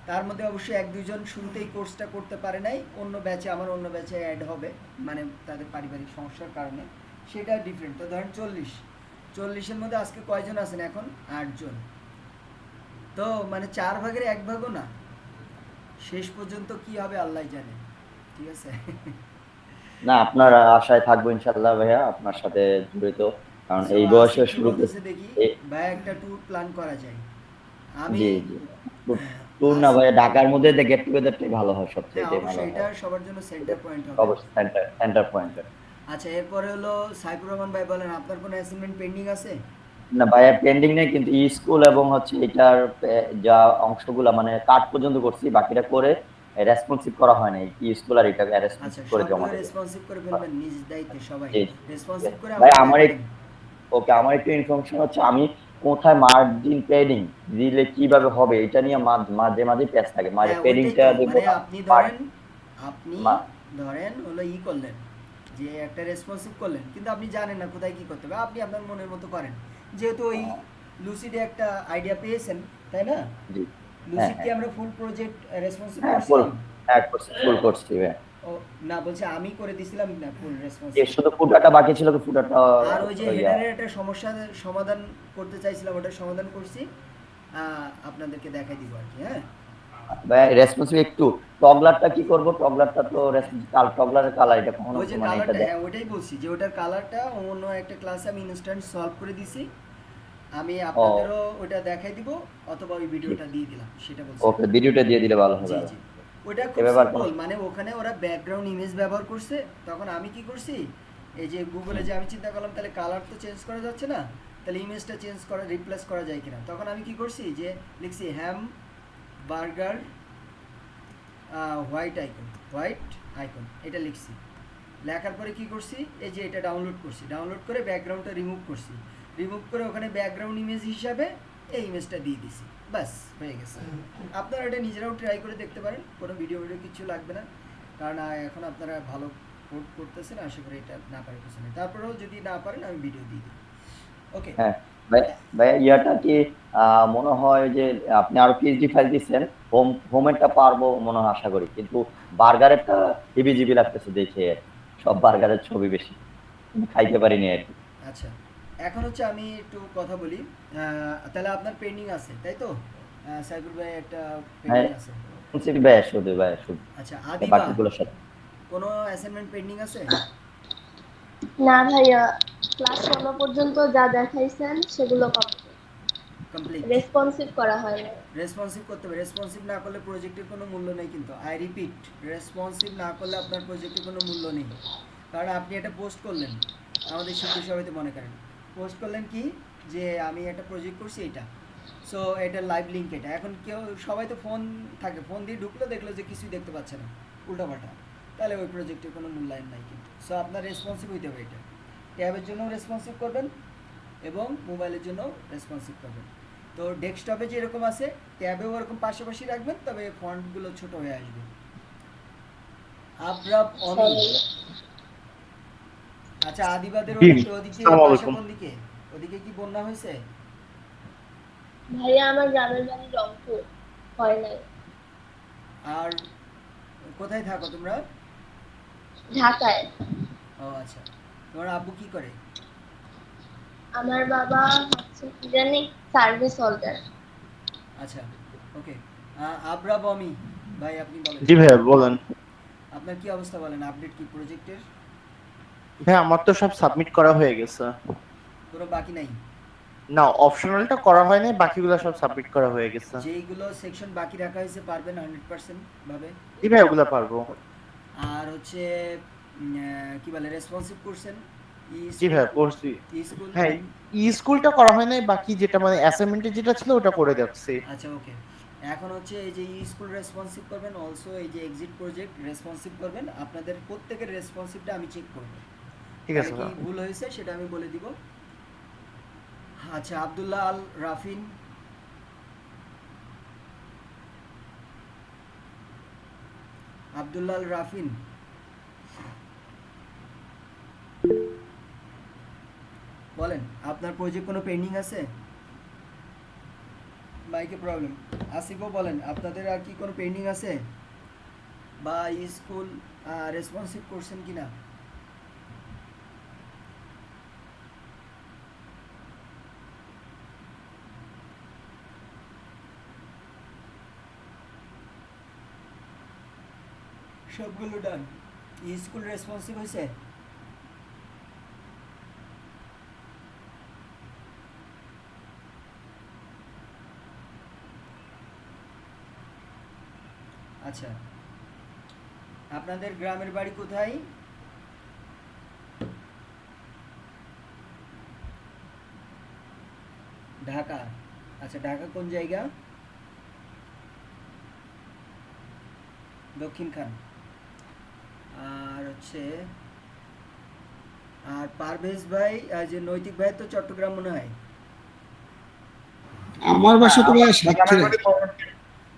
তার মধ্যে অবশ্যই 1-2 জন শুরুতেই কোর্সটা করতে পারে নাই, অন্য ব্যাচে অ্যাড হবে, মানে তাদের পারিবারিক সমস্যার কারণে, সেটা ডিফারেন্ট। তো ধরেন 40-এর মধ্যে আজকে কয়জন আছেন এখন? 8 জন। তো মানে 4 ভাগের 1 ভাগও না, শেষ পর্যন্ত কি হবে আল্লাহ জানে, ঠিক আছে? না, আপনার আশায় থাকবো ইনশাআল্লাহ ভাইয়া, আপনার সাথে জড়িত, কারণ So, এই আজকে বয়সে কি শুরু বলতেছে দেখি, ভাই একটা ট্যুর প্ল্যান করা যায়। আমি জি জি টুর না ভাইয়া, ঢাকার মধ্যে গেট টুগেদারটাই ভালো হয়, হ্যাঁ সবচেয়ে ভালো অবশ্যই হয়। এটা সবার জন্য সেন্টার পয়েন্ট হবে। অবশ্যই সেন্টার পয়েন্ট। আচ্ছা, এরপরে হলো সাইফুর রহমান ভাই, বলেন আপনার কোনো অ্যাসাইনমেন্ট পেন্ডিং আছে? না ভাইয়া পেন্ডিং নেই, কিন্তু স্কুল এবং হচ্ছে এটার যা অংশগুলা মানে কাট পর্যন্ত করছি, বাকিটা করে রেসপন্সিভ করা হয় না। স্কুল আর এটা আচ্ছা, রেসপন্সিভ করে জমা সবগুলো দেবে। রেসপন্সিভ করে ফেলবেন নিজ দায়িত্বে, সবাই জি রেসপন্সিভ করে ভাই, আমাকে আমার পাঠাবেন। ওকে, আমার একটু ইনফরমেশন হচ্ছে আমি কোথায় মার্জিন পেডিং দিলে কিভাবে হবে, এটা নিয়ে মাঝে মাঝে প্যাচ থাকে। মাঝে হ্যাঁ, ওইটাই পেডিংটা তো, দেব মানে না, আপনি মা- ধরেন হলো করলেন যে একটা রেসপন্সিভ করলেন, কিন্তু আপনি জানেন না কোথায় কি করতে হবে, আপনি আপনার মনের মতো করেন। যেহেতু ওই লুসিডে একটা আইডিয়া পেয়েছেন, তাই না? জি লুসিড কি হ্যাঁ আমরা ফুল প্রজেক্ট রেসপন্সিভ হ্যাঁ ফুল করছিলাম? ফুল করছি ভাই। ও না, বলছে আমি করে দিছিলাম না ফুল যে রেসপন্সিভ। শুধু ফুটাটা বাকি ছিল, তো ফুটাটা আর ওই যে হেডারের একটা সমস্যা সমাধান করতে চাইছিলাম, ওটা সমাধান করছি, আপনাদেরকে দেখাই দিব আর কি। হ্যাঁ ভাই রেসপন্সিভ একটু টগলারটা কি করব? টগলারটা তো টগলারের কালার এটা কখনো ওই যে মানে এটা কালারটা, হ্যাঁ ওইটাই বলছি যে ওটার কালারটা অন্য একটা ক্লাসে আমি ইনস্ট্যান্ট সলভ করে দিছি, আমি আপনাদেরও ওটা দেখাই দিব, অথবা ওই ভিডিওটা দিয়ে দিলাম, সেটা বলছি। ওকে, ভিডিওটা দিয়ে দিলে ভালো হবে। জি জি, ওটা খুব এবার সিম্পল, মানে ওখানে ওরা ব্যাকগ্রাউন্ড ইমেজ ব্যবহার করছে, তখন আমি কি করছি, এই যে গুগলে যে আমি চিন্তা করলাম তাহলে কালার তো চেঞ্জ করা যাচ্ছে না, তাহলে ইমেজটা চেঞ্জ করা রিপ্লেস করা যায় কিনা, তখন আমি কি করছি যে লিখছি হ্যাম বার্গার হোয়াইট আইকন, এটা লিখছি। লেখার পরে কি করছি, এই যে এটা ডাউনলোড করছি, ডাউনলোড করে ব্যাকগ্রাউন্ডটা রিমুভ করছি, রিমুভ করে ওখানে ব্যাকগ্রাউন্ড ইমেজ হিসাবে এই ইমেজটা দিয়ে দিছি, বাস হয়ে গেছে। আপনারা এটা নিজেরাও ট্রাই করে দেখতে পারেন, কোনো ভিডিও কিছু লাগবে না, কারণ এখন আপনারা ভালো কোড করতেছেন, আশা করি এটা না পারে কিছু নেই। তারপরেও যদি না পারেন আমি ভিডিও দিয়ে দিই। ওকে, হ্যাঁ ভাইয়া ইয়াটা কি মনে হয় যে আপনি আরো পিএইচডি ফাইল দিচ্ছেন, হোমেরটা পারবো মনে হয় আশা করি, কিন্তু বার্গারেরটা হিবিজিবি লাগতেছে দেখে, সব বার্গারের ছবি বেশি, খাইতে পারিনি আর কি। আচ্ছা, এখন হচ্ছে আমি একটু কথা বলি। তাহলে আপনার পেন্ডিং আছে তাই তো? সাইফুল ভাই একটা হ্যাঁ, পেন্ডিং আছে। ভাইয়া শুধু আচ্ছা, আদিবা বাকিগুলোর সাথে। কোনো অ্যাসাইনমেন্ট পেন্ডিং আছে? না ভাইয়া, ক্লাস 16 পর্যন্ত যা দেখাইছেন সেগুলো কমপ্লিট। রেসপন্সিভ করা হয় না। রেসপন্সিভ করতে হবে। রেসপন্সিভ না করলে প্রজেক্টের কোনো মূল্য নেই কিন্তু। আই রিপিট, রেসপন্সিভ না করলে আপনার প্রজেক্টের কোনো মূল্য নেই। কারণ আপনি এটা পোস্ট করলেন, আমাদের শিক্ষক সবাইতে মনে করেন পোস্ট করলেন কি যে আমি একটা প্রজেক্ট করছি এটা, সো এটা লাইভ লিঙ্ক। এটা এখন কেউ সবাই তো ফোন থাকে, ফোন দিয়ে ঢুকলো দেখলো যে কিছুই দেখতে পাচ্ছে না, উল্টাপাল্টা, তাহলে ওই প্রজেক্টের কোনো মূল্যায়ন নাই কিন্তু। সো আপনার রেসপন্সিভ হইতে হবে। এটা ট্যাবের জন্য রেসপন্সিভ করবেন এবং মোবাইলের জন্য রেসপন্সিভ করবেন। তো ডেস্কটপে যেরকম আছে ট্যাবেও ওরকম পাশাপাশি রাখবেন, তবে ফন্টগুলো ছোট হয়ে আসবে। আবরাব অমি। আচ্ছা, আদিবাদের ওদিকে বাসা কোন দিকে? ওদিকে কি বন্যা হয়েছে? ভাইয়া আমার গ্রামের বাড়ি রংপুর, হয় নাই। আর কোথায় থাকো তোমরা? ঢাকায়। ও আচ্ছা, তোমার আব্বু কি করে? আমার বাবা হচ্ছে কি জানি সার্ভিস হোল্ডার। আচ্ছা, ওকে। আবরাব অমি ভাই, আপনি বলেন। জি ভাইয়া বলেন। আপনার কি অবস্থা বলেন, আপডেট কি প্রজেক্টের? ভাই আমার তো সব সাবমিট করা হয়ে গেছে। কোনো বাকি নাই? না, অপশনালটা করা হয় নাই, বাকিগুলো সব সাবমিট করা হয়ে গেছে। যেইগুলো সেকশন বাকি রাখা হয়েছে পারবেন 100% ভাবে? জি ভাই ওগুলো পারবো। আর হচ্ছে কি বলে রেসপন্সিভ করছেন? জি ভাই করছি। স্কুল। হ্যাঁ, স্কুলটা করা হয় নাই, বাকি যেটা মানে অ্যাসাইনমেন্টে যেটা ছিল ওটা করে যাচ্ছি। আচ্ছা, ওকে। এখন হচ্ছে এই যে স্কুল রেসপন্সিভ করবেন, অলসো এই যে এক্সিট প্রজেক্ট রেসপন্সিভ করবেন। আপনাদের প্রত্যেকের রেসপন্সিভটা আমি চেক করব, ঠিক আছে কি ভাই। ভুল হয়েছে সেটা আমি বলে দিব। আচ্ছা, আব্দুল্লাহ আল রাফিন। আব্দুল্লাহ আল রাফিন, বলেন আপনার প্রজেক্ট কোনো পেন্ডিং আছে? মাইকে প্রবলেম। আসিফও বলেন আপনাদের আর কি কোনো পেন্ডিং আছে, বা স্কুল রেসপন্সিভ করছেন কিনা? সবগুলো ডান। স্কুল রেসপন্সিভ হয়েছে? আচ্ছা, আপনাদের গ্রামের বাড়ি কোথায়? ঢাকা। আচ্ছা, ঢাকা কোন জায়গা? দক্ষিণখান। আর হচ্ছে আর পারভেজ ভাই, যে নৈতিক ভাই তো চট্টগ্রাম মনে হয়। আমার বাসা তো ভাইয়া সাতক্ষীরা।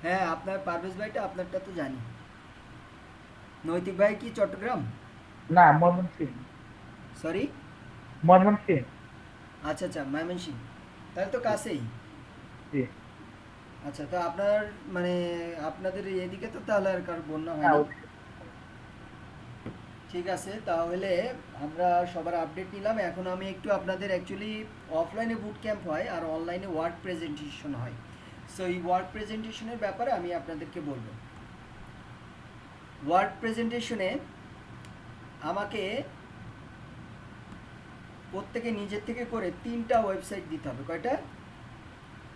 হ্যাঁ, আপনার পারভেজ ভাইটা আপনারটা তো জানি। নৈতিক ভাই কি চট্টগ্রাম? না, ময়মনসিংহ। সরি, ময়মনসিংহ। আচ্ছা আচ্ছা, ময়মনসিংহ, তাহলে তো কাছেই। জি। আচ্ছা, তো আপনার মানে আপনাদের এদিকে তো তাহলে আর কার বন্যা হয় হ্যাঁ, না। ঠিক আছে, তাহলে আমরা সবার আপডেট নিলাম। এখন আমি একটু আপনাদের অ্যাকচুয়ালি অফলাইনে বুট ক্যাম্প হয় আর অনলাইনে ওয়ার্ক প্রেজেন্টেশন হয়। সো এই ওয়ার্ক প্রেজেন্টেশনের ব্যাপারে আমি আপনাদেরকে বলবো। ওয়ার্ক প্রেজেন্টেশনে আমাকে প্রত্যেকে নিজের থেকে করে 3টা ওয়েবসাইট দিতে হবে। কয়টা?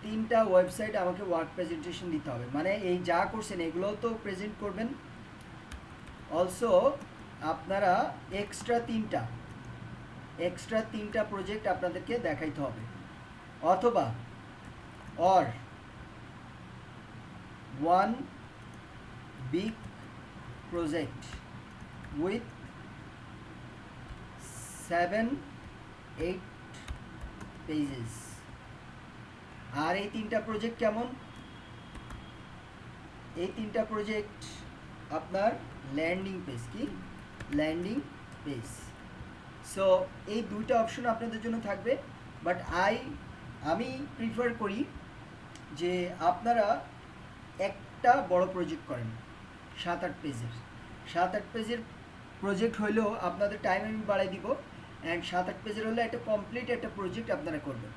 3টা ওয়েবসাইট আমাকে ওয়ার্ক প্রেজেন্টেশন দিতে হবে। মানে এই যা করছেন এগুলোও তো প্রেজেন্ট করবেন, অলসো আপনারা এক্সট্রা 3টা প্রজেক্ট আপনাদেরকে দেখাইতে হবে, অথবা or 1 big project with 7-8 pages. আর এই 3টা প্রজেক্ট কেমন? এই 3টা প্রজেক্ট আপনার ল্যান্ডিং পেজ। কি ল্যান্ডিং পেজ? সো এই 2টা অপশন আপনাদের জন্য থাকবে, বাট আই আমি প্রিফার করি যে আপনারা একটা বড় প্রজেক্ট করেন 7-8 পেজের প্রজেক্ট হইলেও আপনাদের টাইম আমি বাড়াই দিব, অ্যান্ড 7-8 পেজের হলে একটা কমপ্লিট একটা প্রজেক্ট আপনারা করবেন।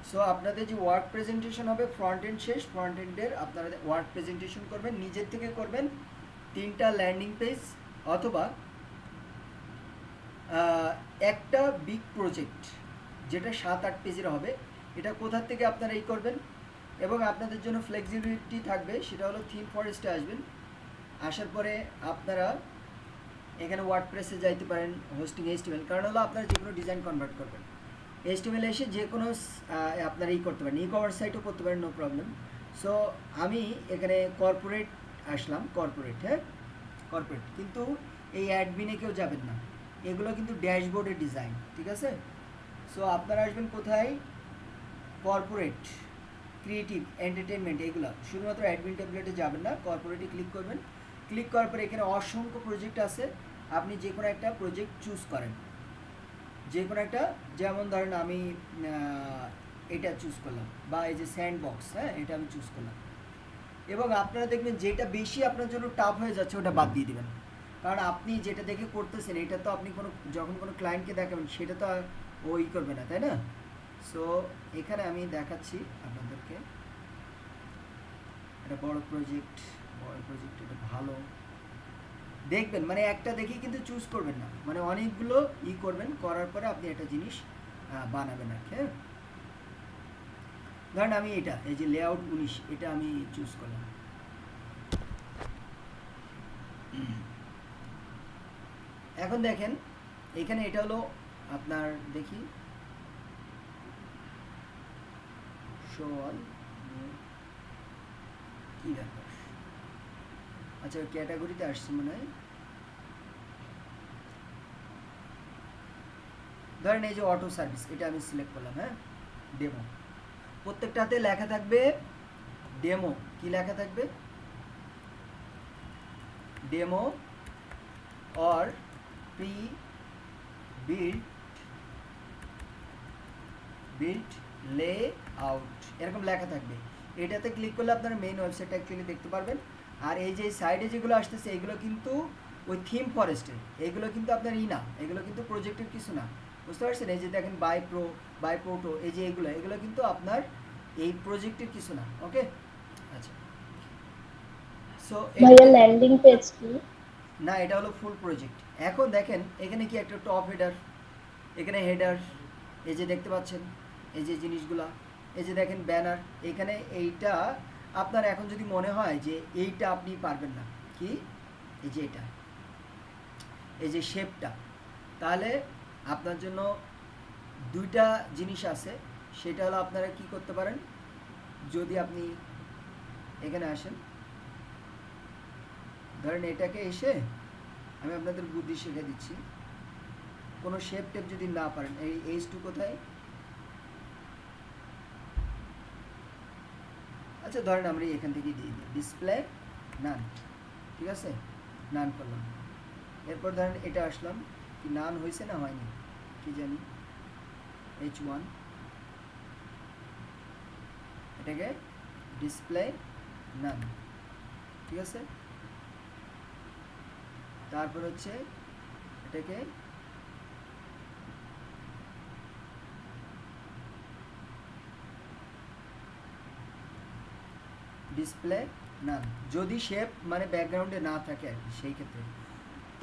সো আপনাদের যে ওয়ার্ক প্রেজেন্টেশন হবে ফ্রন্ট এন্ড শেষ, ফ্রন্ট এন্ডের আপনারা ওয়ার্ক প্রেজেন্টেশন করবেন, নিজের থেকে করবেন 3টা ল্যান্ডিং পেজ অথবা একটা বিগ প্রজেক্ট যেটা 7-8 পেজের হবে, এটা কোথা থেকে আপনারা এই করবেন। এবং আপনাদের জন্য ফ্লেক্সিবিলিটি থাকবে, সেটা হলো থিম ফরেস্টে আসবেন, আসার পরে আপনারা এখানে ওয়ার্ডপ্রেসে যাইতে পারেন, হোস্টিং HTML, কারণ হলো আপনারা যে কোনো ডিজাইন কনভার্ট করবেন HTML এসে যে কোনো আপনারা করতে পারেন, ই-কমার্স সাইটও করতে পারেন, নো প্রবলেম। সো আমি এখানে কর্পোরেট আসলাম, কর্পোরেট, হ্যাঁ কর্পোরেট, কিন্তু এই অ্যাডমিনে কেউ যাবেন না, এগুলো কিন্তু ড্যাশবোর্ডের ডিজাইন, ঠিক আছে। সো আপনারা আসবেন কোথায়, কর্পোরেট, ক্রিয়েটিভ, এন্টারটেনমেন্ট, এগুলো শুধুমাত্র অ্যাডমিন ট্যাবলেটে যাবেন না, কর্পোরেটে ক্লিক করবেন। ক্লিক করার পরে এখানে অসংখ্য প্রজেক্ট আছে, আপনি যে কোনো একটা প্রজেক্ট চুজ করেন, যে কোনো একটা, যেমন ধরেন আমি এটা চুজ করলাম, বা এই যে স্যান্ডবক্স, হ্যাঁ এটা আমি চুজ করলাম। এবং আপনারা দেখবেন যেটা বেশি আপনার জন্য টাফ হয়ে যাচ্ছে ওটা বাদ দিয়ে দেবেন, কারণ আপনি যেটা দেখে করতেছেন এটা তো আপনি যখন কোনো ক্লায়েন্টকে দেখাবেন সেটা তো আর ওই করবে না, তাই না। সো এখানে আমি দেখাচ্ছি আপনাদেরকে একটা বড় প্রজেক্ট, এটা ভালো দেখবেন, মানে একটা দেখেই কিন্তু চুজ করবেন না, মানে অনেকগুলো করবেন, করার পরে আপনি একটা জিনিস বানাবেন আর কি। ধরেন আমি এটা, এই যে লেআউট 19, এটা আমি চুজ করলাম। এখন দেখেন এখানে এটা হলো আপনার, দেখি শো অল, কি ব্যাপার, আচ্ছা ক্যাটাগরিতে আসছে মনে হয়। ধরেন এই যে অটো সার্ভিস, এটা আমি সিলেক্ট করলাম, হ্যাঁ ডেমো, প্রত্যেকটাতে লেখা থাকবে ডেমো, কি লেখা থাকবে, ডেমো অর প্রি বিল্ড লে আউট, এরকম লেখা থাকবে। এটাতে ক্লিক করলে আপনার মেইন ওয়েবসাইটটা অ্যাকচুয়ালি দেখতে পারবেন। আর এই যে সাইডে যেগুলো আসতেছে এগুলো কিন্তু ওই থিম ফরেস্টের, এগুলো কিন্তু আপনার না, এগুলো কিন্তু প্রজেক্টের কিছু না, বুঝতে পারছেন। এই যে দেখেন বাই প্রোটো, এই যে এগুলো কিন্তু আপনার এই প্রজেক্টের কিছু না, ওকে। আচ্ছা, সো ভাইয়া ল্যান্ডিং পেজ কি? না, এটা হলো ফুল প্রজেক্ট। এখন দেখেন এখানে কি একটা টপ হেডার, এখানে হেডার, এই যে দেখতে পাচ্ছেন এই যে জিনিসগুলা, এই যে দেখেন ব্যানার, এখানে এইটা আপনার এখন যদি মনে হয় যে এইটা আপনি পারবেন না, কি এই যে এটা, এই যে শেপটা, তাহলে আপনার জন্য দুইটা জিনিস আছে, সেটা হলো আপনারা কি করতে পারেন, যদি আপনি এখানে আসেন, ধরেন এটাকে এসে আমি আপনাদের বুদ্ধি শিখে দিচ্ছি, কোনো শেপ টেপ যদি না পারেন, এই H2 কোথায়, আচ্ছা ধরেন আমরা এখান থেকে দিয়ে দিই ডিসপ্লে নান, ঠিক আছে, নান করলাম। এরপর ধরেন এটা আসলাম, কি নান হয়েছে না হয়নি কি জানি, H1, এটাকে ডিসপ্লে নান, ঠিক আছে। তারপর হচ্ছে এটাকে ডিসপ্লে না, যদি শেপ মানে ব্যাকগ্রাউন্ডে না থাকে আর কি, সেই ক্ষেত্রে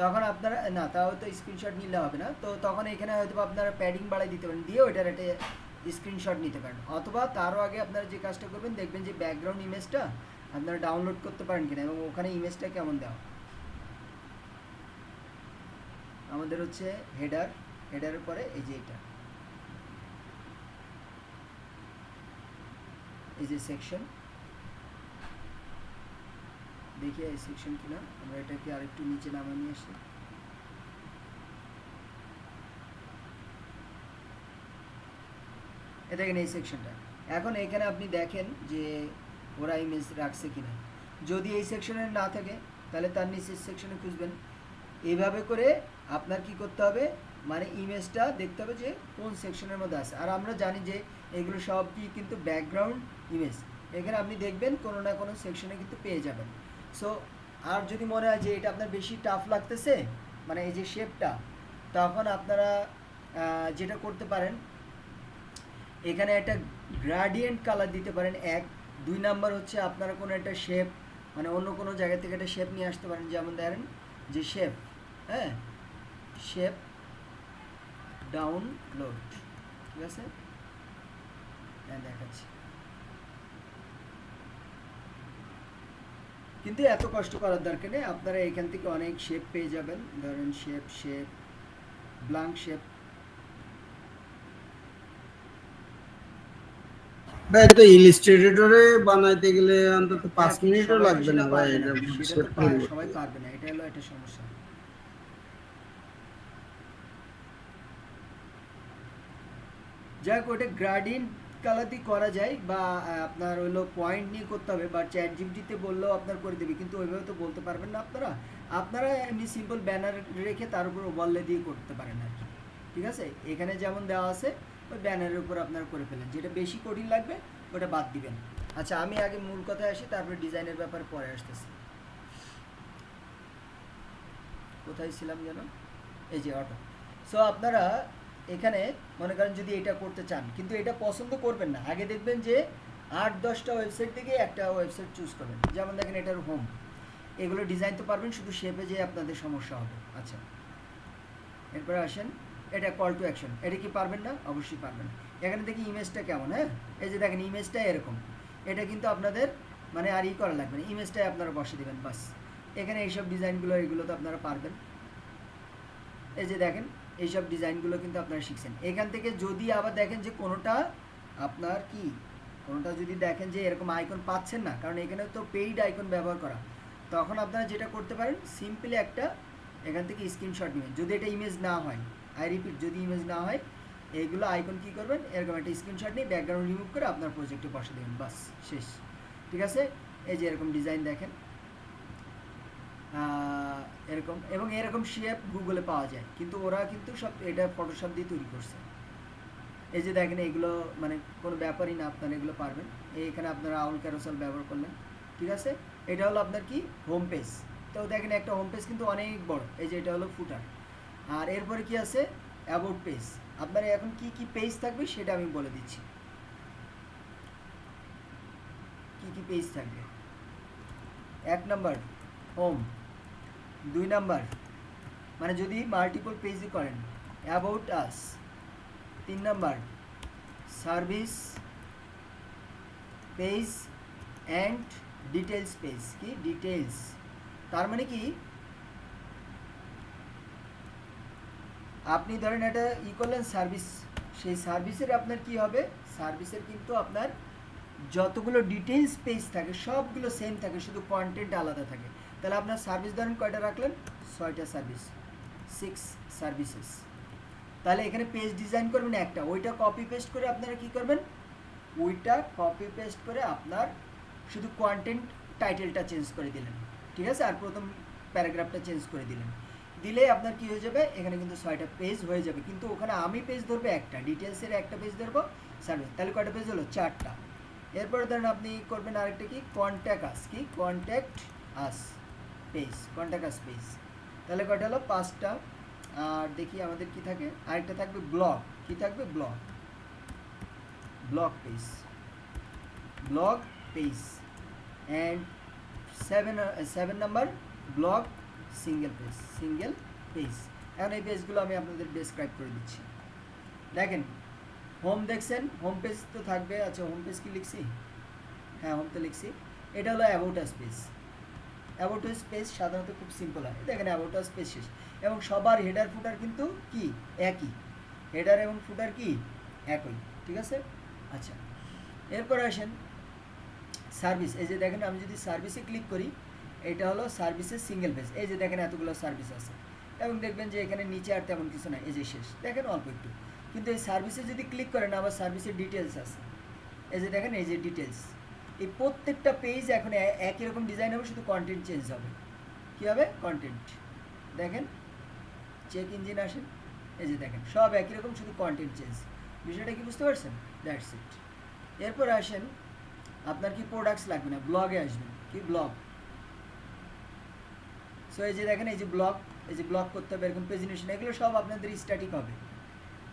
তখন আপনারা না, তাও তো স্ক্রিনশট নিলে হবে না, তো তখন এখানে হয়তো আপনারা প্যাডিং বাড়াই দিতে পারেন, দিয়ে ওইটার একটা স্ক্রিনশট নিতে পারেন। অথবা তারও আগে আপনারা যে কাজটা করবেন, দেখবেন যে ব্যাকগ্রাউন্ড ইমেজটা আপনারা ডাউনলোড করতে পারেন কিনা, এবং ওখানে ইমেজটা কেমন দেওয়া। আমাদের হচ্ছে হেডারের পরে এই যে এটা, এই যে সেকশন, দেখি এই সেকশন কিনা, আমরা এটাকে আরেকটু নিচে নামিয়ে নিয়ে আসি। দেখেন এই সেকশনটা, এখন এখানে আপনি দেখেন যে ওরা ইমেজ রাখছে কিনা, যদি এই সেকশনে না থাকে তাহলে তার নিচের সেকশনে খুঁজবেন। এইভাবে করে আপনার কি করতে হবে, মানে ইমেজটা দেখতে হবে যে কোন সেকশনের মধ্যে আছে। আর আমরা জানি যে এগুলো সব কি কিন্তু ব্যাকগ্রাউন্ড ইমেজ। এখানে আপনি দেখবেন কোনো না কোনো সেকশনে কিন্তু পেয়ে যাবেন। সো আর যদি মনে হয় যে এটা আপনার বেশি টাফ লাগতেছে, মানে এই যে শেপটা, তখন আপনারা যেটা করতে পারেন, এখানে একটা গ্রাডিয়েন্ট কালার দিতে পারেন। 1 2 নাম্বার হচ্ছে আপনারা কোনো একটা শেপ, মানে অন্য কোনো জায়গা থেকে একটা শেপ নিয়ে আসতে পারেন। যেমন ধরেন যে শেপ, হ্যাঁ, শেপ ডাউনলোড, ঠিক আছে, হ্যাঁ দেখাচ্ছি। কিন্তু এত কষ্ট করার দরকার নেই, আপনারা এখান থেকে অনেক শেপ পেয়ে যাবেন। ধরেন শেপ ব্ল্যাঙ্ক শেপ। ভাই এটা ইলাস্ট্রেটরে বানাইতে গেলে অন্তত 5 হ্যাঁ, মিনিটও সবাই তো লাগবে সেটা না ভাই, পারবে না, এটা সেটা শেপ তো তৈরি সবাই করতে। পারবে না, এটা হলো একটা সমস্যা। যাই হোক, ওটা গ্রাডিয়েন্ট কালার দিয়ে করা যায়, বা আপনার হলো পয়েন্ট নিয়ে করতে হবে, বা চ্যাট জিপিটিতে বললেও আপনার করে দেবে, কিন্তু ওইভাবে তো বলতে পারবেন না আপনারা। আপনারা এমনি সিম্পল ব্যানার রেখে তার উপর ওভারলে দিয়ে করতে পারেন আর কি, ঠিক আছে। এখানে যেমন দেওয়া আছে ওই ব্যানারের উপর আপনারা করে ফেলেন। যেটা বেশি কঠিন লাগবে ওটা বাদ দিবেন। আচ্ছা, আমি আগে মূল কথায় আসি, তারপরে ডিজাইনের ব্যাপারে পরে আসতেছি। কোথায় ছিলাম যেন, এই যে অটো। সো আপনারা এখানে মনে করেন যদি এটা করতে চান, কিন্তু এটা পছন্দ করবেন না, আগে দেখবেন যে 8-10টা ওয়েবসাইট থেকে একটা ওয়েবসাইট চুজ করবেন। যেমন দেখেন এটার হোম, এগুলো ডিজাইন তো পারবেন, শুধু শেপে যে আপনাদের সমস্যা হবে। আচ্ছা, এরপরে আসেন এটা কল টু অ্যাকশন, এটা কি পারবেন না? অবশ্যই পারবেন। এখানে দেখি ইমেজটা কেমন, হ্যাঁ, এই যে দেখেন ইমেজটা এরকম। এটা কিন্তু আপনাদের মানে আর করা লাগবে না, ইমেজটাই আপনারা বসে দেবেন বাস। এখানে এইসব ডিজাইনগুলো, এগুলো তো আপনারা পারবেন। এই যে দেখেন এইসব ডিজাইনগুলো কিন্তু আপনারা শিখছেন। এখান থেকে যদি আবার দেখেন যে কোনোটা আপনার কি, কোনোটা যদি দেখেন যে এরকম আইকন পাচ্ছেন না, কারণ এখানে তো পেইড আইকন ব্যবহার করা, তখন আপনারা যেটা করতে পারেন, সিম্পলি একটা এখান থেকে স্ক্রিনশট নেবেন। যদি এটা ইমেজ না হয়, আই রিপিট, যদি ইমেজ না হয়, এইগুলো আইকন কি করবেন, এরকম একটা স্ক্রিনশট নিয়ে ব্যাকগ্রাউন্ড রিমুভ করে আপনার প্রজেক্টে বসে দেবেন, বাস শেষ, ঠিক আছে। এই যে এরকম ডিজাইন দেখেন, এরকম, এবং এরকম শেপ গুগলে পাওয়া যায়, কিন্তু ওরা কিন্তু সব এটা ফটোশপ দিয়ে তৈরি করছে। এই যে দেখেন এগুলো মানে কোনো ব্যাপারই না, আপনারা এগুলো পারবেন। এইখানে আপনারা আউল ক্যারোসেল ব্যবহার করলেন, ঠিক আছে। এটা হলো আপনার কি হোম পেজ। তো দেখেন একটা হোম পেজ কিন্তু অনেক বড়, এই যে এটা হলো ফুটার। আর এরপরে কি আছে, অ্যাবাউট পেজ। আপনারা এখন কি কি পেজ থাকবে সেটা আমি বলে দিচ্ছি, কি কি পেজ থাকবে। 1 নাম্বার হোম, 2 নাম্বার মানে যদি মাল্টিপল পেজে করেন about us, 3 number service page and details page. কি ডিটেলস, তার মানে কি আপনি ধরেন এটা করলেন সার্ভিস, সেই সার্ভিসের আপনার কি হবে, সার্ভিসের কিন্তু আপনার যতগুলো ডিটেলস পেজ থাকে সবগুলো সেম থাকে, শুধু কন্টেন্ট আলাদা থাকে। তাহলে আপনার সার্ভিস ধরেন কয়টা রাখলেন, 6টা সার্ভিস, 6 সার্ভিসেস। তাহলে এখানে পেজ ডিজাইন করবেন একটা, ওইটা কপি পেস্ট করে আপনারা কি করবেন, ওইটা কপি পেস্ট করে আপনার শুধু কন্টেন্ট টাইটেলটা চেঞ্জ করে দিলেন, ঠিক আছে, আর প্রথম প্যারাগ্রাফটা চেঞ্জ করে দিলেন, দিলে আপনার কি হয়ে যাবে, এখানে কিন্তু 6টা পেজ হয়ে যাবে। কিন্তু ওখানে আমি পেজ ধরবো একটা, ডিটেলসের একটা পেজ ধরবো, সার্ভিস, তাহলে কয়টা পেজ হলো, 4টা। এরপরে ধরেন আপনি করবেন আরেকটা কি, কন্ট্যাক্ট আস, কি contact us page, contact us page, তাহলে কয়টা হলো, 5টা। আর দেখি আমাদের কি থাকে, আরেকটা থাকবে ব্লগ, কি থাকবে, blog, blog page, blog page. And 7 number blog single page, single page. এখন এই পেজগুলো আমি আপনাদের ডেসক্রাইব করে দিচ্ছি। দেখেন হোম দেখছেন, হোম পেজ তো থাকবে। আচ্ছা, হোম পেজ কি লিখছি, হ্যাঁ হোম তো লিখছি। এটা হলো about us page. About us page সাধারণত খুব সিম্পল হয়, দেখেন অ্যাবাউট আস পেজ শেষ, এবং সবার হেডার ফুটার কিন্তু কি একই, হেডার এবং ফুটার কি একই, ঠিক আছে। আচ্ছা, এরপর আসেন সার্ভিস। এই যে দেখেন আমি যদি সার্ভিসে ক্লিক করি, এটা হলো সার্ভিসের সিঙ্গেল পেজ। এই যে দেখেন এতগুলো সার্ভিস আছে, এবং দেখবেন যে এখানে নিচে আর তেমন কিছু নাই, এই যে শেষ, দেখেন অল্প একটু। কিন্তু এই সার্ভিসে যদি ক্লিক করেন, আবার সার্ভিসের ডিটেলস আছে, এই যে দেখেন এই যে ডিটেলস। এই প্রত্যেকটা পেজ এখন একই রকম ডিজাইন হবে, শুধু কন্টেন্ট চেঞ্জ হবে। কী হবে, কন্টেন্ট। দেখেন চেক ইঞ্জিন আসেন, এই যে দেখেন সব একই রকম, শুধু কন্টেন্ট চেঞ্জ। বিষয়টা কি বুঝতে পারছেন? That's it. এরপর আসেন, আপনার কি প্রোডাক্টস লাগবে না, ব্লগে আসবেন। কি ব্লগ? সো এই যে দেখেন, এই যে ব্লগ, এই যে ব্লগ করতে হবে এরকম প্রেজেন্টেশন, এগুলো সব আপনাদের স্ট্যাটিক হবে,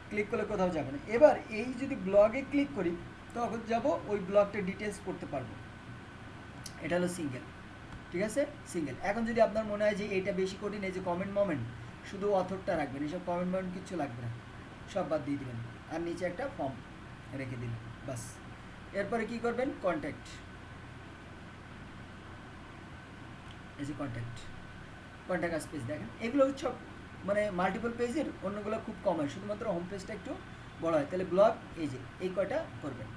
ক্লিক করলে কোথাও যাবে না। এবার এই যদি ব্লগে ক্লিক করি তখন যাব ওই ব্লগটা ডিটেলস পড়তে পারবো। এটা হলো সিঙ্গেল, ঠিক আছে, সিঙ্গেল। এখন যদি আপনার মনে হয় যে এইটা বেশি কঠিন, এই যে কমেন্ট মোমেন্ট, শুধু অথরটা রাখবেন, এসব কমেন্ট মোমেন্ট কিচ্ছু লাগবে না, সব বাদ দিয়ে দিবেন, আর নিচে একটা ফর্ম রেখে দিন, বাস। এরপরে কি করবেন, কন্ট্যাক্ট, এই যে কন্ট্যাক্ট আস পেজ দেখেন, এগুলো সব মানে মাল্টিপল পেজের, অন্যগুলো খুব কম হয়, শুধুমাত্র হোম পেজটা একটু বড় হয়। তাহলে ব্লগ এই যে এই কয়টা করবেন।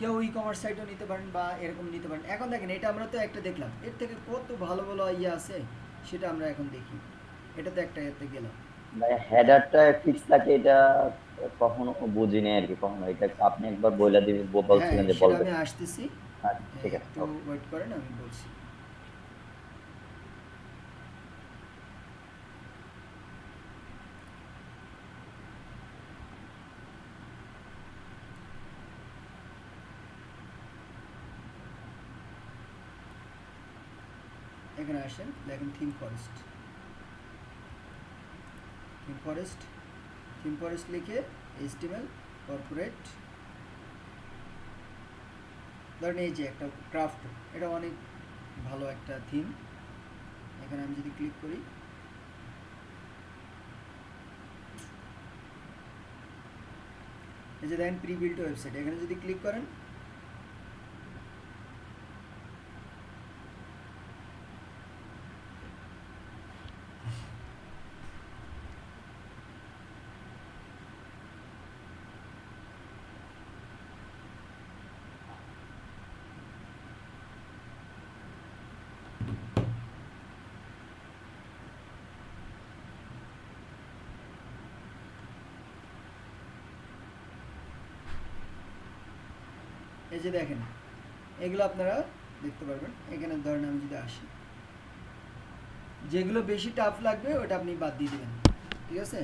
কেউ ই কমার্স সাইটও নিতে পারেন বা এরকম নিতে পারেন। এখন দেখেন, এটা আমরা তো একটা দেখলাম, এর থেকে কত ভালো ভালো ইয়ে আছে সেটা আমরা এখন দেখি। এটা তো একটা এতে গেলাম। ভাই হেডারটা ফিক্স থাকে, এটা কখনো বুঝিনি আর কি, কখনো এটা আপনি একবার বলে দিবেন, হ্যাঁ, বলছিলেন যে সেটা বলবেন। আমি আসতেছি, আচ্ছা ঠিক আছে, একটু ওকে। ওয়েট করেন, আমি বলছি। এখানে আসেন, দেখেন থিম ফরেস্ট লিখে HTML কর্পোরেট, ধরেন এই যে একটা ক্রাফট, এটা অনেক ভালো একটা থিম। এখানে আমি যদি ক্লিক করি, এই যে দেখেন প্রি বিল্ট ওয়েবসাইট, এখানে যদি ক্লিক করেন এই যে দেখেন, এগুলো আপনারা দেখতে পারবেন। এখানে ধরেন আমি যদি আসি, যেগুলো বেশি টাফ লাগবে ওটা আপনি বাদ দিয়ে দেবেন, ঠিক আছে।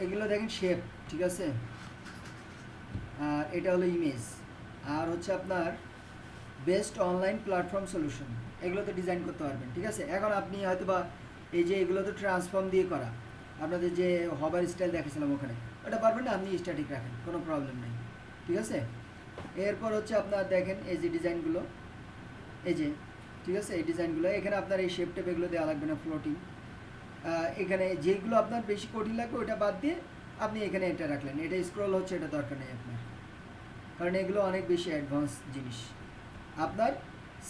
এগুলো দেখেন শেপ, ঠিক আছে, আর এটা হলো ইমেজ, আর হচ্ছে আপনার বেস্ট অনলাইন প্ল্যাটফর্ম সলিউশন, এগুলো তো ডিজাইন করতে পারবেন, ঠিক আছে। এখন আপনি হয়তো বা এই যে এগুলো তো ট্রান্সফর্ম দিয়ে করা, আপনাদের যে হবার স্টাইল দেখেছিলাম ওখানে, ওটা পারবেন না, আপনি স্ট্যাটিক রাখেন, কোনো প্রবলেম নেই, ঠিক আছে। এরপর হচ্ছে আপনার দেখেন এই যে ডিজাইনগুলো, এই যে, ঠিক আছে, এই ডিজাইনগুলো এখানে আপনার এই শেপ টেপ এগুলো দেওয়া লাগবে না, ফ্লোটিং। এখানে যেগুলো আপনার বেশি কঠিন লাগবে ওটা বাদ দিয়ে আপনি এখানে এটা রাখলেন, এটা স্ক্রল হচ্ছে, এটা দরকার নেই আপনার, কারণ এগুলো অনেক বেশি অ্যাডভান্স জিনিস। আপনার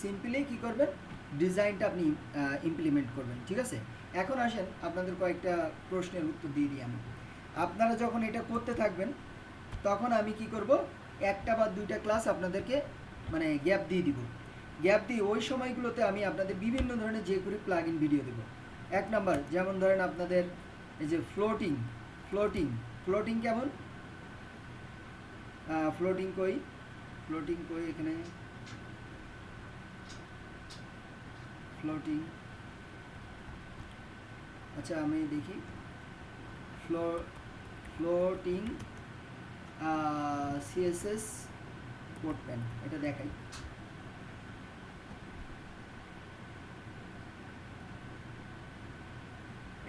সিম্পলি কি করবেন, ডিজাইনটা আপনি ইমপ্লিমেন্ট করবেন, ঠিক আছে। এখন আসেন আপনাদের কয়েকটা প্রশ্নের উত্তর দিয়ে দিই আমি। আপনারা যখন এটা করতে থাকবেন তখন আমি কি করব, একটা বা দুইটা ক্লাস আপনাদেরকে মানে গ্যাপ দিয়ে দিব, গ্যাপ দিয়ে ওই সময়গুলোতে আমি আপনাদের বিভিন্ন ধরনের যে করি প্লাগ ইন ভিডিও দেবো। এক নাম্বার, যেমন ধরেন আপনাদের এই যে ফ্লোটিং কেমন, ফ্লোটিং কই এখানে ফ্লোটিং, আচ্ছা আমি দেখি ফ্লোটিং CSS কোড প্যান, এটা দেখাই।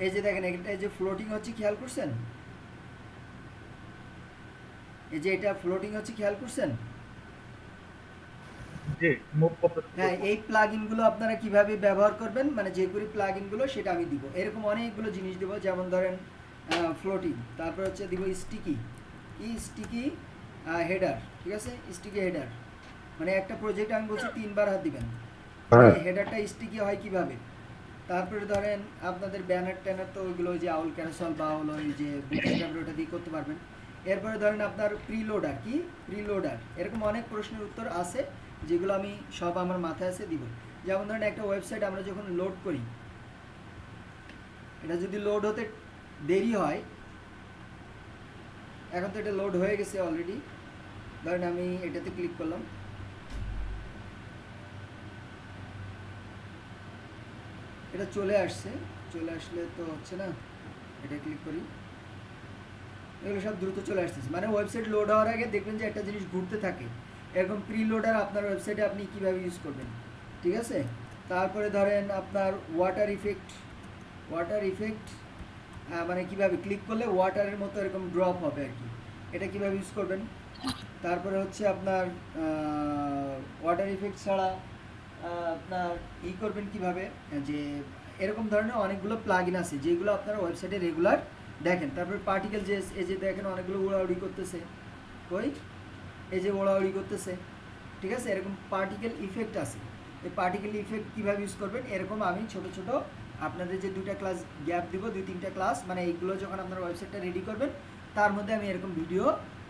এই যে দেখেন, এটা যে ফ্লোটিং হচ্ছে, খেয়াল করছেন, এই যে এটা ফ্লোটিং হচ্ছে, খেয়াল করছেন। জি, মুভ করতে। হ্যাঁ, এই প্লাগইনগুলো আপনারা কিভাবে ব্যবহার করবেন, মানে যেগুলি প্লাগইনগুলো সেটা আমি দিব, এরকম অনেকগুলো জিনিস দেবো। যেমন ধরেন ফ্লোটিং, তারপর হচ্ছে দিব স্টিকি হেডার, ঠিক আছে, স্টিকি হেডার, মানে একটা প্রজেক্ট আমি বলছি 3 বার হাত দিবেন, হেডারটা স্টিকি হয় কিভাবে। তারপরে ধরেন আপনাদের ব্যানার ট্যানার তো ওইগুলো ওই যে আউল ক্যারোসেল বা হলো এই যে বুটস্ট্র্যাপ, ওটা দিয়ে করতে পারবেন। এরপরে ধরেন আপনার প্রিলোডার, এরকম অনেক প্রশ্নের উত্তর আছে যেগুলো আমি সব আমার মাথায় আছে দিব। যেমন ধরেন একটা ওয়েবসাইট আমরা যখন লোড করি, এটা যদি লোড হতে দেরি হয়, এখন তো এটা লোড হয়ে গেছে অলরেডি, ধরেন আমি এটাতে ক্লিক করলাম, এটা চলে আসলে তো হচ্ছে না, এটা ক্লিক করি, এগুলো সব দ্রুত চলে আসতেছে, মানে ওয়েবসাইট লোড হওয়ার আগে দেখবেন যে একটা জিনিস ঘুরতে থাকে, এরকম প্রি লোডার আপনার ওয়েবসাইটে আপনি কীভাবে ইউজ করবেন, ঠিক আছে। তারপরে ধরেন আপনার ওয়াটার ইফেক্ট মানে কীভাবে ক্লিক করলে ওয়াটারের মতো এরকম ড্রপ হবে আর কি, এটা কীভাবে ইউজ করবেন। তারপরে হচ্ছে আপনার ওয়াটার ইফেক্ট ছাড়া আপনার করবেন কিভাবে, যে এরকম ধরনের অনেকগুলো প্লাগইন আছে যেগুলো আপনারা ওয়েবসাইটে রেগুলার দেখেন। তারপরে পার্টিকেল যে এই যে দেখেন অনেকগুলো উড়াউড়ি করতেছে, এই যে উড়াউড়ি করতেছে, ঠিক আছে, এরকম পার্টিকেল ইফেক্ট আছে। এই পার্টিকেল ইফেক্ট কীভাবে ইউজ করবেন, এরকম আমি ছোট ছোট আপনাদের যে 2টা ক্লাস গ্যাপ দিব, 2-3টা ক্লাস, মানে এইগুলো যখন আপনার ওয়েবসাইটটা রেডি করবেন তার মধ্যে আমি এরকম ভিডিও,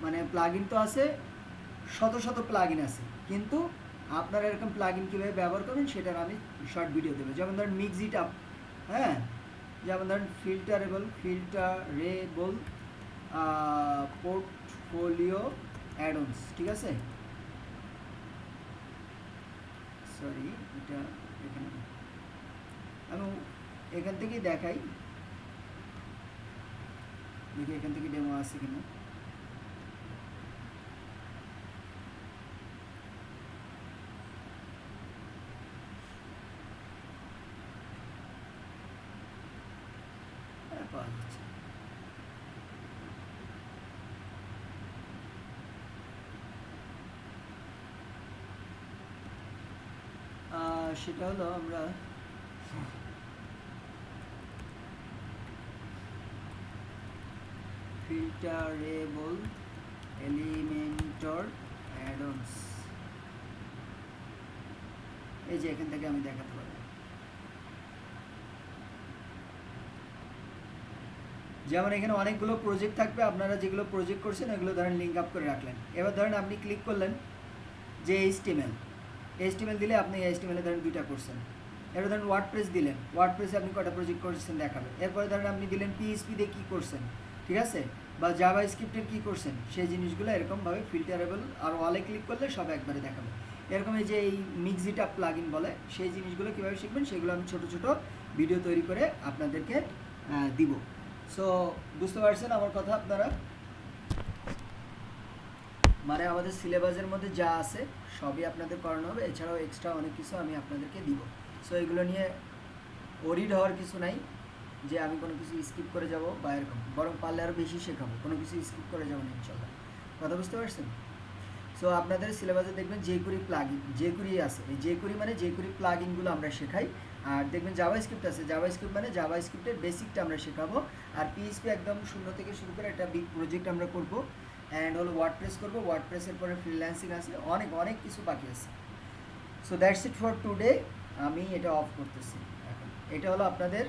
মানে প্লাগইন তো আছে শত শত প্লাগইন আছে, কিন্তু আপনারা এরকম প্লাগইন কীভাবে ব্যবহার করবেন সেটার আমি শর্ট ভিডিও দেবো। যেমন ধরেন মিক্স ইট আপ, হ্যাঁ, যেমন ধরেন ফিল্টারেবল পোর্টফোলিও অ্যাডন্স, ঠিক আছে। সরি, এটা এখানে আমি এখান থেকেই দেখাই, দেখি এখান থেকে ডেমো আছে কিনা। পাওয়া যাচ্ছে। সেটা হলো আমরা ফিল্টারেবল এলিমেন্টর অ্যাডন্স, এই যে এখান থেকে আমি দেখাতে পারি। যেমন এখানে অনেকগুলো প্রজেক্ট থাকবে, আপনারা যেগুলো প্রজেক্ট করছেন এগুলো ধরেন লিঙ্ক আপ করে রাখলেন। এবার ধরেন আপনি ক্লিক করলেন যে এইচটিএমএল দিলে আপনি এইচটিএমএলে ধরেন 2টা করছেন। এবার ধরেন ওয়ার্ডপ্রেস দিলেন, ওয়ার্ডপ্রেসে আপনি কটা প্রজেক্ট করছেন দেখাবে। এরপরে ধরেন আপনি দিলেন পিএইচপি দিয়ে কী করছেন, ঠিক আছে, বা জাভা স্ক্রিপ্টের কী করছেন, সেই জিনিসগুলো এরকমভাবে ফিল্টারেবল আর ওয়ালে ক্লিক করলে সব একবারে দেখাবে। এরকম এই যে এই মিক্স ইট আপ প্লাগইন বলে, সেই জিনিসগুলো কীভাবে শিখবেন সেগুলো আমি ছোটো ছোটো ভিডিও তৈরি করে আপনাদেরকে দিব। সো বুঝতে পারছেন আমার কথা আপনারা, মানে আমাদের সিলেবাসের মধ্যে যা আছে সবই আপনাদের করানো হবে, এছাড়াও এক্সট্রা অনেক কিছু আমি আপনাদেরকে দিব। সো এগুলো নিয়ে ওরিড হওয়ার কিছু নাই যে আমি কোনো কিছু স্কিপ করে যাব বা এরকম, বরং পারলে আরও বেশি শেখাবো, কোনো কিছু স্কিপ করে যাবো না ইনশাল্লাহ। কথা বুঝতে পারছেন। সো আপনাদের সিলেবাসে দেখবেন jQuery প্লাগইন, jQuery আছে, এই jQuery মানে jQuery প্লাগইনগুলো আমরা শেখাই। আর দেখবেন জাভাস্ক্রিপ্ট আছে, জাভাস্ক্রিপ্ট মানে জাভাস্ক্রিপ্টের বেসিকটা আমরা শেখাবো। আর পিএইচপি একদম শূন্য থেকে শুরু করে একটা বিগ প্রজেক্ট আমরা করব। অ্যান্ড হলো ওয়ার্ডপ্রেস করবো, ওয়ার্ডপ্রেসের পরে ফ্রিল্যান্সিং আছে, অনেক অনেক কিছু বাকি আছে। So that's it for today, আমি এটা অফ করতেছি এখন। এটা হলো আপনাদের